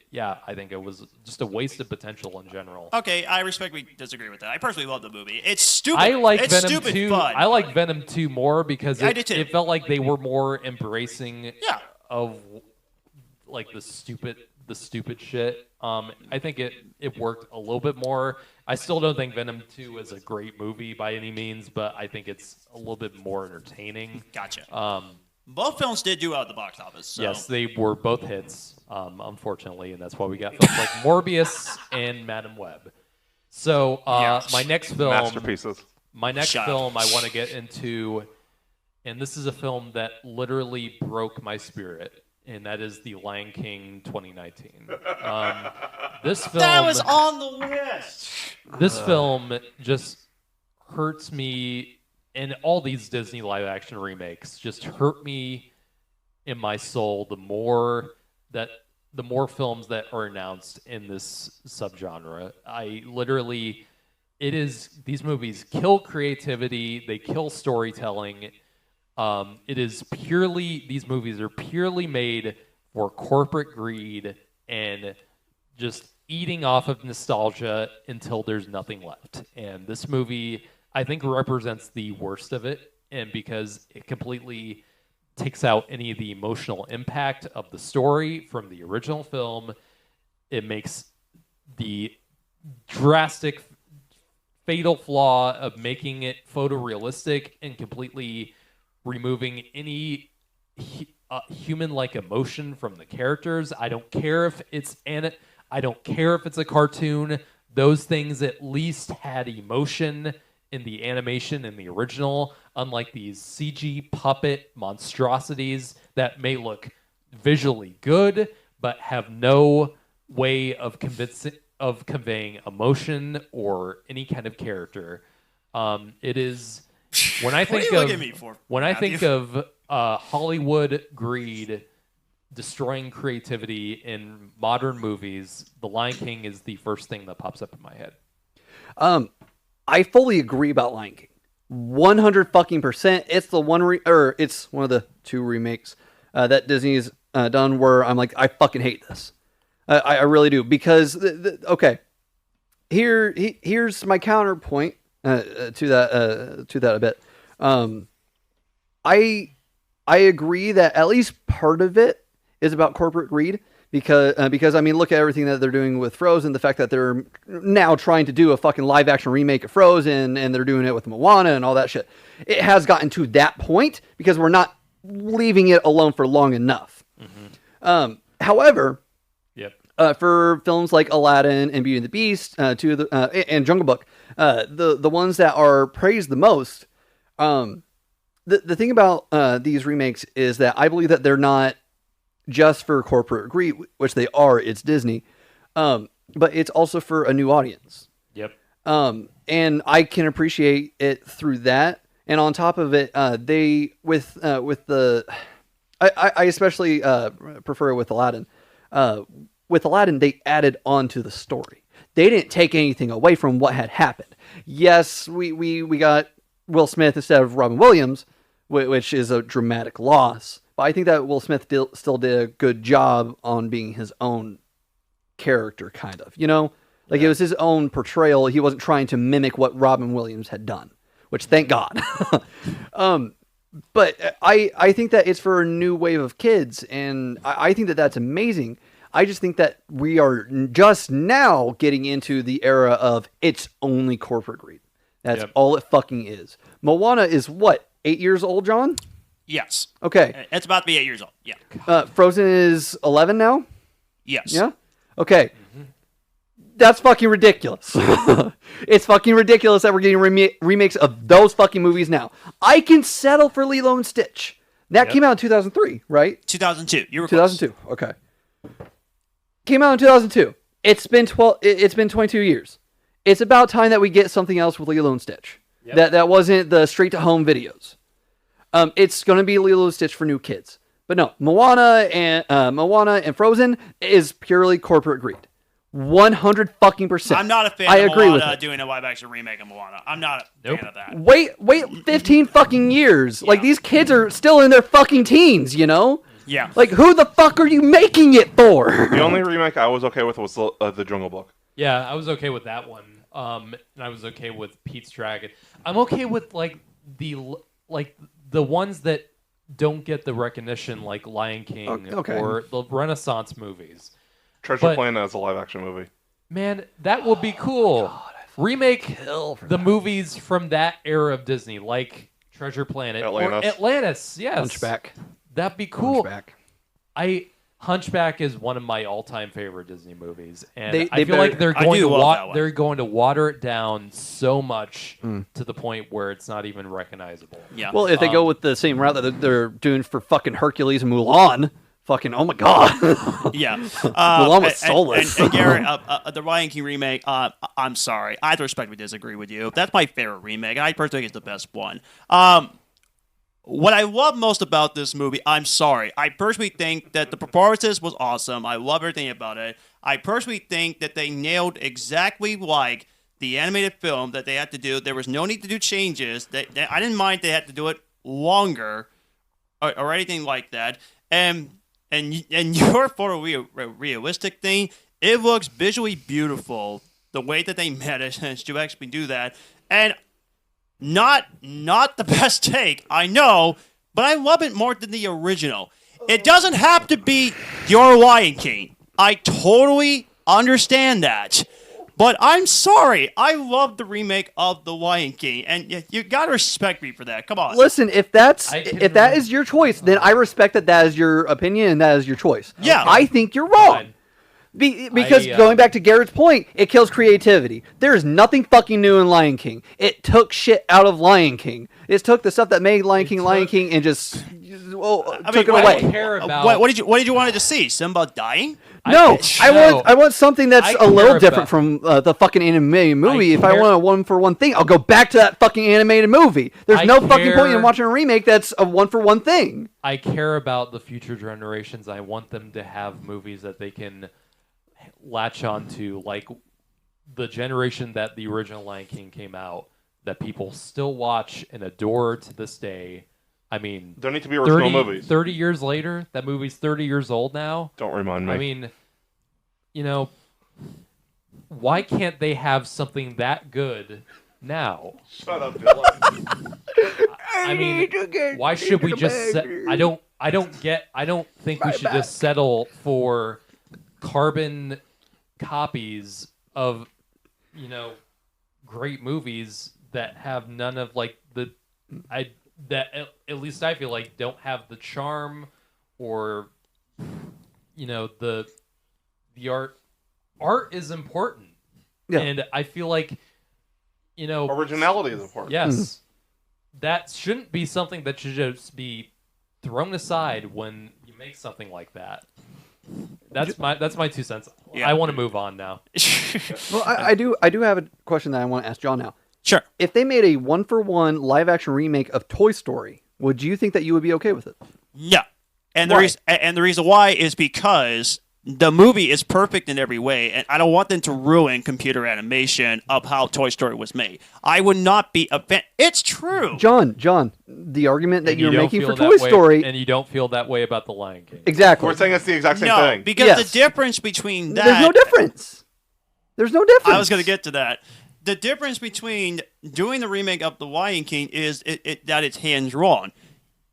was just a waste of potential in general. Okay, I respectfully disagree with that. I personally love the movie. It's stupid. I like it's Venom stupid 2. Fun. I like Venom 2 more because it felt like they were more embracing of like the stupid shit. I think it worked a little bit more. I still don't think Venom 2 is a great movie by any means, but I think it's a little bit more entertaining. Gotcha. Both films did do well at the box office. So. Yes, they were both hits, unfortunately, and that's why we got films like Morbius and Madam Web. So my next film, masterpieces. My next film I want to get into, and this is a film that literally broke my spirit, and that is The Lion King 2019. This film that was on the list. This film just hurts me, and all these Disney live-action remakes just hurt me in my soul. The more films that are announced in this subgenre, these movies kill creativity. They kill storytelling. These movies are purely made for corporate greed and just eating off of nostalgia until there's nothing left. And this movie, I think, represents the worst of it, and because it completely takes out any of the emotional impact of the story from the original film, it makes the drastic, fatal flaw of making it photorealistic and completely removing any human-like emotion from the characters. I don't care if it's a cartoon. Those things at least had emotion in the animation in the original, unlike these CG puppet monstrosities that may look visually good but have no way of conveying emotion or any kind of character. It is when I think of Hollywood greed destroying creativity in modern movies, The Lion King is the first thing that pops up in my head. I fully agree about Lion King. 100%. It's it's one of the 2 remakes that Disney's done where I'm like, I fucking hate this. I really do, because okay. Here's my counterpoint to that a bit. I agree that at least part of it is about corporate greed, because I mean, look at everything that they're doing with Frozen, the fact that they're now trying to do a fucking live action remake of Frozen, and they're doing it with Moana and all that shit. It has gotten to that point because we're not leaving it alone for long enough. Mm-hmm. However, for films like Aladdin and Beauty and the Beast, and Jungle Book, the ones that are praised the most, the thing about these remakes is that I believe that they're not just for corporate greed, which they are. It's Disney, but it's also for a new audience. Yep. And I can appreciate it through that. And on top of it, I especially prefer it with Aladdin. With Aladdin, they added on to the story. They didn't take anything away from what had happened. Yes, we got Will Smith instead of Robin Williams, which is a dramatic loss. But I think that Will Smith still did a good job on being his own character, kind of. Like it was his own portrayal. He wasn't trying to mimic what Robin Williams had done, which thank God. But I think that it's for a new wave of kids, and I think that that's amazing. I just think that we are just now getting into the era of it's only corporate greed. That's all it fucking is. Moana is what, 8 years old, John? Yes. Okay. It's about to be 8 years old. Yeah. Frozen is 11 now? Yes. Yeah? Okay. That's fucking ridiculous. It's fucking ridiculous that we're getting remakes of those fucking movies now. I can settle for Lilo and Stitch. That came out in 2003, right? 2002. You were 2002. Okay. Came out in 2002. It's been 22 years. It's about time that we get something else with Lilo and Stitch. That wasn't the straight to home videos. It's going to be Lilo and Stitch for new kids. But no, Moana and Frozen is purely corporate greed. 100%. I'm not a fan of Moana doing a live action remake of Moana. I'm not a fan of that. Wait 15 fucking years. Yeah. Like these kids are still in their fucking teens, you know? Yeah. Like who the fuck are you making it for? The only remake I was okay with was the Jungle Book. Yeah, I was okay with that one. And I was okay with Pete's Dragon. I'm okay with like the ones that don't get the recognition like Lion King or the Renaissance movies. Treasure Planet as a live action movie. Man, that would be cool. Remake the movies from that era of Disney, like Treasure Planet or Atlantis. Yes, Hunchback. That'd be cool. Hunchback. Hunchback is one of my all-time favorite Disney movies, and they I feel like they're going to water it down so much to the point where it's not even recognizable. Yeah. Well, if they go with the same route that they're doing for fucking Hercules and Mulan. Fucking, oh my god. Yeah. Mulan was soulless. And Garrett, the Lion King remake, I'm sorry. I respectfully disagree with you. That's my favorite remake, and I personally think it's the best one. What I love most about this movie, I'm sorry. I personally think that the performances was awesome. I love everything about it. I personally think that they nailed exactly like the animated film that they had to do. There was no need to do changes. I didn't mind they had to do it longer or anything like that. And your photorealistic thing, it looks visually beautiful. The way that they managed to actually do that, and not the best take, I know, but I love it more than the original. It doesn't have to be your Lion King. I totally understand that. But I'm sorry, I love the remake of The Lion King, and you gotta respect me for that. Come on. Listen, if that is your choice, then I respect that is your opinion and that is your choice. Yeah. I think you're wrong. Because going back to Garrett's point, it kills creativity. There is nothing fucking new in Lion King. It took shit out of Lion King. It took the stuff that made Lion King, and just took it away. What did you want to see? Simba dying? No, I want something that's a little different from the fucking animated movie. If I want a one-for-one thing, I'll go back to that fucking animated movie. There's no fucking point in watching a remake that's a one-for-one thing. I care about the future generations. I want them to have movies that they can latch onto, like the generation that the original Lion King came out, that people still watch and adore to this day. I mean, there need to be original movies. 30 years later, that movie's 30 years old now. Don't remind me. I mean, why can't they have something that good now? Shut up, Dylan. I mean, why should we just I don't think we should just settle for carbon copies of great movies that have none of like at least I feel like don't have the charm or the art is important. Yeah. And I feel like originality is important. Yes. That shouldn't be something that should just be thrown aside when you make something like that. That's my 2 cents. Yeah. I want to move on now. Well, I do have a question that I want to ask John now. Sure. If they made a one-for-one live-action remake of Toy Story, would you think that you would be okay with it? No. And the reason why is because the movie is perfect in every way, and I don't want them to ruin computer animation of how Toy Story was made. I would not be a fan. It's true. John, the argument that you're making for Toy Story... And you don't feel that way about The Lion King. Exactly. We're saying it's the exact same thing. Because the difference between that... There's no difference. There's no difference. I was going to get to that. The difference between doing the remake of The Lion King is that it's hand drawn.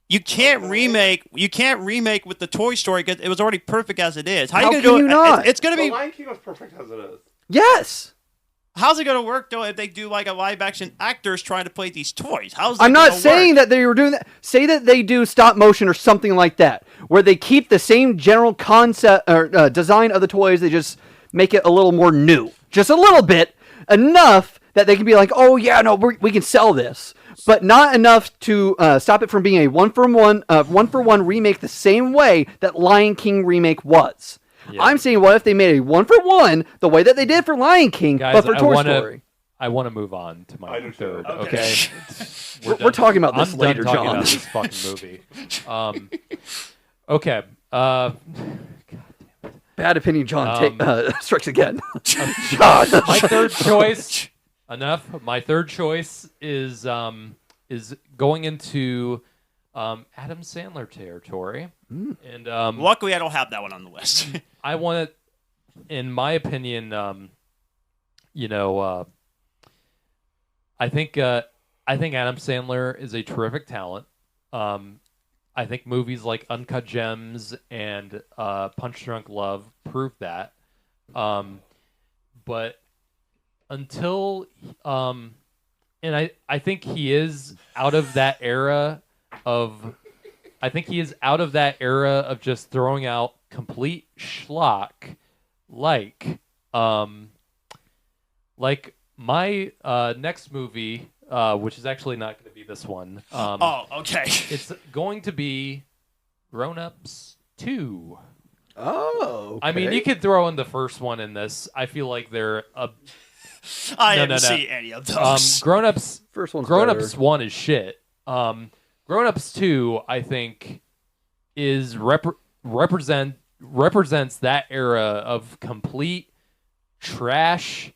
You can't remake. You can't remake with the Toy Story because it was already perfect as it is. How are you going to do it? Not? It's going to be. The Lion King was perfect as it is. Yes. How's it going to work though if they do like a live action actors trying to play these toys? I'm not saying that they were doing that. Say that they do stop motion or something like that, where they keep the same general concept or design of the toys. They just make it a little more new, just a little bit, enough that they can be like, oh yeah, no, we can sell this, but not enough to stop it from being a one for one remake the same way that Lion King remake was. Yeah. I'm saying, what if they made a one for one the way that they did for Lion King, guys, but for Toy Story? I want to move on to my third. Okay, we're talking about this I'm later, done talking John. about this fucking movie. Okay. Bad opinion, John. Strikes again. John. My third choice. Enough. My third choice is going into Adam Sandler territory, and luckily I don't have that one on the list. I want it, in my opinion. I think Adam Sandler is a terrific talent. I think movies like Uncut Gems and Punch Drunk Love prove that. But until and I think he is out of that era of just throwing out complete schlock like my next movie, which is actually not going to be this one. Okay. It's going to be Grown Ups 2. Oh, okay. I mean, you could throw in the first one in this. I feel like they're I didn't see any of those. Grown Ups. First one's Grown better. Ups 1 is shit. Grown Ups 2, I think, is represents that era of complete trash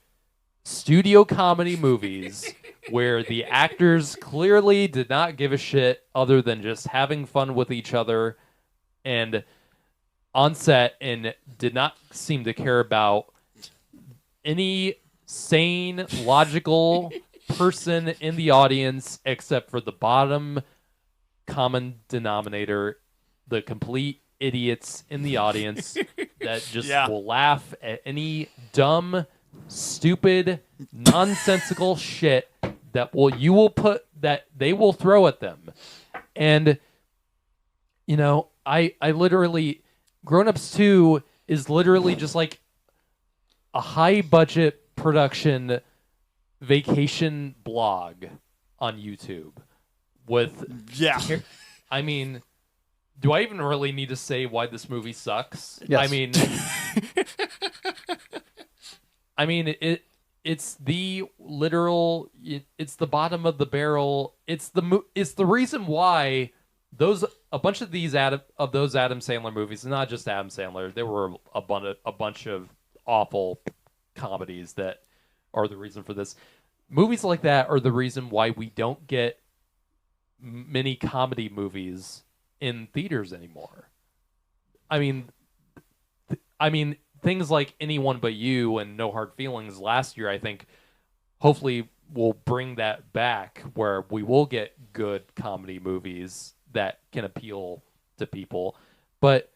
studio comedy movies where the actors clearly did not give a shit other than just having fun with each other and on set, and did not seem to care about any sane, logical person in the audience except for the bottom common denominator, the complete idiots in the audience that just will laugh at any dumb, stupid, nonsensical shit that they will throw at them. And I literally, Grown Ups 2 is literally just like a high budget production vacation blog on YouTube with I mean, do I even really need to say why this movie sucks? Yes. I mean, it's the literal. It's the bottom of the barrel. It's the reason why a bunch of those Adam Sandler movies, not just Adam Sandler, there were a bunch of awful comedies that are the reason for this. Movies like that are the reason why we don't get many comedy movies in theaters anymore. I mean, things like Anyone But You and No Hard Feelings last year, I think, hopefully will bring that back, where we will get good comedy movies that can appeal to people. But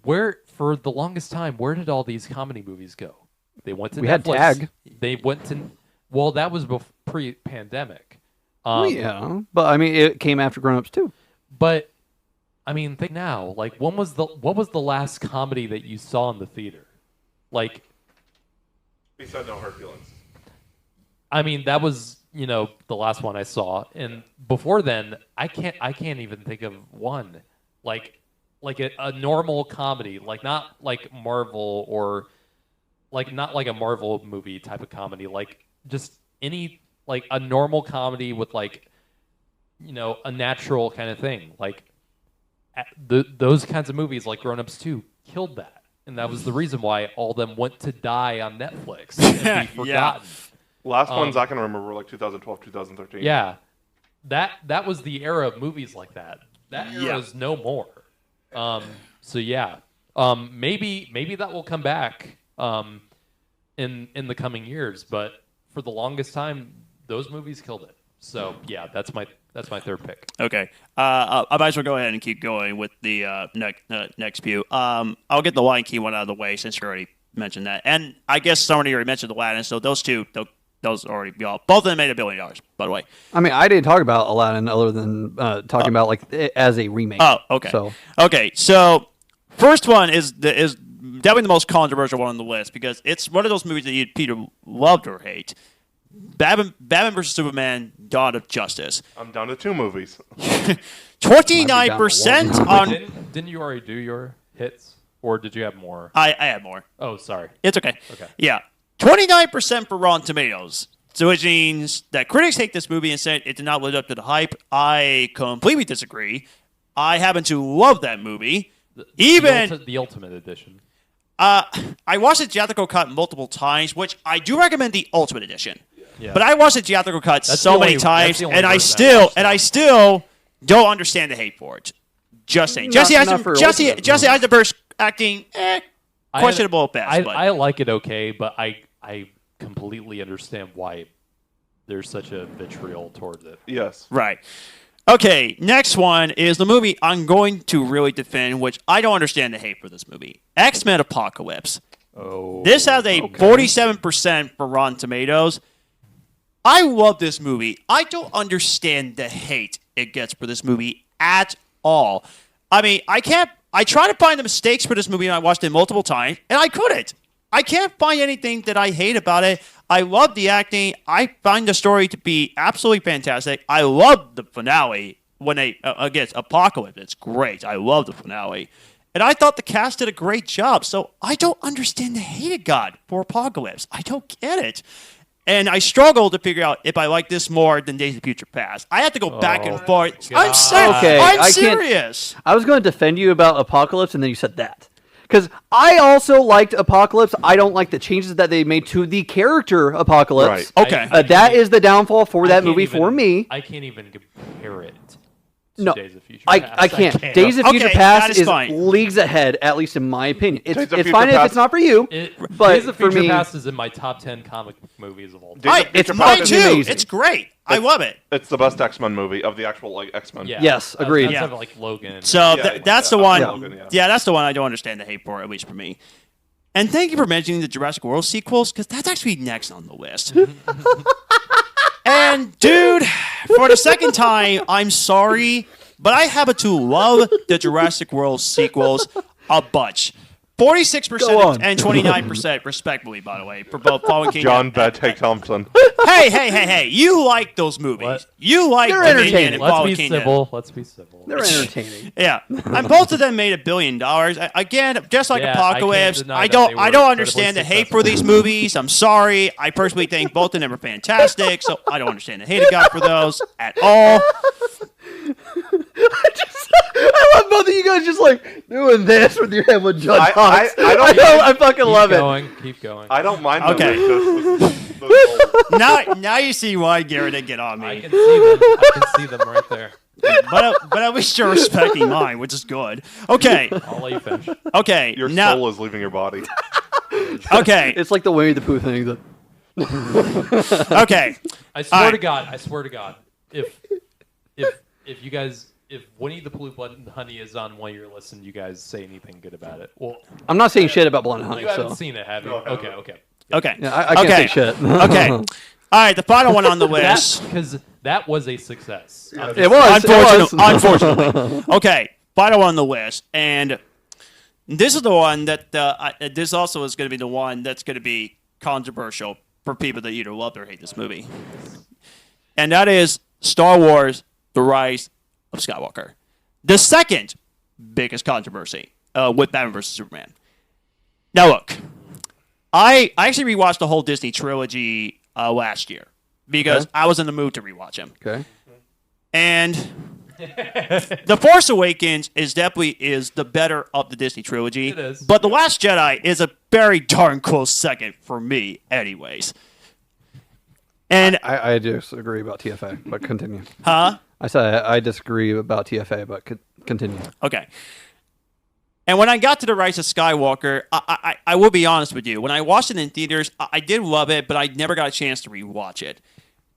for the longest time, where did all these comedy movies go? They went to Netflix. Had Tag. They went to, well, that was pre-pandemic. Yeah, but I mean, it came after Grown Ups too. But I mean, think now. Like, what was the last comedy that you saw in the theater? Like, besides No Hard Feelings. I mean, that was the last one I saw, and before then, I can't even think of one. Like a normal comedy, like not like Marvel or like not like a Marvel movie type of comedy, like just any like a normal comedy with like a natural kind of thing. Like those kinds of movies like Grown Ups 2 killed that. And that was the reason why all of them went to die on Netflix and be forgotten. Last ones I can remember were like 2012, 2013. Yeah. That was the era of movies like that. That era is no more. So yeah. Maybe that will come back. in the coming years. But for the longest time, those movies killed it. So yeah, that's my third pick. Okay. I might as well go ahead and keep going with the next few. I'll get the Lion King one out of the way since you already mentioned that. And I guess somebody already mentioned Aladdin, so those two, those already be all. Both of them made $1 billion, by the way. I mean, I didn't talk about Aladdin other than talking about like it as a remake. Oh, okay. So first one is definitely the most controversial one on the list because it's one of those movies that you Peter loved or hate. Batman vs Superman: Dawn of Justice. I'm down to 2 movies. 29% on. Didn't you already do your hits, or did you have more? I had more. Oh, sorry. It's okay. Okay. Yeah, 29% for Rotten Tomatoes. So which means that critics hate this movie and said it did not live up to the hype. I completely disagree. I happen to love that movie. The Ultimate Edition. I watched the theatrical cut multiple times, which I do recommend the Ultimate Edition. Yeah. But I watched the theatrical cut so many times, and I still don't understand the hate for it. Just saying. Jesse Eisenberg's acting, questionable at best. I like it okay, but I completely understand why there's such a vitriol towards it. Yes. Right. Okay, next one is the movie I'm going to really defend, which I don't understand the hate for this movie. X-Men Apocalypse. Oh. This has a 47% for Rotten Tomatoes. I love this movie. I don't understand the hate it gets for this movie at all. I mean, I try to find the mistakes for this movie, and I watched it multiple times, and I couldn't. I can't find anything that I hate about it. I love the acting. I find the story to be absolutely fantastic. I love the finale when they against Apocalypse. It's great. I love the finale. And I thought the cast did a great job. So I don't understand the hate of God for Apocalypse. I don't get it. And I struggle to figure out if I like this more than Days of Future Past. I have to go back and forth. I'm serious. I was going to defend you about Apocalypse, and then you said that. Because I also liked Apocalypse. I don't like the changes that they made to the character Apocalypse. Right. Okay. That is the downfall for that movie for me. I can't even compare it to No, Days of Future Past. I can't. Days of Future Okay, Past that is is fine. leads ahead, at least in my opinion. It's Days of fine Future if Past- it's not for you, but Days of for Future me, Past is in my top 10 comic movies of all time. Days of Right, it's Future mine Past too. is- amazing. It's great. I love it. It's the best X-Men movie of the actual X-Men. Yeah. Yes, agreed. Outside Yeah. of, like Logan. So Yeah, that's yeah, the one. Logan, yeah. Yeah, that's the one I don't understand the hate for, at least for me. And thank you for mentioning the Jurassic World sequels, because that's actually next on the list. And, dude, for the second time, I'm sorry, but I happen to love the Jurassic World sequels a bunch. 46% and 29%, respectively, by the way, for both Fallen Kingdom. John Badtake Thompson. Hey! You like those movies? What? You like They're Dominion entertaining. and Let's Fallen be Kingdom. civil. Let's be civil. they're entertaining. Yeah, and both of them made $1 billion. Again, just like Yeah, Apocalypse, I can't deny I that don't, they I were don't incredibly understand the hate successful. for these movies. I'm sorry. I personally think both of them are fantastic, so I don't understand the hate it got for those at all. I love both of you guys just like doing this with your head with John I talks. don't- I fucking love it. Keep going. I don't mind Okay. them. It's just Now you see why Garrett didn't get on I me. can see them. I can see them right there. But at least you're respecting mine, which is good. Okay, I'll let you finish. okay. your now, soul is leaving your body. okay, It's like the Winnie the Pooh thing. okay. I swear All to right. God. I swear to God. If you guys, if Winnie the Pooh Blood and Honey is on one of your lists and you guys say anything good about it, well, I'm not saying shit about Blonde and Honey. you haven't So. seen it, have you? No, I haven't. Okay. Okay. Yeah, I can't say shit. Okay. All right, the final one on the list. Because that was a success. I'm It just- was. Unfortunately. Okay, final one on the list, and this is the one that this also is going to be the one that's going to be controversial for people that either love or hate this movie, and that is Star Wars: The Rise of Skywalker, the second biggest controversy with Batman vs Superman. Now look, I actually rewatched the whole Disney trilogy last year because I was in the mood to rewatch them. Okay. And The Force Awakens is the better of the Disney trilogy. It is. But The Last Jedi is a very darn close second for me, anyways. And I disagree about TFA, but continue. huh? I said I disagree about TFA, but continue. Okay. And when I got to The Rise of Skywalker, I will be honest with you. When I watched it in theaters, I did love it, but I never got a chance to rewatch it.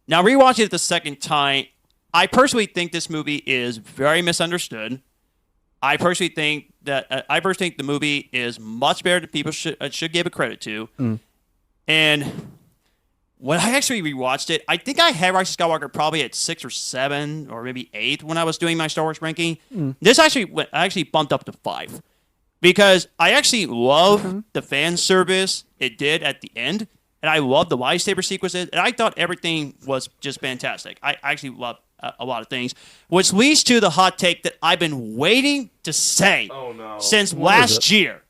Now, rewatching it the second time, I personally think this movie is very misunderstood. I personally think the movie is much better than people should give it credit to. And when I actually rewatched it, I think I had Rise of Skywalker probably at 6 or 7 or maybe 8 when I was doing my Star Wars ranking. This I actually bumped up to 5 because I actually love the fan service it did at the end, and I love the lightsaber sequences, and I thought everything was just fantastic. I actually loved a lot of things, which leads to the hot take that I've been waiting to say since last year.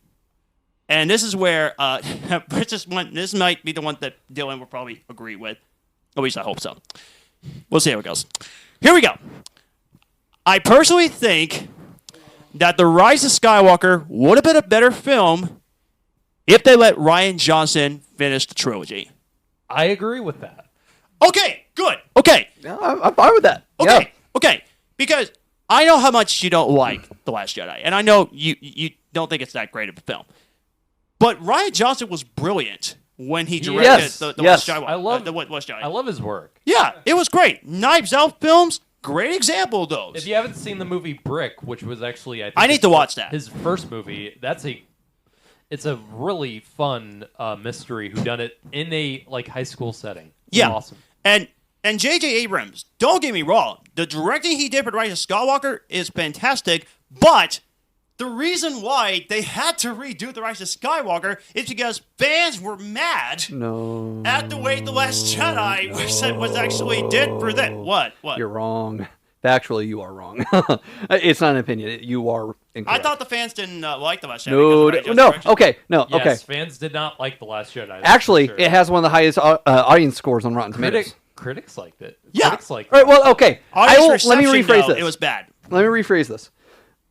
And this is where this might be the one that Dylan will probably agree with. At least I hope so. We'll see how it goes. Here we go. I personally think that The Rise of Skywalker would have been a better film if they let Rian Johnson finish the trilogy. I agree with that. Okay, good. Okay. I'm fine with that. Okay, okay. Because I know how much you don't like The Last Jedi, and I know you don't think it's that great of a film. But Rian Johnson was brilliant when he directed the Last Jedi. I love his work. Yeah, it was great. Knives Out films, great example of those. If you haven't seen the movie Brick, which was actually I need to watch that. His first movie, it's a really fun mystery whodunit in a high school setting. It's awesome. And J.J. Abrams, don't get me wrong, the directing he did for The Rise of Skywalker is fantastic, but the reason why they had to redo The Rise of Skywalker is because fans were mad at the way The Last Jedi was actually did for them. What? You're wrong. Factually, you are wrong. It's not an opinion. You are incorrect. I thought the fans didn't like The Last Jedi. Okay. Yes, fans did not like The Last Jedi. Actually, it has one of the highest audience scores on Rotten Tomatoes. Critics liked it. Yeah. Critics liked it. All right, well, okay. Let me rephrase this. It was bad. Let me rephrase this.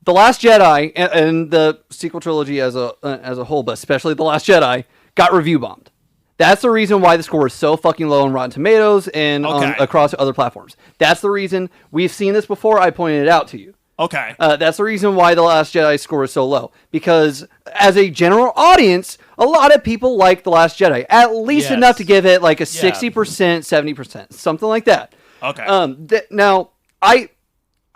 The Last Jedi and the sequel trilogy as a whole, but especially The Last Jedi, got review bombed. That's the reason why the score is so fucking low on Rotten Tomatoes and across other platforms. That's the reason. We've seen this before. I pointed it out to you. Okay. That's the reason why The Last Jedi score is so low. Because as a general audience, a lot of people like The Last Jedi. At least enough to give it like a 60%, 70%, something like that. Okay. Now,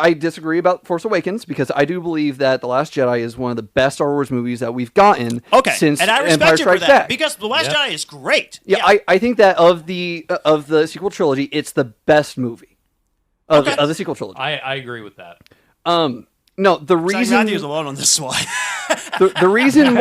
I disagree about Force Awakens because I do believe that The Last Jedi is one of the best Star Wars movies that we've gotten since and I respect Empire you Strikes for that Back. because The Last Jedi is great. Yeah, I think that of the sequel trilogy, it's the best movie of the sequel trilogy. I agree with that. No, the reason Matthew's alone on this one. the reason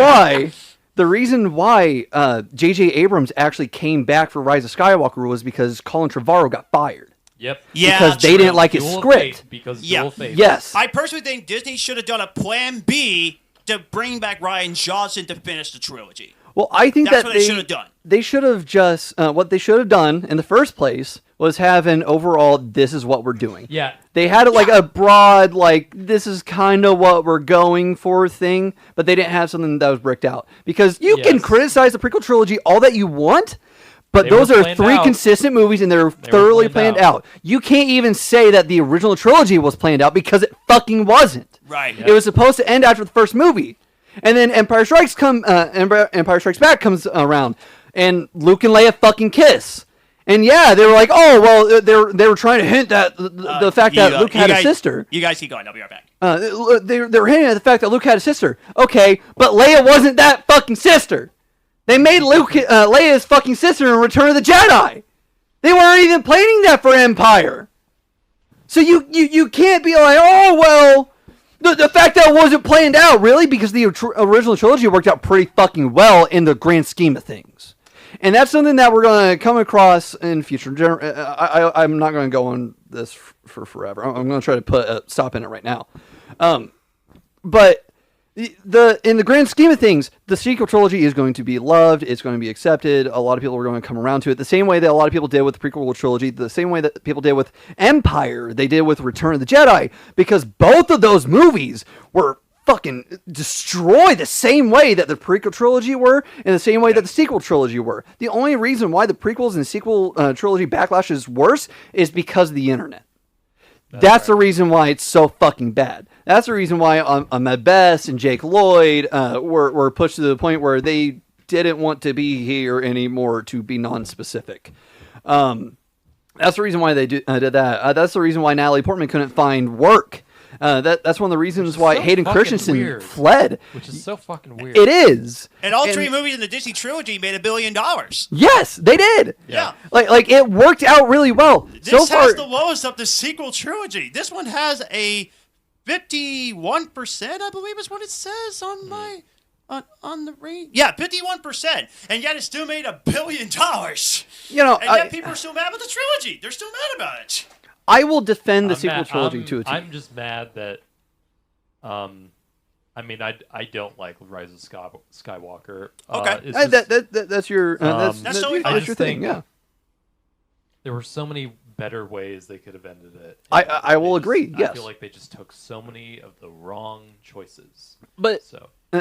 why J.J. Abrams actually came back for Rise of Skywalker was because Colin Trevorrow got fired. Yep. Yeah, because they didn't like his script. Dual fate. Yes. I personally think Disney should have done a plan B to bring back Rian Johnson to finish the trilogy. Well, I think that's that what they should have done. They should have just what they should have done in the first place was have an overall this is what we're doing. Yeah. They had it like a broad this is kind of what we're going for thing, but they didn't have something that was bricked out. Because you can criticize the prequel trilogy all that you want, but those are 3 consistent movies, and they're thoroughly planned out. You can't even say that the original trilogy was planned out because it fucking wasn't. Right. It was supposed to end after the first movie, and then Empire Strikes Back comes around, and Luke and Leia fucking kiss. And yeah, they were like, oh well, they were trying to hint at the fact that Luke had a sister. You guys keep going. I'll be right back. They were hinting at the fact that Luke had a sister. Okay, but Leia wasn't that fucking sister. They made Leia's fucking sister in Return of the Jedi. They weren't even planning that for Empire. So you can't be like, oh, well, the fact that it wasn't planned out, really, because the original trilogy worked out pretty fucking well in the grand scheme of things. And that's something that we're going to come across in future. I'm not going to go on this for forever. I'm going to try to put a stop in it right now. But in the grand scheme of things, the sequel trilogy is going to be loved. It's going to be accepted. A lot of people are going to come around to it the same way that a lot of people did with the prequel trilogy, the same way that people did with Empire, they did with Return of the Jedi, because both of those movies were fucking destroyed the same way that the prequel trilogy were and the same way that the sequel trilogy were. The only reason why the prequels and sequel trilogy backlash is worse is because of the internet. That's the reason why it's so fucking bad. That's the reason why Ahmed Best and Jake Lloyd were pushed to the point where they didn't want to be here anymore to be non-specific. That's the reason why they did that. That's the reason why Natalie Portman couldn't find work. That's one of the reasons why Hayden Christensen fled. Which is so fucking weird. It is. And all three movies in the Disney trilogy made $1 billion. Yes, they did. Yeah. Like it worked out really well. This has the lowest of the sequel trilogy. This one has a 51%, I believe is what it says on my on the range. Yeah, 51%. And yet it still made $1 billion. And yet people are still mad about the trilogy. They're still mad about it. I will defend the sequel trilogy to a T. I'm just mad that, I mean, I don't like Rise of Skywalker. Okay, that's your that's totally fine. that's your thing. Yeah, there were so many better ways they could have ended it. I will agree. Yes, I feel like they just took so many of the wrong choices. But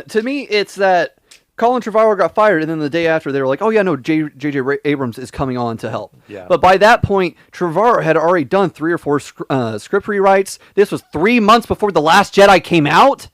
to me, it's that Colin Trevorrow got fired, and then the day after, they were like, "Oh yeah, no, J.J. Abrams is coming on to help." Yeah. But by that point, Trevorrow had already done 3 or 4 script rewrites. This was 3 months before The Last Jedi came out.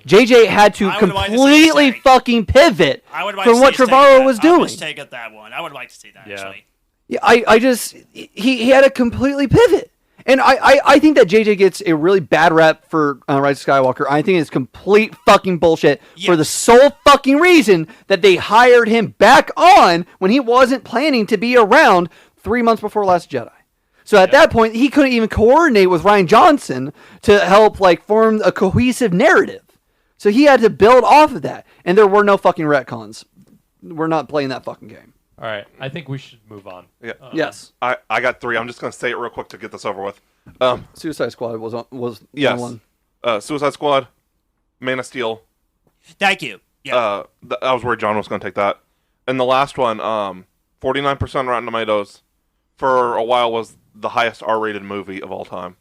J.J. had to completely fucking pivot from what Trevorrow was doing. I would take it that one. I would like to see that actually. Yeah, I just he had to completely pivot. And I think that JJ gets a really bad rep for Rise of Skywalker. I think it's complete fucking bullshit for the sole fucking reason that they hired him back on when he wasn't planning to be around 3 months before Last Jedi. So at that point, he couldn't even coordinate with Rian Johnson to help form a cohesive narrative. So he had to build off of that. And there were no fucking retcons. We're not playing that fucking game. All right, I think we should move on. Yeah. Yes. I got 3. I'm just going to say it real quick to get this over with. Suicide Squad was yes. one. Suicide Squad, Man of Steel. Thank you. Yeah. I was worried John was going to take that. And the last one, 49% Rotten Tomatoes, for a while was the highest R-rated movie of all time.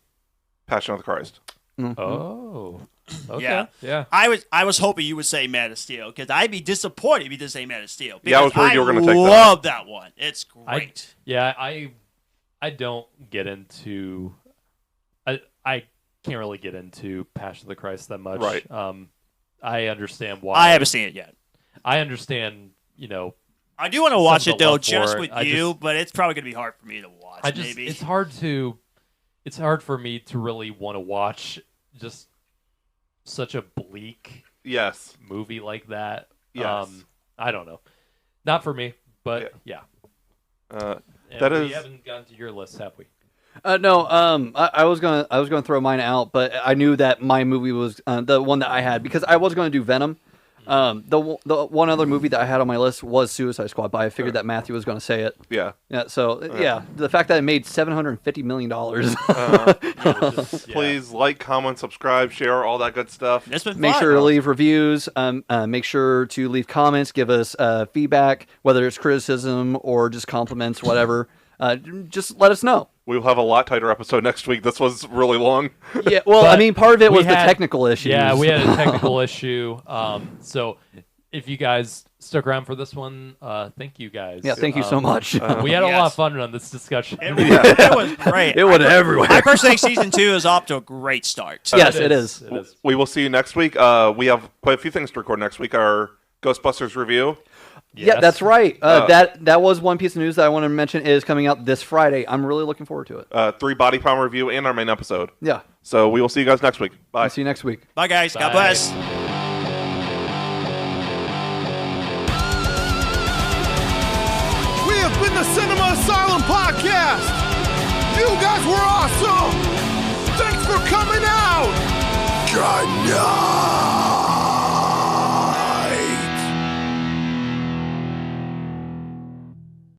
Passion of the Christ. Mm-hmm. Oh. Okay. Yeah. I was hoping you would say Man of Steel because I'd be disappointed if you didn't say Man of Steel. Yeah, I was worried you were going to take that. I love that one. It's great. I don't get into. I can't really get into Passion of the Christ that much. Right. I understand why. I haven't seen it yet. I understand. I do want to watch it though, just with you, but it's probably going to be hard for me to watch. Maybe it's hard for me to really want to watch just such a bleak movie like that. Yes. I don't know. Not for me, but yeah. We haven't gotten to your list, have we? No. I was gonna throw mine out, but I knew that my movie was the one that I had because I was gonna do Venom. The one other movie that I had on my list was Suicide Squad, but I figured that Matthew was going to say it. Yeah. Yeah. So the fact that it made $750 million. Please like, comment, subscribe, share, all that good stuff. It's been fun. Make sure to leave reviews. Make sure to leave comments. Give us feedback, whether it's criticism or just compliments, whatever. Just let us know. We'll have a lot tighter episode next week. This was really long. Yeah, well, I mean, part of it was the technical issues. Yeah, we had a technical issue. So if you guys stuck around for this one, thank you guys. Yeah, thank you so much. We had a lot of fun on this discussion. It was great. It went everywhere. I personally think season 2 is off to a great start. Yes, it is. We will see you next week. We have quite a few things to record next week. Our Ghostbusters review. Yes. Yeah, that's right. That was one piece of news that I wanted to mention is coming out this Friday. I'm really looking forward to it. 3 Body Pound review and our main episode. Yeah. So we will see you guys next week. Bye. I'll see you next week. Bye, guys. Bye. God bless. We have been the Cinema Asylum podcast. You guys were awesome. Thanks for coming out. Good night.